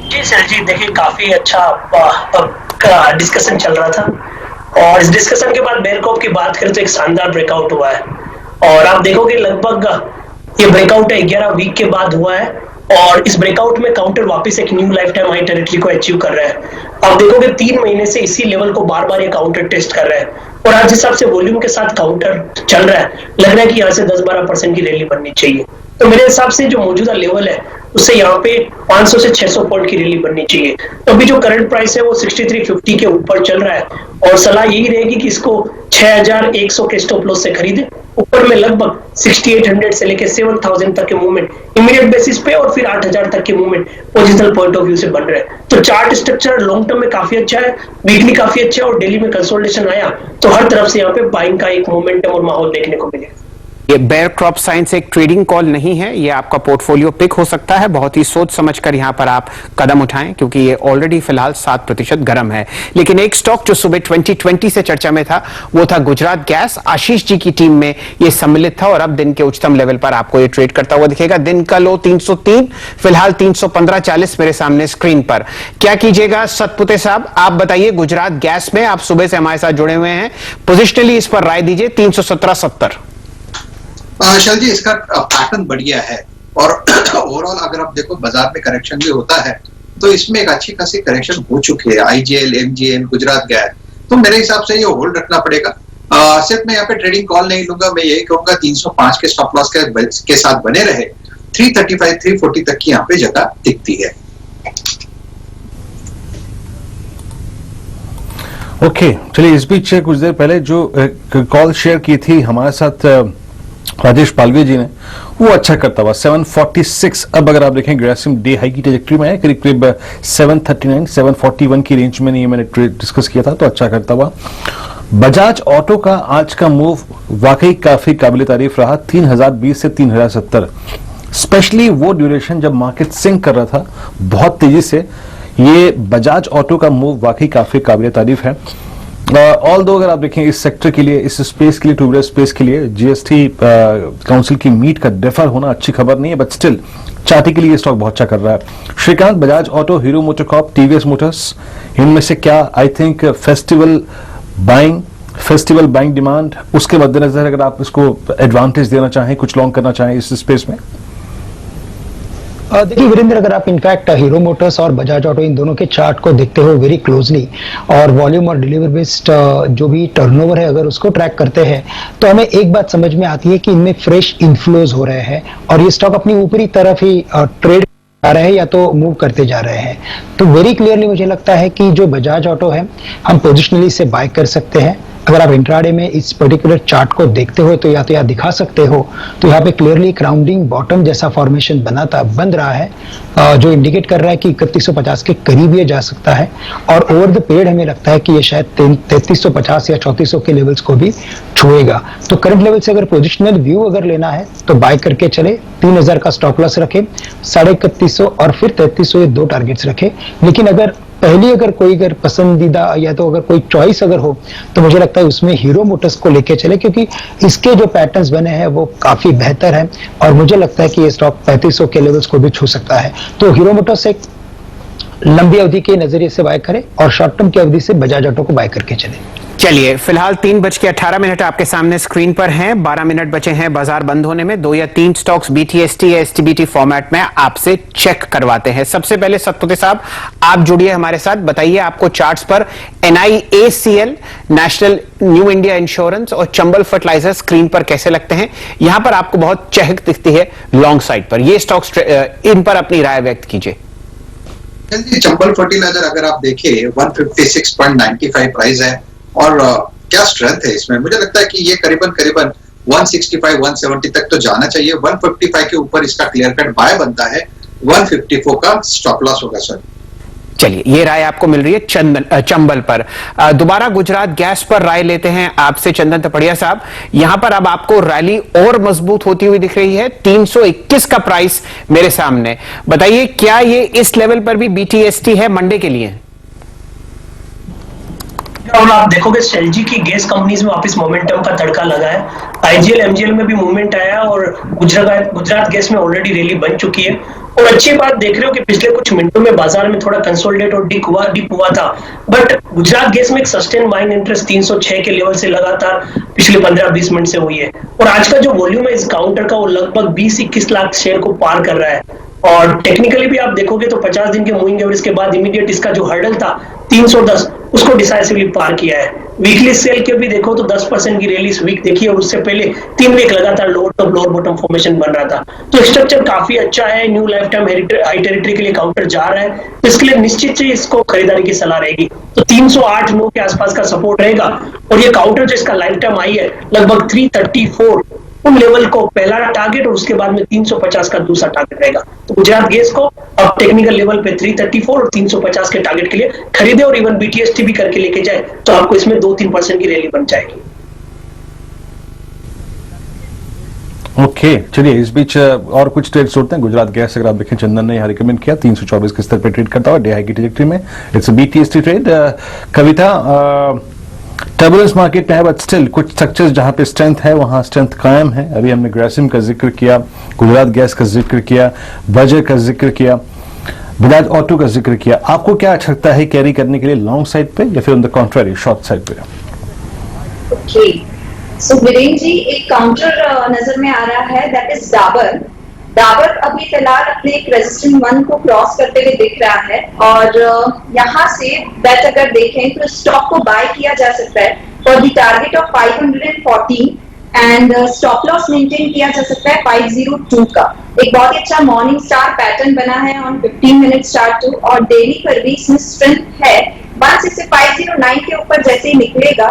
जी सर जी, देखिए काफी अच्छा डिस्कशन चल रहा था और इस डिस्कशन के बाद बेयरकॉप की बात करें तो एक शानदार ब्रेकआउट हुआ है और आप देखोगे लगभग ये ब्रेकआउट 11 वीक के बाद हुआ है और इस ब्रेकआउट में काउंटर वापस एक new life time high territory को अचीव कर रहा है। आप देखोगे 3 महीने से इसी लेवल को बार बार ये काउंटर टेस्ट कर रहा है और आज हिसाब से वॉल्यूम के साथ काउंटर चल रहा है, लग रहा है कि यहाँ से 10-12% की रैली बननी चाहिए। तो मेरे हिसाब से जो मौजूदा लेवल है उससे यहाँ पे 500 से 600 पॉइंट की रैली बननी चाहिए। तो अभी जो करंट प्राइस है वो 6350 के ऊपर चल रहा है और सलाह यही रहेगी कि इसको 6100 के स्टॉप लॉस से खरीदे। ऊपर में लगभग 6800 से लेकर 7000 तक के मूवमेंट इमीडिएट बेसिस पे और फिर 8000 तक के movement positional point of view से बन रहे हैं। तो चार्ट स्ट्रक्चर लॉन्ग टर्म में काफी अच्छा है, वीकली काफी अच्छा है और डेली में कंसोलिडेशन आया तो हर तरफ से यहाँ पे बाइंग का एक मोमेंटम और माहौल देखने को मिलेगा। ये बेयर क्रॉप साइंस एक ट्रेडिंग कॉल नहीं है, ये आपका पोर्टफोलियो पिक हो सकता है। बहुत ही सोच समझकर यहां पर आप कदम उठाएं क्योंकि ये ऑलरेडी फिलहाल 7% गर्म है। लेकिन एक स्टॉक जो सुबह 2020 से चर्चा में था वो था गुजरात गैस। आशीष जी की टीम में ये सम्मिलित था और अब दिन के उच्चतम लेवल पर आपको ये ट्रेड करता हुआ दिखेगा। दिन का लो 303, फिलहाल 315.40 मेरे सामने स्क्रीन पर। क्या कीजिएगा सतपुते साहब, आप बताइए गुजरात गैस में आप सुबह से हमारे साथ जुड़े हुए हैं, पोजिशनली इस पर राय दीजिए। 317.70 शैल जी, इसका पैटर्न बढ़िया है और ओवरऑल अगर आप देखो बाजार में करेक्शन भी होता है तो इसमें एक अच्छी खासी करेक्शन हो चुकी है। आईजीएल, एमजीएन, गुजरात गैस, तो मेरे हिसाब से ये होल्ड रखना पड़ेगा। सिर्फ मैं यहाँ पे ट्रेडिंग कॉल नहीं लूंगा, मैं यही कहूंगा 305 के स्टॉप लॉस के साथ बने रहे। 335, 340 तक की यहाँ पे जगह दिखती है। ओके, चलिए इस बीच कुछ देर पहले जो कॉल शेयर की थी हमारे साथ राजेश पालवे जी ने, वो अच्छा करता हुआ 746। अब अगर आप देखें ग्रेसिम डे हाई की ट्रेजेक्टरी में है, करीब करीब 739, 741 की रेंज में नहीं मैंने डिस्कस किया था, तो अच्छा करता हुआ। बजाज ऑटो का आज का मूव वाकई काफी काबिल तारीफ रहा, 3020 से 3070। स्पेशली वो ड्यूरेशन जब मार्केट सिंक कर रहा था बहुत तेजी से, ये बजाज ऑटो का मूव वाकई काफी काबिल तारीफ है। ऑल दो अगर आप देखें इस सेक्टर के लिए, इस स्पेस के लिए, टू व्हीलर स्पेस के लिए जीएसटी काउंसिल की मीट का डिफर होना अच्छी खबर नहीं है, बट स्टिल चार्टी के लिए स्टॉक बहुत अच्छा कर रहा है। Shrikant, Bajaj auto, Hero MotoCorp, TVS motors, इनमें से क्या I think festival buying demand, उसके मद्देनजर अगर आप इसको एडवांटेज देना चाहें, कुछ लॉन्ग करना चाहें इस स्पेस में? देखिए वीरेंद्र, अगर आप इनफैक्ट हीरो मोटर्स और बजाज ऑटो इन दोनों के चार्ट को देखते हो वेरी क्लोजली और वॉल्यूम और डिलीवर बेस्ड जो भी टर्नओवर है अगर उसको ट्रैक करते हैं तो हमें एक बात समझ में आती है कि इनमें फ्रेश इनफ्लोज हो रहे हैं और ये स्टॉक अपनी ऊपरी तरफ ही ट्रेड आ रहे हैं या तो मूव करते जा रहे हैं। तो वेरी क्लियरली मुझे लगता है कि जो बजाज ऑटो है हम पोजिशनली से बाय कर सकते हैं। अगर आप इंट्राडे में इस पर्टिकुलर चार्ट को देखते हो तो या तो यहाँ दिखा सकते हो, तो यहाँ पे क्लियरली एक राउंडिंग बॉटम जैसा फॉर्मेशन बन रहा है जो इंडिकेट कर रहा है कि 3150 के करीब ये जा सकता है और ओवर द पीरियड हमें लगता है कि ये शायद 3350 या 3400 के लेवल्स को भी छुएगा। तो करंट लेवल से अगर पोजिशनल व्यू अगर लेना है तो बाय करके चले, 3000 का स्टॉप लॉस रखे, 3150 और फिर 3300 ये दो टारगेट्स रखे। लेकिन अगर पहली अगर पसंदीदा या तो अगर कोई चॉइस अगर हो तो मुझे लगता है उसमें हीरो मोटर्स को लेके चले क्योंकि इसके जो पैटर्न्स बने हैं वो काफी बेहतर है और मुझे लगता है कि ये स्टॉक 3500 के लेवल्स को भी छू सकता है। तो हीरो मोटर्स एक लंबी अवधि के नजरिए से बाय करें और शॉर्ट टर्म की अवधि से बजाज ऑटो को बाय करके चले। चलिए फिलहाल 3:18 आपके सामने स्क्रीन पर हैं, 12 मिनट बचे हैं बाजार बंद होने में। 2 या 3 स्टॉक्स BTST या STBT फॉर्मेट में आपसे चेक करवाते हैं। सबसे पहले सतपुते साहब आप जुड़िए हमारे साथ, बताइए आपको चार्ट्स पर NIACL, national new India insurance और चंबल फर्टिलाइजर स्क्रीन पर कैसे लगते हैं? यहां पर आपको बहुत चहक दिखती है लॉन्ग साइड पर, ये स्टॉक्स इन पर अपनी राय व्यक्त कीजिए। चंबल फर्टिलाइजर अगर आप देखिए 156.95 प्राइस है और क्या स्ट्रेंथ है इसमें, मुझे लगता है कि ये करीबन 165, 170 तक तो जाना चाहिए। 155 के ऊपर इसका क्लियर कट बाय बनता है, 154 का स्टॉप लॉस होगा सर। चलिए ये राय आपको मिल रही है चंबल पर। दोबारा गुजरात गैस पर राय लेते हैं आपसे चंदन तपड़िया साहब। यहां पर अब आपको रैली और मजबूत होती हुई दिख रही है, 321 का प्राइस मेरे सामने। बताइए क्या ये इस लेवल पर भी BTST है मंडे के लिए? और आप देखोगे शेलजी की गैस कंपनीज में वापस मोमेंटम का तड़का लगा है। IGL, MGL में भी मूवमेंट आया और गुजरात गैस में ऑलरेडी रैली बन चुकी है और अच्छी बात देख रहे हो कि पिछले कुछ मिनटों में बाजार में थोड़ा कंसोलिडेट और डिप हुआ था, बट गुजरात गैस में एक सस्टेन बाइंग इंटरेस्ट 306 के लेवल से लगातार पिछले 15-20 मिनट से हुई है। और आज का जो वॉल्यूम है इस काउंटर का वो लगभग 20-21 लाख शेयर को पार कर रहा है। और टेक्निकली भी आप देखोगे तो 50 दिन के मूविंग एवरेज के बाद इमीडिएट इसका जो हर्डल था 310 उसको डिसाइसिवली पार किया है। वीकली सेल के भी देखो तो 10% की रैली इस वीक देखी और उससे पहले 3 वीक लगातार lower top lower bottom formation बन रहा था। तो स्ट्रक्चर काफी अच्छा है, new life time high territory के लिए काउंटर जा रहा है, तो इसके लिए निश्चित से इसको खरीदारी की सलाह रहेगी। तो 308-9 के आसपास का सपोर्ट रहेगा और ये काउंटर जो इसका लाइफ टाइम आई है लगभग 334 उन लेवल को पहला टारगेट और उसके बाद में 350 का दूसरा टारगेट रहेगा। तो गुजरात गैस को अब टेक्निकल लेवल पे 334 और 350 के टारगेट के लिए खरीदे और इवन बीटीएसटी भी करके लेके जाए तो आपको इसमें 2-3% की रैली बन जाएगी। ओके चलिए इस बीच और कुछ ट्रेड्स होते हैं। गुजरात गैस अगर आप देखें चंदन ने यहाँ रिकमेंड किया 324 के स्तर पर ट्रेड करता हुआ डे हाई की ट्रैजेक्टरी में, it's BTST trade. Kavita turbulence market में है बट स्टिल कुछ स्ट्रक्चर्स जहां पे स्ट्रेंथ है वहां स्ट्रेंथ कायम है। अभी हमने ग्रासिम का जिक्र किया, गुजरात गैस का जिक्र किया, बजर का जिक्र किया, बजाज ऑटो का जिक्र किया। आपको क्या अच्छा लगता है कैरी करने के लिए लॉन्ग साइड पे या फिर on the contrary short side पे? ओके सो वीरेंद्र जी एक काउंटर नजर में आ रहा है दैट इज डाबर अभी फिलहाल अपने एक रेजिस्टेंस 1 को क्रॉस करते हुए दिख रहा है और यहाँ से बेट अगर देखें तो स्टॉक को बाय किया जा सकता है for the target of 540 and stop loss maintain किया जा सकता है 502 का। एक बहुत ही अच्छा मॉर्निंग स्टार पैटर्न बना है ऑन 15 मिनट चार्ट टू और डेली पर भी इसमें स्ट्रेंथ है। 509 के ऊपर जैसे ही निकलेगा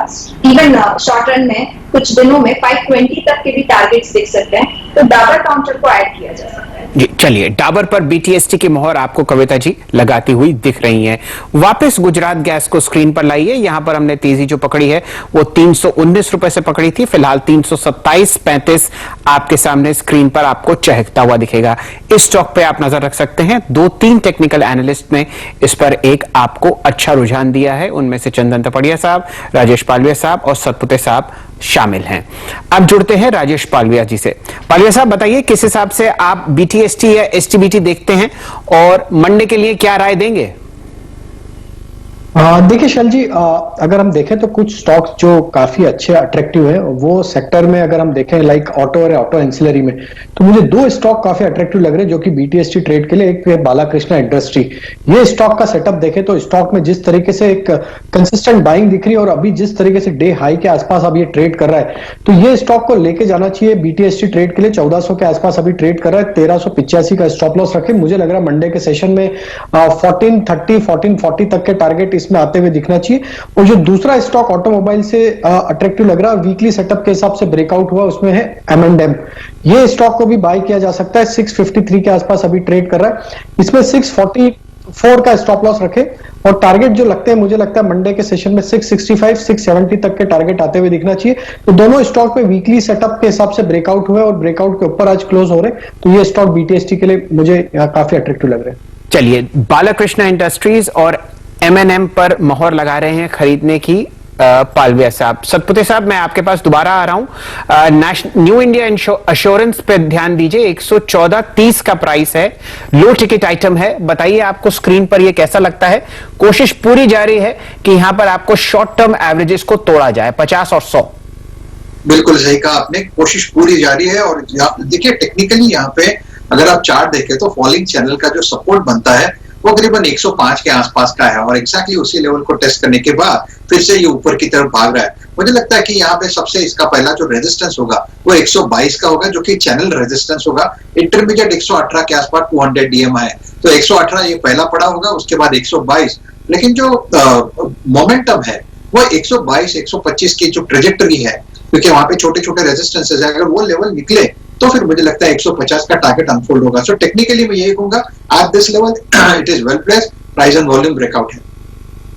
इवन शॉर्ट रन में कुछ दिनों में 520 तक के भी टारगेट्स दिख सकते हैं, तो डाबर काउंटर को ऐड किया जा सकता है। जी चलिए डाबर पर बीटीएसटी की मोहर आपको कविता जी लगाती हुई दिख रही है। वापस गुजरात गैस को स्क्रीन पर लाइए। यहां पर हमने तेजी जो पकड़ी है वो 319 रुपए से पकड़ी थी, फिलहाल 327.35 आपके सामने स्क्रीन पर आपको चहकता हुआ दिखेगा। इस स्टॉक पे आप नजर रख सकते हैं। 2-3 टेक्निकल एनालिस्ट ने इस पर एक आपको अच्छा रुझान दिया है, उनमें से चंदन तपड़िया साहब, राजेश पालविया साहब और सतपुते साहब शामिल हैं। अब जुड़ते हैं राजेश पालविया जी से। पालविया साहब बताइए किस हिसाब से आप बीटीएसटी या एसटीबीटी देखते हैं और मंडे के लिए क्या राय देंगे? देखिए शैल जी, अगर हम देखें तो कुछ स्टॉक्स जो काफी अच्छे अट्रैक्टिव है वो सेक्टर में अगर हम देखें लाइक ऑटो और ऑटो एंसिलरी में, तो मुझे 2 स्टॉक काफी अट्रैक्टिव लग रहे हैं जो कि बीटीएसटी ट्रेड के लिए। एक है बालाकृष्णा इंडस्ट्री। ये स्टॉक का सेटअप देखें तो स्टॉक में जिस तरीके से एक कंसिस्टेंट बाइंग दिख रही है और अभी जिस तरीके से डे हाई के आसपास अब ये ट्रेड कर रहा है, तो ये स्टॉक को लेके जाना चाहिए। बीटीएसटी ट्रेड के लिए 1400 के आसपास अभी ट्रेड कर रहा है, 1385 का स्टॉप लॉस रखे। मुझे लग रहा है मंडे के सेशन में 1430 1440 तक के टारगेट इसमें आते हुए दिखना चाहिए। और जो दूसरा स्टॉक ऑटोमोबाइल से अट्रैक्टिव लग रहा है वीकली सेटअप के हिसाब से ब्रेकआउट हुआ उसमें है M&M। ये स्टॉक को भी बाय किया जा सकता है, 653 के आसपास अभी ट्रेड कर रहा है। इसमें 644 का स्टॉप लॉस रखे और टारगेट जो लगते हैं मुझे लगता है मंडे के सेशन में 665 670 तक के टारगेट आते हुए दिखना चाहिए। तो दोनों स्टॉक पे वीकली सेटअप के हिसाब से ब्रेकआउट हुए और ब्रेकआउट के ऊपर आज क्लोज हो रहे, तो ये स्टॉक बीटीएसटी के लिए मुझे काफी अट्रैक्टिव लग रहे हैं। चलिए बालाकृष्णा इंडस्ट्रीज और M&M पर मोहर लगा रहे हैं खरीदने की पालविया साहब। सतपुते साहब मैं आपके पास दोबारा आ रहा हूं। न्यू इंडिया एश्योरेंस पे ध्यान दीजिए, 114.30 का प्राइस है, लो टिकट आइटम है। बताइए आपको स्क्रीन पर यह कैसा लगता है? कोशिश पूरी जारी है कि यहां पर आपको शॉर्ट टर्म एवरेजेस को तोड़ा जाए 50 और 100। बिल्कुल सही कहा आपने, कोशिश पूरी जारी है। और देखिए टेक्निकली यहाँ पे अगर आप चार्ट देखें तो फॉलिंग चैनल का जो सपोर्ट बनता है वो करीबन 105 के आसपास का है और एग्जैक्टली उसी लेवल को टेस्ट करने के बाद फिर से ये ऊपर की तरफ भाग रहा है। मुझे लगता है कि यहाँ पे सबसे इसका पहला जो रेजिस्टेंस होगा वो 122 का होगा जो कि चैनल रेजिस्टेंस होगा। इंटरमीडिएट 118 के आसपास 200 DMI है, तो 118 ये पहला पड़ा होगा, उसके बाद 122। लेकिन जो मोमेंटम है वो 122 125 की जो ट्रेजेक्टरी है, क्योंकि वहां पे छोटे छोटे रेजिस्टेंसेस है, अगर वो लेवल निकले तो फिर मुझे लगता है 150 का टारगेट अनफोल्ड होगा। सो टेक्निकली मैं यही कहूंगा eight this level it is well placed, price and volume breakout है।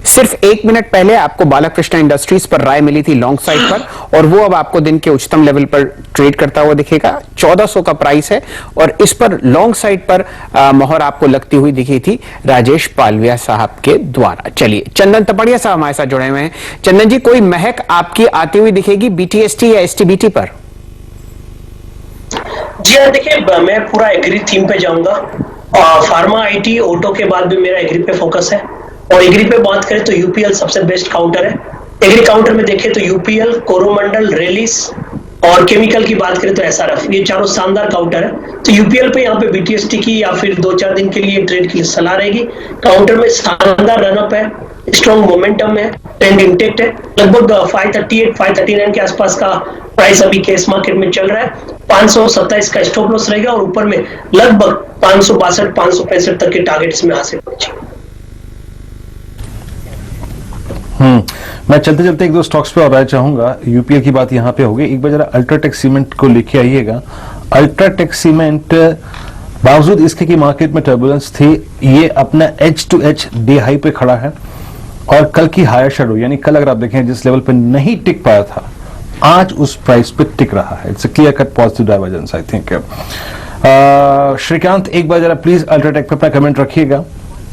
सिर्फ 1 मिनट पहले आपको बालाकृष्णा इंडस्ट्रीज पर राय मिली थी लॉन्ग साइड पर और वो अब आपको दिन के उच्चतम लेवल पर ट्रेड करता हुआ दिखेगा। 1400 का प्राइस है और इस पर लॉन्ग साइड पर मोहर आपको लगती हुई दिखी थी राजेश पालविया साहब के द्वारा। चलिए चंदन तपड़िया साहब हमारे साथ जुड़े हुए हैं। चंदन जी कोई महक आपकी आती हुई दिखेगी बीटीएसटी या एसटीबीटी पर? जी हाँ, देखिए मैं पूरा एग्री थीम पे जाऊंगा फार्मा, आईटी, ऑटो के बाद भी मेरा एग्री पे फोकस है। और एग्री पे बात करें तो यूपीएल सबसे बेस्ट काउंटर है। एग्री काउंटर में देखें तो यूपीएल, कोरोमंडल, रेलिस और केमिकल की बात करें तो एसआरएफ, ये चारों शानदार काउंटर है। तो यूपीएल पे यहाँ पे बीटीएसटी की या फिर 2-4 दिन के लिए ट्रेड की सलाह रहेगी। काउंटर में शानदार रनअप है, स्ट्रॉन्ग मोमेंटम है, ट्रेंड इंटेक्ट है। लगभग 538-539 के आसपास का प्राइस अभी केस मार्केट में चल रहा है। 527 का स्टॉप लॉस रहेगा और ऊपर में लगभग 562-565 तक के टारगेट्स में हासिल होंगे। मैं चलते चलते एक दो स्टॉक्स पे और राय चाहूंगा। यूपीएल की बात यहां पे होगी। एक बार जरा अल्ट्राटेक सीमेंट को लेके आइएगा। अल्ट्राटेक सीमेंट बावजूद इसके की मार्केट में टर्बुलेंस थी, ये अपना H two H day high पे खड़ा है और कल की हायर शेडो, यानी कल अगर आप देखें जिस लेवल पे नहीं टिक पाया था, आज उस प्राइस पे टिक रहा है। It's a clear cut positive divergence I think. Shrikant, एक बार जरा प्लीज अल्ट्राटेक पे अपना कमेंट रखिएगा।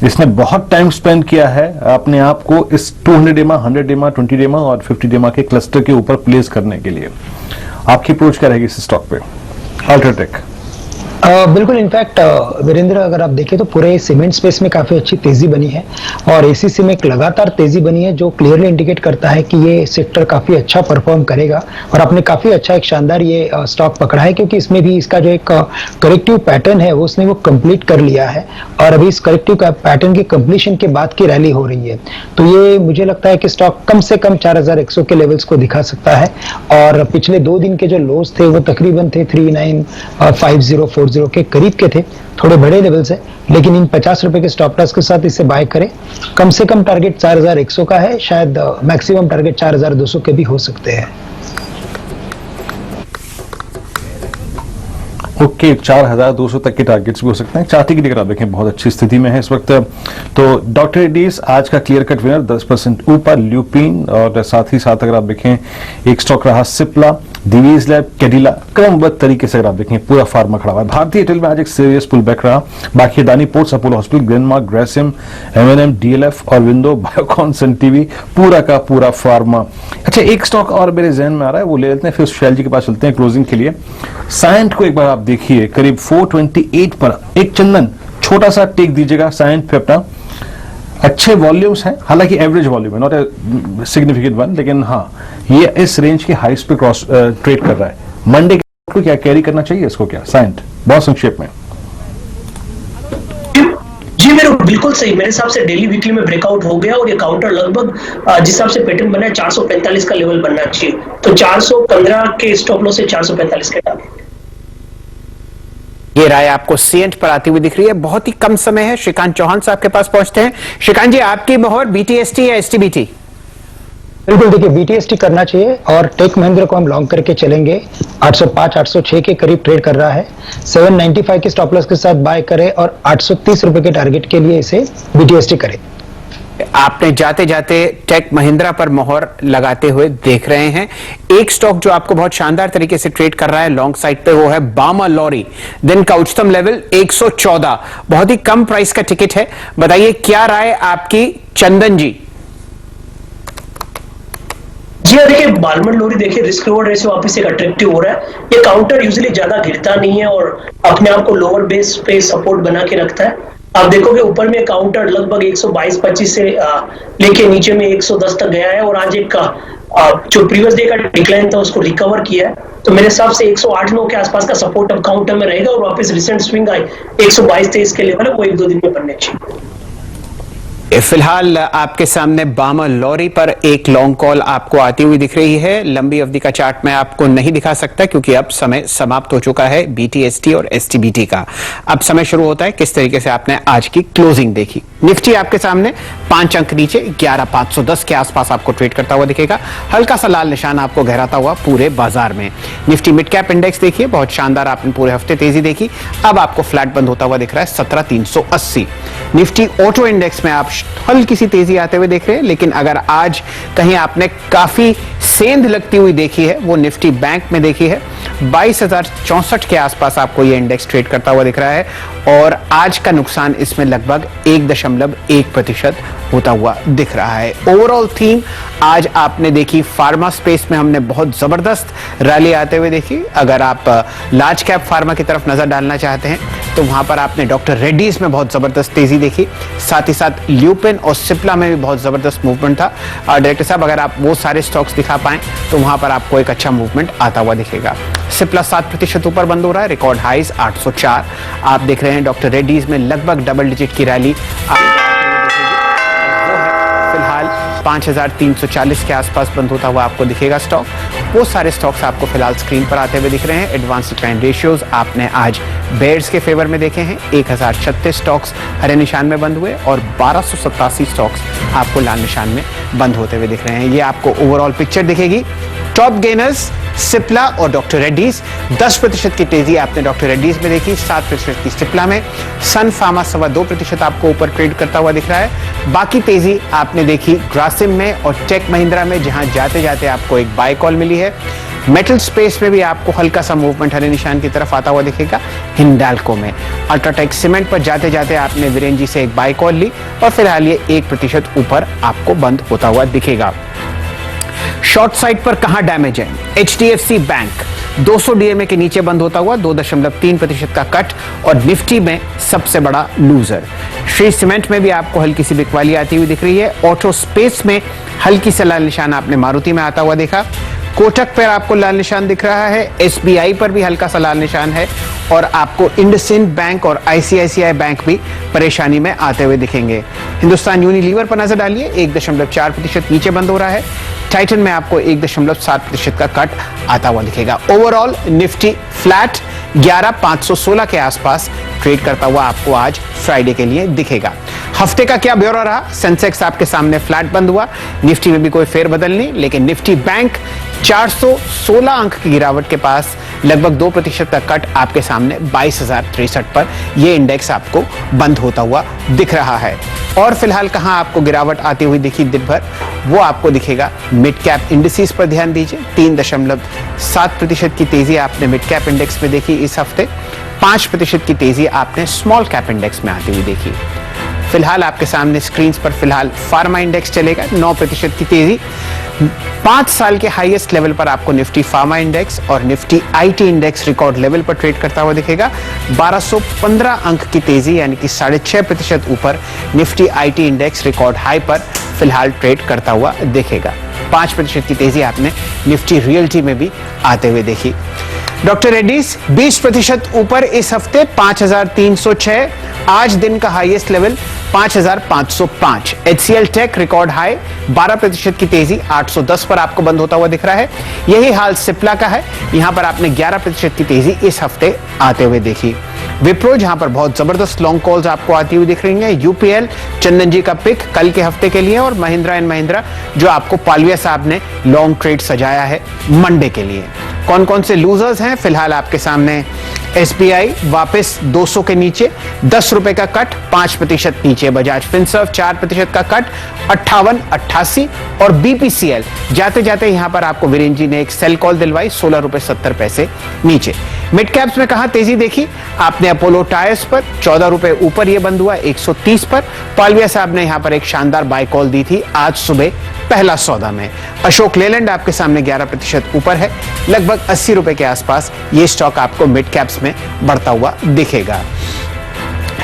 इसने बहुत टाइम स्पेंड किया है अपने आप को इस 200 डेमा, 100 डेमा, 20 डेमा और 50 डेमा के क्लस्टर के ऊपर प्लेस करने के लिए। आपकी अप्रोच क्या रहेगी इस स्टॉक पे अल्ट्राटेक? बिल्कुल, इनफैक्ट वीरेंद्र, अगर आप देखें तो पूरे सीमेंट स्पेस में काफी अच्छी तेजी बनी है और एसीसी में एक लगातार तेजी बनी है जो क्लियरली इंडिकेट करता है कि ये सेक्टर काफी अच्छा परफॉर्म करेगा। और आपने काफी अच्छा एक शानदार ये स्टॉक पकड़ा है क्योंकि इसमें भी इसका जो एक करेक्टिव पैटर्न है वो उसने वो कंप्लीट कर लिया है और अभी इस करेक्टिव पैटर्न के कंप्लीशन के बाद की रैली हो रही है। तो ये मुझे लगता है कि स्टॉक कम से कम 4100 के लेवल्स को दिखा सकता है और पिछले 2 दिन के जो लोज थे वो तकरीबन थे 395040 के करीब के थे, थोड़े बड़े लेवल से, लेकिन इन 50 रुपए के स्टॉप लॉस के साथ इसे बाय करें। कम से कम टारगेट 4100 का है, शायद मैक्सिमम टारगेट 4200 के भी हो सकते हैं। ओके, 4200 तक के टारगेट्स भी हो सकते हैं। चार्ट की अगर आप देखें बहुत अच्छी स्थिति में है इस वक्त। तो डॉक्टर रेड्डीज आज का क्लियर कट विनर, 10% ऊपर ल्यूपिन, और साथ ही साथ अगर आप देखें एक स्टॉक रहा सिप्ला, दिवीज लैब, कैडिला, क्रमबद्ध तरीके से अगर आप देखें पूरा फार्मा खड़ा हुआ है। भारतीय एयरटेल में आज एक सीरियस पुल बैक रहा। बाकी Adani ports, Apollo hospital, Glenmark, Grasim, M&M, DLF और विंडो, बायोकॉन, सन टीवी, पूरा का पूरा फार्मा। अच्छा, एक स्टॉक और मेरे जहन में आ रहा है, वो ले लेते हैं, फिर शैल जी के पास चलते हैं क्लोजिंग के लिए। साइंट को एक बार आप देखिए, करीब 428 पर एक चंदन छोटा सा टेक दीजिएगा साइंट पे अपना। अच्छे वॉल्यूम्स हैं, हालांकि एवरेज वॉल्यूम है, नॉट ए सिग्निफिकेंट वन, लेकिन हाँ ये इस रेंज के हाइस पे क्रॉस ट्रेड कर रहा है। मंडे को क्या कैरी करना चाहिए इसको, क्या साइंट? बहुत संक्षेप में। जी मेरे बिल्कुल सही, मेरे हिसाब से डेली वीकली में ब्रेकआउट हो गया और ये काउंटर लगभग जिस हिसाब से पैटर्न बना है 445 का लेवल बनना चाहिए। तो 415 के स्टॉप लॉस से 445 के टारगेट। ये राय आपको सीएंट पर आती हुई दिख रही है। बहुत ही कम समय है, श्रीकांत चौहान साहब के पास पहुंचते हैं। श्रीकांत जी, आपकी मोहर बीटीएसटी या एसटीबीटी? बिल्कुल, देखिए बीटीएसटी करना चाहिए और टेक महिंद्रा को हम लॉन्ग करके चलेंगे। 805-806 के करीब ट्रेड कर रहा है। 795 के स्टॉप लॉस के साथ बाय करें और 830 रुपए के टारगेट के लिए इसे बीटीएसटी करें। आपने जाते जाते टेक महिंद्रा पर मोहर लगाते हुए देख रहे हैं। एक स्टॉक जो आपको बहुत शानदार तरीके से ट्रेड कर रहा है लॉन्ग साइड पे, वो है बामा लॉरी। दिन का उच्चतम लेवल 114, बहुत ही कम प्राइस का टिकट है। बताइए क्या राय आपकी चंदन जी? जी देखिए, बालमन लोरी देखिए रिस्क रिवॉर्ड रेशियो वापस एक अट्रैक्टिव हो रहा है। ये काउंटर यूजुअली ज्यादा गिरता नहीं है और अपने आप को लोअर बेस पे सपोर्ट बना के रखता है। आप देखोगे ऊपर में काउंटर लगभग 122-25 से लेके नीचे में 110 तक गया है और आज एक जो प्रीवियस डे का डिक्लाइन था उसको रिकवर किया है। तो मेरे हिसाब से 108-9 के आसपास का सपोर्ट अब काउंटर में रहेगा और वापस रिसेंट स्विंग आई 122-23 के लेवल है, वो 1-2 दिन में बनने चाहिए। फिलहाल आपके सामने बामा लॉरी पर एक लॉन्ग कॉल आपको आती हुई दिख रही है। लंबी अवधि का चार्ट मैं आपको नहीं दिखा सकता क्योंकि अब समय समाप्त हो चुका है बीटीएसटी और एसटीबीटी का। अब समय शुरू होता है किस तरीके से आपने आज की क्लोजिंग देखी। निफ्टी आपके सामने 5 अंक नीचे 11510 के आसपास आपको ट्रेड करता हुआ दिखेगा। हल्का सा लाल निशान आपको गहराता हुआ पूरे बाजार में। निफ्टी मिड कैप इंडेक्स देखिए, बहुत शानदार आपने पूरे हफ्ते तेजी देखी, अब आपको फ्लैट बंद होता हुआ दिख रहा है 17380। निफ्टी ऑटो इंडेक्स में आप हल्की सी तेजी आते हुए देख रहे हैं, लेकिन अगर आज कहीं आपने काफी सेंध लगती हुई देखी है वो निफ्टी बैंक में देखी है। 22,064 के आसपास आपको ये इंडेक्स ट्रेड करता हुआ दिख रहा है और आज का नुकसान इसमें लगभग 1.1% होता हुआ दिख रहा है। ओवरऑल थीम आज आपने देखी फार्मा स्पेस में हमने बहुत जबरदस्त रैली आते हुए देखी। अगर आप लार्ज कैप फार्मा की तरफ नजर डालना चाहते हैं तो वहां पर आपने डॉक्टर रेड्डीज में बहुत जबरदस्त तेजी देखी, साथ ही साथ ल्यूपिन और सिप्ला में भी बहुत जबरदस्त मूवमेंट था। डायरेक्टर साहब, अगर आप वो सारे स्टॉक्स दिखा पाएं तो वहां पर आपको एक अच्छा मूवमेंट आता हुआ दिखेगा। सिप्ला 7% ऊपर बंद हो रहा है, रिकॉर्ड हाइज 804। आप देख रहे हैं डॉक्टर रेड्डीज में लगभग डबल डिजिट की रैली फिलहाल 5340 के आसपास बंद होता हुआ आपको दिखेगा स्टॉक। वो सारे स्टॉक्स आपको फिलहाल स्क्रीन पर आते हुए दिख रहे हैं। एडवांस डिक्लाइन रेशियोज आपने आज बेयर्स के फेवर में देखे हैं। 1036 स्टॉक्स हरे निशान में बंद हुए और 1287 स्टॉक्स आपको लाल निशान में बंद होते हुए दिख रहे हैं। ये आपको ओवरऑल पिक्चर दिखेगी। टॉप गेनर्स सिप्ला और डॉक्टर रेड्डीज, 10% की तेजी आपने डॉक्टर रेड्डीज में देखी, 7% की सिप्ला में। सन फार्मा 2.25% आपको ऊपर ट्रेड करता हुआ दिख रहा है। बाकी तेजी आपने देखी ग्रासिम में और टेक महिंद्रा में, जहां जाते जाते आपको एक बाय कॉल मिली है। मेटल स्पेस में भी आपको हल्का सा मूवमेंट हरे निशान की तरफ आता हुआ दिखेगा हिंडाल्को में। अल्ट्राटेक सीमेंट पर जाते जाते आपने वीरेन से एक बाय कॉल ली और फिलहाल ये 1% ऊपर आपको बंद होता हुआ दिखेगा। शॉर्ट साइड पर कहां डैमेज है? HDFC बैंक 200 DMA के नीचे बंद होता हुआ 2.3% का कट और निफ्टी में सबसे बड़ा लूजर। श्री सीमेंट में भी आपको हल्की सी बिकवाली आती हुई दिख रही है। ऑटो स्पेस में हल्की सा लाल निशान आपने मारुति में आता हुआ देखा। कोटक पर आपको लाल निशान दिख रहा है। SBI पर भी हल्का सा लाल निशान है और आपको इंडसइंड बैंक और ICICI बैंक भी परेशानी में आते हुए दिखेंगे। हिंदुस्तान यूनिलीवर पर नजर डालिए, 1.4% नीचे बंद हो रहा है। टाइटन में आपको 1.7% का कट आता हुआ दिखेगा। ओवरऑल निफ्टी फ्लैट 11516 के आसपास ट्रेड करता हुआ आपको आज फ्राइडे के लिए दिखेगा। हफ्ते का क्या ब्यौरा रहा? सेंसेक्स आपके सामने फ्लैट बंद हुआ, निफ्टी में भी कोई फेरबदल नहीं, लेकिन निफ्टी बैंक 416 अंक की गिरावट के पास लगभग 2% का कट आपके सामने 22,063 पर यह इंडेक्स आपको बंद होता हुआ दिख रहा है। और फिलहाल कहां आपको गिरावट आती हुई दिखी दिन भर, वो आपको दिखेगा मिड कैप इंडिसेस पर ध्यान दीजिए। 3.7% की तेजी आपने मिड कैप इंडेक्स में देखी इस हफ्ते। 5% की तेजी आपने स्मॉल कैप इंडेक्स में आती हुई देखी। फिलहाल आपके सामने स्क्रीन पर फिलहाल फार्मा इंडेक्स चलेगा, 9% की तेजी। 5 साल के हाईएस्ट लेवल पर आपको निफ्टी फार्मा इंडेक्स और Nifty IT index record level पर ट्रेड करता हुआ दिखेगा। 1215 अंक की तेजी यानी कि 6.5% ऊपर Nifty IT index record high पर फिलहाल ट्रेड करता हुआ दिखेगा। 5% की तेजी आपने निफ्टी रियल्टी में भी आते हुए देखी। डॉक्टर रेड्डीज 20% ऊपर इस हफ्ते 5306, आज दिन का highest level 5505। HCL tech record high 12% की तेजी 810 पर आपको बंद होता हुआ दिख रहा है। यही हाल सिप्ला का है, यहां पर आपने 11% की तेजी इस हफ्ते आते हुए देखी। विप्रो जहां पर बहुत जबरदस्त लॉन्ग कॉल्स आपको आती हुई दिख रही हैं। UPL चंदन जी का पिक कल के हफ्ते के लिए और महिंद्रा एंड महिंद्रा जो आपको पालविया साहब ने लॉन्ग ट्रेड सजाया है मंडे के लिए। कौन कौन से लूजर्स हैं फिलहाल आपके सामने? SBI वापस 200 के नीचे 10 रुपए का कट, 5% नीचे। बजाज फिनसर्व 4% का कट 5888 और BPCL जाते जाते यहां पर आपको वीरेन जी ने एक सेल कॉल दिलवाई 16 रुपए 70 पैसे नीचे। मिड कैप्स में कहां तेजी देखी आपने? अपोलो टायर्स पर 14 रुपए ऊपर ये बंद हुआ 130 पर। पालविया साहब ने यहां पर एक शानदार बाय कॉल दी थी आज सुबह पहला सौदा में। अशोक लेलैंड आपके सामने 11% ऊपर है, लगभग 80 रुपए के आसपास ये स्टॉक आपको मिड कैप्स में बढ़ता हुआ दिखेगा।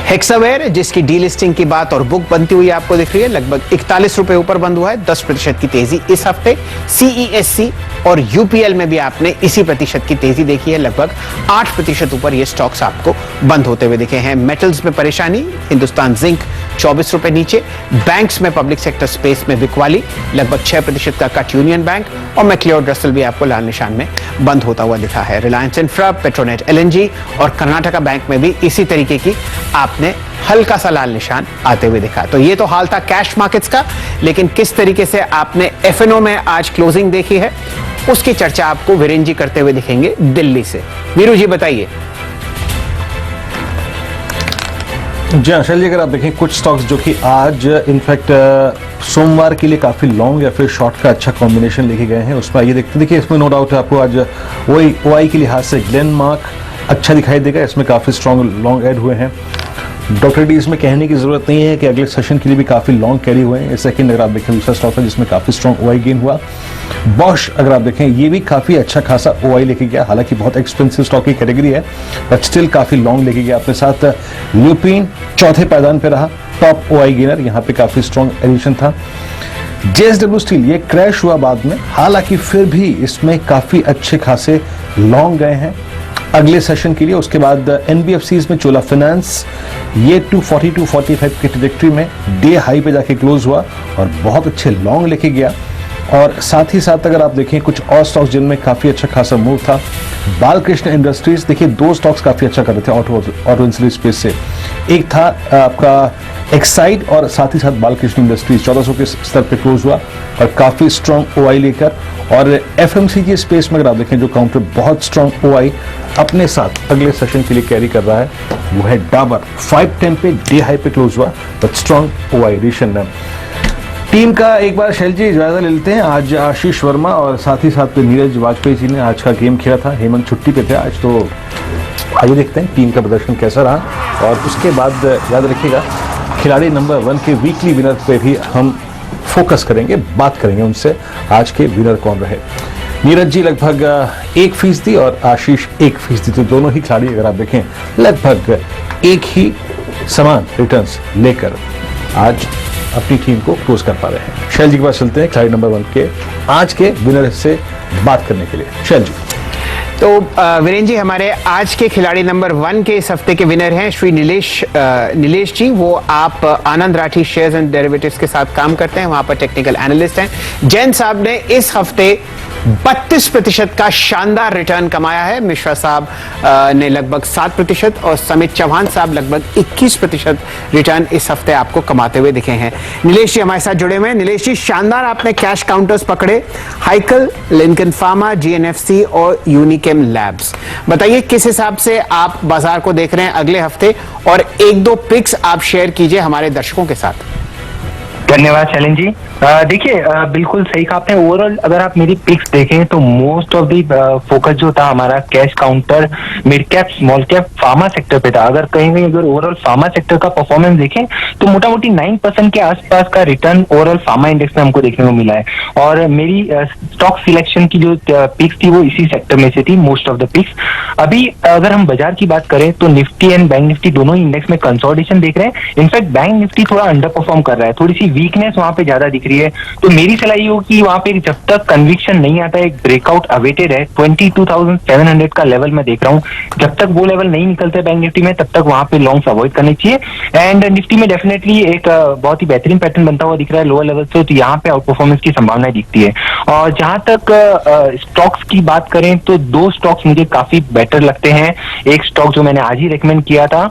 हेक्सावेयर जिसकी डीलिस्टिंग की बात और बुक बनती हुई आपको दिख रही है, लगभग 41 रुपए ऊपर बंद हुआ है, 10% की तेजी इस हफ्ते। CESC और UPL में भी आपने इसी प्रतिशत की तेजी देखी है, लगभग 8% ऊपर ये स्टॉक्स आपको बंद होते हुए दिखे हैं। मेटल्स में परेशानी, हिंदुस्तान जिंक 24 रुपए नीचे। बैंक्स में पब्लिक सेक्टर स्पेस में बिकवाली, लगभग 6% का कट यूनियन बैंक और मैक्लियोड रसल भी आपको लाल निशान में बंद होता हुआ दिखा है। रिलायंस इंफ्रा, पेट्रोनेट LNG और कर्नाटका बैंक में भी इसी तरीके की आपने हल्का सा लाल निशान आते हुए दिखा। तो ये तो हाल था कैश मार्केट्स का, लेकिन किस तरीके से आपने FNO में आज क्लोजिंग देखी है उसकी चर्चा आपको वीरेन जी करते हुए दिखेंगे दिल्ली से। वीरू जी बताइए। जी हाँ शैल जी, अगर आप देखें कुछ स्टॉक्स जो कि आज इनफैक्ट सोमवार के लिए काफ़ी लॉन्ग या फिर शॉर्ट का अच्छा कॉम्बिनेशन लेके गए हैं, उसमें आइए देखते। देखिए इसमें नो डाउट है आपको आज OI के लिहाज से ग्लेनमार्क अच्छा दिखाई देगा, इसमें काफ़ी स्ट्रॉन्ग लॉन्ग ऐड हुए हैं। डॉक्टर डी इसमें कहने की जरूरत नहीं है कि अगले सेशन के लिए भी काफी लॉन्ग कैरी हुए हैं। सेकंड अगर आप देखें दूसरा स्टॉक है जिसमें काफी स्ट्रॉन्ग ओआई गेन हुआ। बॉश अगर आप देखें ये भी काफी अच्छा खासा ओआई लेके गया, हालांकि बहुत एक्सपेंसिव स्टॉक की कैटेगरी है बट स्टिल काफी लॉन्ग लेके गया अपने साथ। ल्यूपिन चौथे पायदान पे रहा, टॉप ओआई गेनर, यहाँ पे काफी स्ट्रॉन्ग एडिशन था। जेएसडब्ल्यू स्टील ये क्रैश हुआ बाद में, हालांकि फिर भी इसमें काफी अच्छे खासे लॉन्ग गए हैं अगले सेशन के लिए। उसके बाद एनबीएफसीज में चोला फाइनेंस ये 240 245 की ट्रैजेक्टरी में डे हाई पे जाके क्लोज हुआ और बहुत अच्छे लॉन्ग लेके गया। और साथ ही साथ अगर आप देखें कुछ और स्टॉक्स जिनमें काफी अच्छा खासा मूव था, बालकृष्ण इंडस्ट्रीज, देखिए दो स्टॉक्स काफी अच्छा कर रहे थे ऑटो इंडस्ट्री स्पेस से। एक था आपका एक्साइड और साथ ही साथ बालकृष्ण इंडस्ट्रीज 1400 के स्तर पे क्लोज हुआ और काफी स्ट्रॉन्ग ओआई लेकर। और एफएमसीजी स्पेस में अगर आप देखें जो काउंटर बहुत स्ट्रॉन्ग ओआई अपने साथ अगले सेशन के लिए कैरी कर रहा है वो है डाबर। 510 पे डे हाई पे क्लोज हुआ but strong OI addition. Team का एक बार शैल जी जायजा ले लेते हैं। आज आशीष वर्मा और साथ ही साथ नीरज वाजपेयी जी ने आज का गेम खेला था। हेमंत छुट्टी पे थे आज, तो आइए देखते हैं टीम का प्रदर्शन कैसा रहा और उसके बाद याद रखिएगा खिलाड़ी नंबर 1 के वीकली विनर पे भी हम फोकस करेंगे, बात करेंगे उनसे आज के विनर कौन रहे। नीरज जी लगभग 1% और आशीष 1%, तो दोनों ही खिलाड़ी अगर आप देखें लगभग एक ही समान रिटर्न्स लेकर आज अपनी टीम को क्लोज कर पा रहे हैं। शैल जी के पास चलते हैं खिलाड़ी नंबर 1 के आज के विनर से बात करने के लिए। शैल जी। तो वीरेंद्र जी हमारे आज के खिलाड़ी नंबर 1 के इस हफ्ते के विनर हैं श्री नीलेश जी। वो आप आनंद राठी शेयर्स एंड डेरिवेटिव्स के साथ काम करते हैं, वहां पर टेक्निकल एनालिस्ट हैं। जैन साहब ने इस हफ्ते 32% का शानदार रिटर्न कमाया है। मिश्रा साहब ने लगभग 7% और समित चौहान साहब लगभग 21% रिटर्न इस हफ्ते आपको कमाते हुए दिखे हैं। नीलेश जी हमारे साथ जुड़े हुए हैं। नीलेश जी शानदार आपने कैश काउंटर्स पकड़े, हाइकल, लिंकन फार्मा, जीएनएफसी और यूनिकेम लैब्स। बताइए किस हिसाब से आप बाजार को देख रहे हैं अगले हफ्ते और एक दो पिक्स आप शेयर कीजिए हमारे दर्शकों के साथ। धन्यवाद शैलेंद्र जी। देखिए बिल्कुल सही कहा आपने। ओवरऑल अगर आप मेरी पिक्स देखें तो मोस्ट ऑफ दी फोकस जो था हमारा cash counter, mid cap, small cap, pharma sector पे था। अगर कहीं अगर ओवरऑल फार्मा सेक्टर का परफॉर्मेंस देखें तो मोटा मोटी 9% के आसपास का रिटर्न ओवरऑल फार्मा इंडेक्स में हमको देखने को मिला है। और मेरी स्टॉक सिलेक्शन की जो पिक्स थी वो इसी सेक्टर में से थी, मोस्ट ऑफ द पिक्स। अभी अगर हम बाजार की बात करें तो निफ्टी एंड बैंक निफ्टी दोनों ही इंडेक्स में कंसोलिडेशन देख रहे हैं। इनफैक्ट बैंक निफ्टी थोड़ा अंडर परफॉर्म कर रहा है, थोड़ी सी वीकनेस वहां पे ज्यादा दिख रही है। तो मेरी सलाह ये होगी कि वहां पे जब तक कन्विक्शन नहीं आता है, एक ब्रेकआउट अवेटेड है 22,700 का लेवल मैं देख रहा हूँ, जब तक वो लेवल नहीं निकलते बैंक निफ्टी में तब तक वहां पे लॉन्ग्स अवॉइड करने चाहिए। एंड निफ्टी में डेफिनेटली एक बहुत ही बेहतरीन पैटर्न बनता हुआ दिख रहा है लोअर लेवल से, तो यहाँ पे आउट परफॉर्मेंस की संभावना दिखती है। और जहां तक स्टॉक्स की बात करें तो दो स्टॉक्स मुझे काफी बेटर लगते हैं। एक स्टॉक जो मैंने आज ही रेकमेंड किया था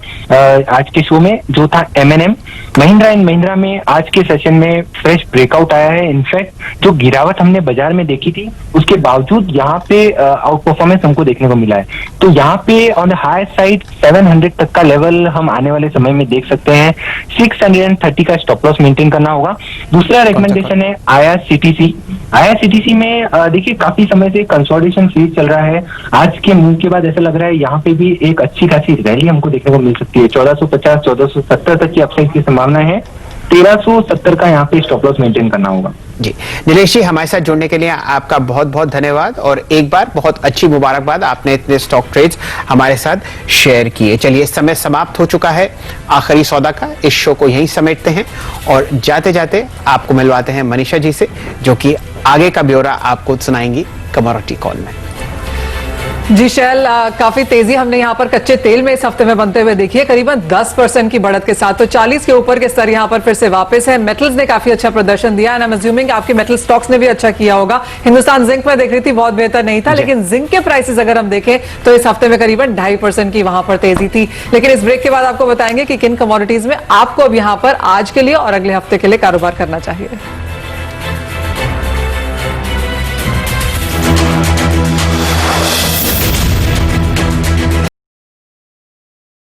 आज के शो में, जो था M&M। महिंद्रा एंड महिंद्रा में आज के सेशन में फ्रेश ब्रेकआउट आया है। इनफैक्ट जो गिरावट हमने बाजार में देखी थी उसके बावजूद यहाँ पे आउट परफॉर्मेंस हमको देखने को मिला है। तो यहाँ पे ऑन द हायर साइड 700 तक का लेवल हम आने वाले समय में देख सकते हैं। 630 का स्टॉप लॉस मेंटेन करना होगा। दूसरा रेकमेंडेशन है IRCTC। IRCTC में देखिए काफी समय से कंसोलिडेशन फेज चल रहा है। आज के मूव के बाद ऐसा लग रहा है यहाँ पे भी एक अच्छी खासी रैली हमको देखने को मिल सकती है। 1450 1470 तक की अपसाइड की संभावना है। 1370 का यहाँ पे स्टॉप लॉस मेंटेन करना होगा। जी नीलेश जी हमारे साथ जुड़ने के लिए आपका बहुत बहुत धन्यवाद और एक बार बहुत अच्छी मुबारकबाद, आपने इतने स्टॉक ट्रेड्स हमारे साथ शेयर किए। चलिए समय समाप्त हो चुका है आखिरी सौदा का, इस शो को यहीं समेटते हैं और जाते जाते आपको मिलवाते हैं मनीषा जी से, जो कि आगे का ब्यौरा आपको सुनाएंगी कमोडिटी कॉल में। जी शैल, काफी तेजी हमने यहाँ पर कच्चे तेल में इस हफ्ते में बनते हुए देखी है, करीबन 10% की बढ़त के साथ, तो 40 के ऊपर के स्तर यहाँ पर फिर से वापस है। मेटल्स ने काफी अच्छा प्रदर्शन दिया एंड आई एम अज्यूमिंग आपके मेटल स्टॉक्स ने भी अच्छा किया होगा। हिंदुस्तान जिंक में देख रही थी बहुत बेहतर नहीं था, लेकिन जिंक के प्राइसेस अगर हम देखें तो इस हफ्ते में करीबन 2.5% की वहां पर तेजी थी। लेकिन इस ब्रेक के बाद आपको बताएंगे कि किन कमोडिटीज में आपको अब यहाँ पर आज के लिए और अगले हफ्ते के लिए कारोबार करना चाहिए।